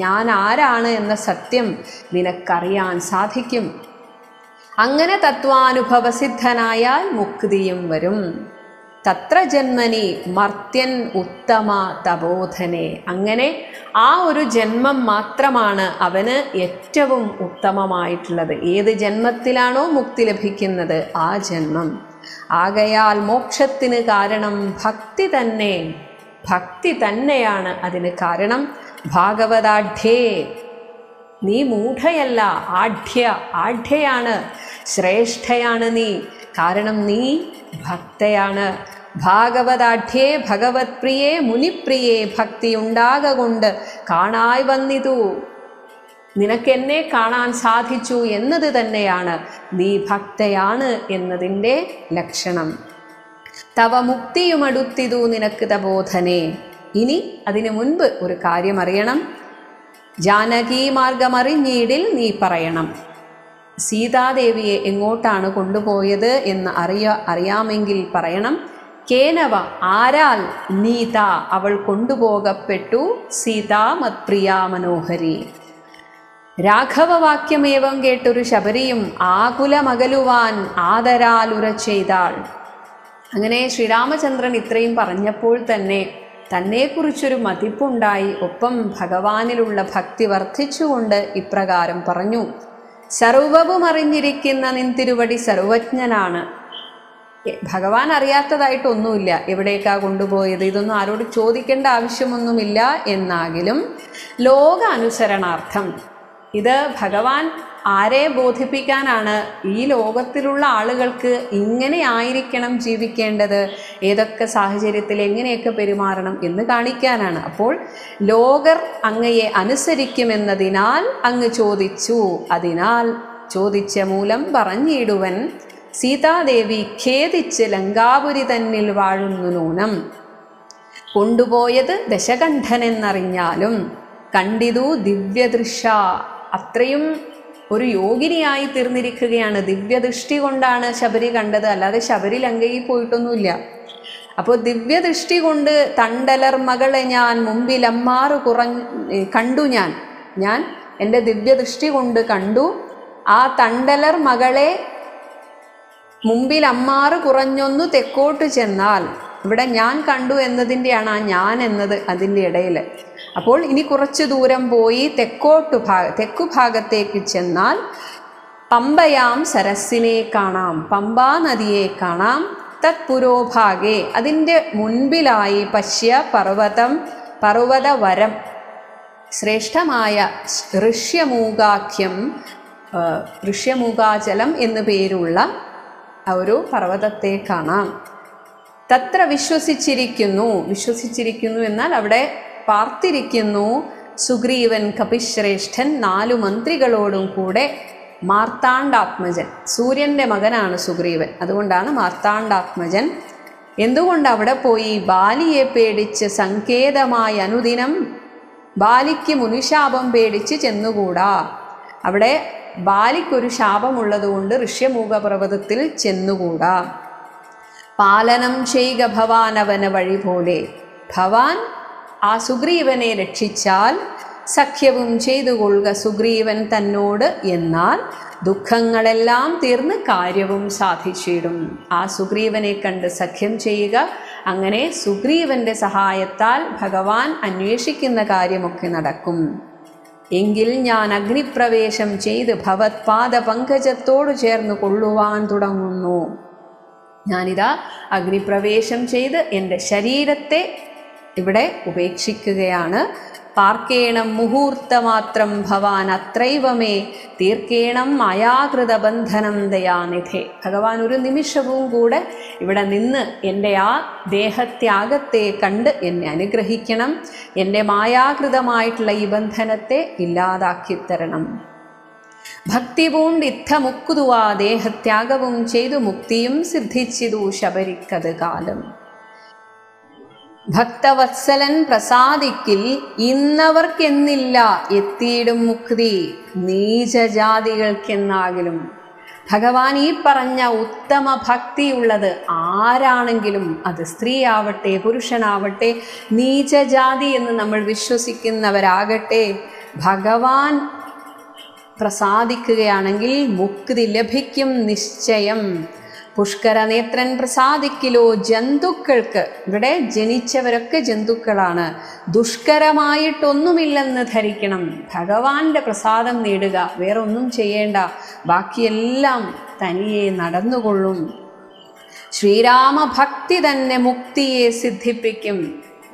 ഞാൻ ആരാണ് എന്ന സത്യം നിനക്കറിയാൻ സാധിക്കും. അങ്ങനെ തത്വാനുഭവസിദ്ധനായാൽ മുക്തിയും വരും. തത്ര ജന്മനി മർത്യൻ ഉത്തമ തപോധനെ, അങ്ങനെ ആ ഒരു ജന്മം മാത്രമാണ് അവന് ഏറ്റവും ഉത്തമമായിട്ടുള്ളത്. ഏത് ജന്മത്തിലാണോ മുക്തി ലഭിക്കുന്നത് ആ ജന്മം. ആകയാൽ മോക്ഷത്തിന് കാരണം ഭക്തി തന്നെ, ഭക്തി തന്നെയാണ് അതിന് കാരണം. ഭാഗവതാഢ്യേ, നീ മൂഢയല്ല, ആഢ്യയാണ്, ശ്രേഷ്ഠയാണ് നീ, കാരണം നീ ഭക്തയാണ്. ഭാഗവതാഢ്യേ ഭഗവത് പ്രിയേ മുനിപ്രിയേ, ഭക്തി ഉണ്ടാകൊണ്ട് കാണായി വന്നിതു, നിനക്കെന്നെ കാണാൻ സാധിച്ചു എന്നത് തന്നെയാണ് നീ ഭക്തയാണ് എന്നതിൻ്റെ ലക്ഷണം. തവ മുക്തിയുമടുത്തിതു നിനക്ക് തപോധനെ. ഇനി അതിനു മുൻപ് ഒരു കാര്യം അറിയണം. ജാനകി മാർഗമറിഞ്ഞീടിൽ നീ പറയണം. സീതാദേവിയെ എങ്ങോട്ടാണ് കൊണ്ടുപോയത് എന്ന് അറിയാമെങ്കിൽ പറയണം. കേനവ, ആരാൽ, നീത, അവൾ കൊണ്ടുപോകപ്പെട്ടു, സീതാ മത്പ്രിയ മനോഹരി. രാഘവവാക്യമേവം കേട്ടൊരു ശബരിയും ആകുലമകലുവാൻ ആദരാലുര ചെയ്താൾ. അങ്ങനെ ശ്രീരാമചന്ദ്രൻ ഇത്രയും പറഞ്ഞപ്പോൾ തന്നെ തന്നെക്കുറിച്ചൊരു മതിപ്പുണ്ടായി. ഒപ്പം ഭഗവാനിലുള്ള ഭക്തി വർദ്ധിച്ചുകൊണ്ട് ഇപ്രകാരം പറഞ്ഞു, സർവവും അറിഞ്ഞിരിക്കുന്ന നിൻ തിരുവടി സർവജ്ഞനാണ്. ഭഗവാൻ അറിയാത്തതായിട്ടൊന്നുമില്ല, എവിടേക്കാ കൊണ്ടുപോയത്, ഇതൊന്നും ആരോട് ചോദിക്കേണ്ട ആവശ്യമൊന്നുമില്ല. എന്നാകിലും ലോകാനുസരണാർത്ഥം ഇത് ഭഗവാൻ ആരെ ബോധിപ്പിക്കാനാണ്? ഈ ലോകത്തിലുള്ള ആളുകൾക്ക് ഇങ്ങനെ ആയിരിക്കണം ജീവിക്കേണ്ടത്, ഏതൊക്കെ സാഹചര്യത്തിൽ എങ്ങനെയൊക്കെ പെരുമാറണം എന്ന് കാണിക്കാനാണ്. അപ്പോൾ ലോകർ അങ്ങയെ അനുസരിക്കുമെന്നതിനാൽ അങ്ങ് ചോദിച്ചു. അതിനാൽ ചോദിച്ച മൂലം പറഞ്ഞിടുവൻ, സീതാദേവി ഖേദിച്ച് ലങ്കാപുരി തന്നിൽ വാഴുന്നു നൂനം. കൊണ്ടുപോയത് ദശകണ്ഠനെന്നറിഞ്ഞാലും കണ്ടിതു ദിവ്യദൃശ, അത്രയും ഒരു യോഗിനിയായി തീർന്നിരിക്കുകയാണ്. ദിവ്യദൃഷ്ടി കൊണ്ടാണ് ശബരി കണ്ടത്, അല്ലാതെ ശബരി ലങ്കയിൽ പോയിട്ടൊന്നുമില്ല. അപ്പോൾ ദിവ്യദൃഷ്ടി കൊണ്ട് തണ്ടലർ മകളെ ഞാൻ മുമ്പിലമ്മാറ് കണ്ടു. ഞാൻ എൻ്റെ ദിവ്യദൃഷ്ടി കൊണ്ട് കണ്ടു. ആ തണ്ടലർ മകളെ മുമ്പിൽ അമ്മാറ് കുറഞ്ഞൊന്നു തെക്കോട്ട് ചെന്നാൽ, ഇവിടെ ഞാൻ കണ്ടു എന്നതിൻ്റെയാണ് ആ ഞാൻ എന്നത് അതിൻ്റെ ഇടയിൽ. അപ്പോൾ ഇനി കുറച്ച് ദൂരം പോയി തെക്കു ഭാഗത്തേക്ക് ചെന്നാൽ പമ്പയാം സരസിനെ കാണാം, പമ്പാ നദിയെ കാണാം. തത്പുരോഭാഗേ, അതിൻ്റെ മുൻപിലായി പശ്യ പർവ്വതവരം, ശ്രേഷ്ഠമായ ഋഷ്യമൂകാചലം എന്നു പേരുള്ള ഒരു പർവ്വതത്തെ കാണാം. തത്ര വിശ്വസിച്ചിരിക്കുന്നു എന്നാൽ അവിടെ പാർത്തിരിക്കുന്നു സുഗ്രീവൻ കപിശ്രേഷ്ഠൻ 4 മന്ത്രികളോടും കൂടെ. മാർത്താണ്ഡാത്മജൻ, സൂര്യൻ്റെ മകനാണ് സുഗ്രീവൻ, അതുകൊണ്ടാണ് മാർത്താണ്ഡാത്മജൻ. എന്തുകൊണ്ട് അവിടെ പോയി? ബാലിയെ പേടിച്ച് സങ്കേതമായി അനുദിനം, ബാലിക്ക് മുനിശാപം പേടിച്ച് ചെന്നുകൂടാ. അവിടെ ബാലിക്കൊരു ശാപമുള്ളതുകൊണ്ട് ഋഷ്യമൂക പർവ്വതത്തിൽ ചെന്നുകൂടാ. പാലനം ചെയ്യുക ഭവാൻ അവന വഴി പോലെ, ഭവാൻ ആ സുഗ്രീവനെ രക്ഷിച്ചാൽ സഖ്യവും ചെയ്തു കൊള്ളുക സുഗ്രീവൻ തന്നോട്, എന്നാൽ ദുഃഖങ്ങളെല്ലാം തീർന്ന് കാര്യവും സാധിച്ചിടും. ആ സുഗ്രീവനെ കണ്ട് സഖ്യം ചെയ്യുക. അങ്ങനെ സുഗ്രീവൻ്റെ സഹായത്താൽ ഭഗവാൻ അന്വേഷിക്കുന്ന കാര്യമൊക്കെ നടക്കും. എങ്കിൽ ഞാൻ അഗ്നിപ്രവേശം ചെയ്ത് ഭവത്പാദ പങ്കജത്തോട് ചേർന്ന് കൊള്ളുവാൻ തുടങ്ങുന്നു. ഞാനിതാ അഗ്നിപ്രവേശം ചെയ്ത് എൻ്റെ ശരീരത്തെ ഇവിടെ ഉപേക്ഷിക്കുകയാണ്. പാർക്കേണം മുഹൂർത്തമാത്രം ഭവാൻ അത്രൈവമേ തീർക്കേണം മായാകൃത ബന്ധനം ദയാനിധേ. ഭഗവാൻ ഒരു നിമിഷവും കൂടെ ഇവിടെ നിന്ന് എൻ്റെ ആ ദേഹത്യാഗത്തെ കണ്ട് എന്നെ അനുഗ്രഹിക്കണം. എൻ്റെ മായാകൃതമായിട്ടുള്ള ഈ ബന്ധനത്തെ ഇല്ലാതാക്കി തരണം. ഭക്തി പൂണ്ടിത്ത മുക്കുതുവാ ദേഹത്യാഗവും ചെയ്തു മുക്തിയും സിദ്ധിച്ചിതു ശബരിക്കത് കാലം. ഭക്തവത്സലൻ പ്രസാദിക്കിൽ ഇന്നവർക്കെന്നില്ല എത്തിയിടും മുക്തി നീചജാതികൾക്കെന്നാകിലും. ഭഗവാൻ ഈ പറഞ്ഞ ഉത്തമ ഭക്തിയുള്ളത് ആരാണെങ്കിലും, അത് സ്ത്രീ ആവട്ടെ പുരുഷനാവട്ടെ, നീചജാതി എന്ന് നമ്മൾ വിശ്വസിക്കുന്നവരാകട്ടെ, ഭഗവാൻ പ്രസാദിക്കുകയാണെങ്കിൽ മുക്തി ലഭിക്കും നിശ്ചയം. പുഷ്കരനേത്രൻ പ്രസാദിക്കിലോ ജന്തുക്കൾക്ക്, ഇവിടെ ജനിച്ചവരൊക്കെ ജന്തുക്കളാണ്, ദുഷ്കരമായിട്ടൊന്നുമില്ലെന്ന് ധരിക്കണം. ഭഗവാന്റെ പ്രസാദം നേടുക, വേറൊന്നും ചെയ്യേണ്ട, ബാക്കിയെല്ലാം തനിയെ നടന്നുകൊള്ളും. ശ്രീരാമഭക്തി തന്നെ മുക്തിയെ സിദ്ധിപ്പിക്കും.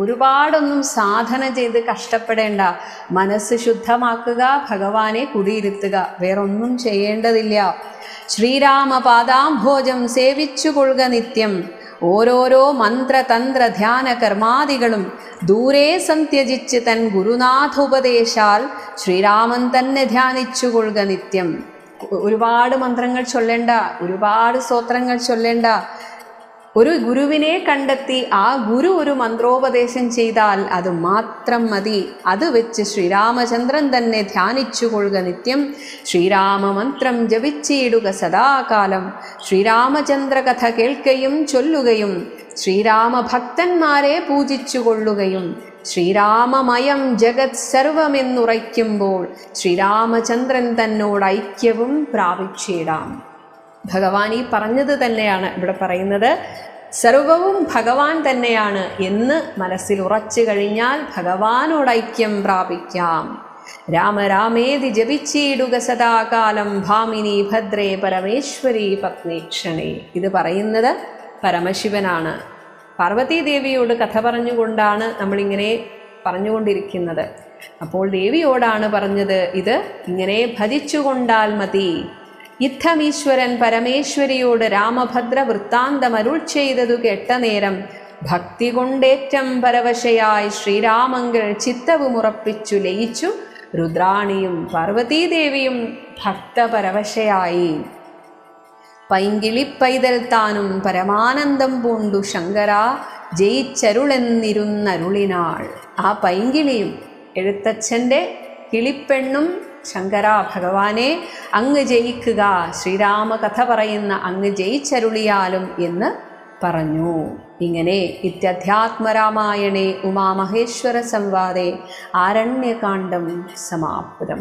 ഒരുപാടൊന്നും സാധന ചെയ്ത് കഷ്ടപ്പെടേണ്ട, മനസ്സ് ശുദ്ധമാക്കുക, ഭഗവാനെ കുടിയിരുത്തുക, വേറൊന്നും ചെയ്യേണ്ടതില്ല. ശ്രീരാമപാദാംഭോജം സേവിച്ചുകൊള്ളുക നിത്യം. ഓരോരോ മന്ത്രതന്ത്ര ധ്യാന കർമാദികളും ദൂരെ സന്ത്യജിച്ച് തൻ ഗുരുനാഥോപദേശാൽ ശ്രീരാമൻ തന്നെ ധ്യാനിച്ചുകൊള്ളുക നിത്യം. ഒരുപാട് മന്ത്രങ്ങൾ ചൊല്ലേണ്ട, ഒരുപാട് സ്തോത്രങ്ങൾ ചൊല്ലേണ്ട. ഒരു ഗുരുവിനെ കണ്ടെത്തി ആ ഗുരു ഒരു മന്ത്രോപദേശം ചെയ്താൽ അത് മാത്രം മതി. അത് വെച്ച് ശ്രീരാമചന്ദ്രൻ തന്നെ ധ്യാനിച്ചുകൊള്ളുക നിത്യം. ശ്രീരാമമന്ത്രം ജപിച്ചിടുക സദാകാലം. ശ്രീരാമചന്ദ്ര കഥ കേൾക്കുകയും ചൊല്ലുകയും ശ്രീരാമഭക്തന്മാരെ പൂജിച്ചുകൊള്ളുകയും ശ്രീരാമമയം ജഗത് സർവമെന്നുറയ്ക്കുമ്പോൾ ശ്രീരാമചന്ദ്രൻ തന്നോട് ഐക്യവും പ്രാപിച്ചിടാം. ഭഗവാൻ ഈ പറഞ്ഞത് തന്നെയാണ് ഇവിടെ പറയുന്നത്. സർവവും ഭഗവാൻ തന്നെയാണ് എന്ന് മനസ്സിൽ ഉറച്ചു കഴിഞ്ഞാൽ ഭഗവാനോട് ഐക്യം പ്രാപിക്കാം. രാമ രാമേതി ജപിച്ചിടുക സദാകാലം ഭാമിനി ഭദ്രേ പരമേശ്വരി പത്നേക്ഷണേ. ഇത് പറയുന്നത് പരമശിവനാണ്. പാർവതീദേവിയോട് കഥ പറഞ്ഞുകൊണ്ടാണ് നമ്മളിങ്ങനെ പറഞ്ഞുകൊണ്ടിരിക്കുന്നത്. അപ്പോൾ ദേവിയോടാണ് പറഞ്ഞത്, ഇത് ഇങ്ങനെ ഭജിച്ചുകൊണ്ടാൽ മതി. യുദ്ധമീശ്വരൻ പരമേശ്വരിയോട് രാമഭദ്ര വൃത്താന്തമരുൾ ചെയ്തതു കേട്ട നേരം ഭക്തി കൊണ്ടേറ്റം പരവശയായി ശ്രീരാമങ്കൽ ചിത്തവുമുറപ്പിച്ചു ലയിച്ചു. രുദ്രാണിയും പാർവതീദേവിയും ഭക്തപരവശയായി. പൈങ്കിളിപ്പൈതൽ താനും പരമാനന്ദം പൂണ്ടു ശങ്കര ജയിച്ചരുളെന്നിരുന്നരുളിനാൾ. ആ പൈങ്കിളിയും എഴുത്തച്ഛൻ്റെ കിളിപ്പെണ്ണും ശങ്കര ഭഗവാനെ അങ്ങ് ജയിക്കുക, ശ്രീരാമ കഥ പറയുന്ന അങ്ങ് ജയിച്ചരുളിയാലും എന്ന് പറഞ്ഞു. ഇങ്ങനെ ഇത്യധ്യാത്മരാമായണേ ഉമാമഹേശ്വര സംവാദേ ആരണ്യകാണ്ഡം സമാപ്തം.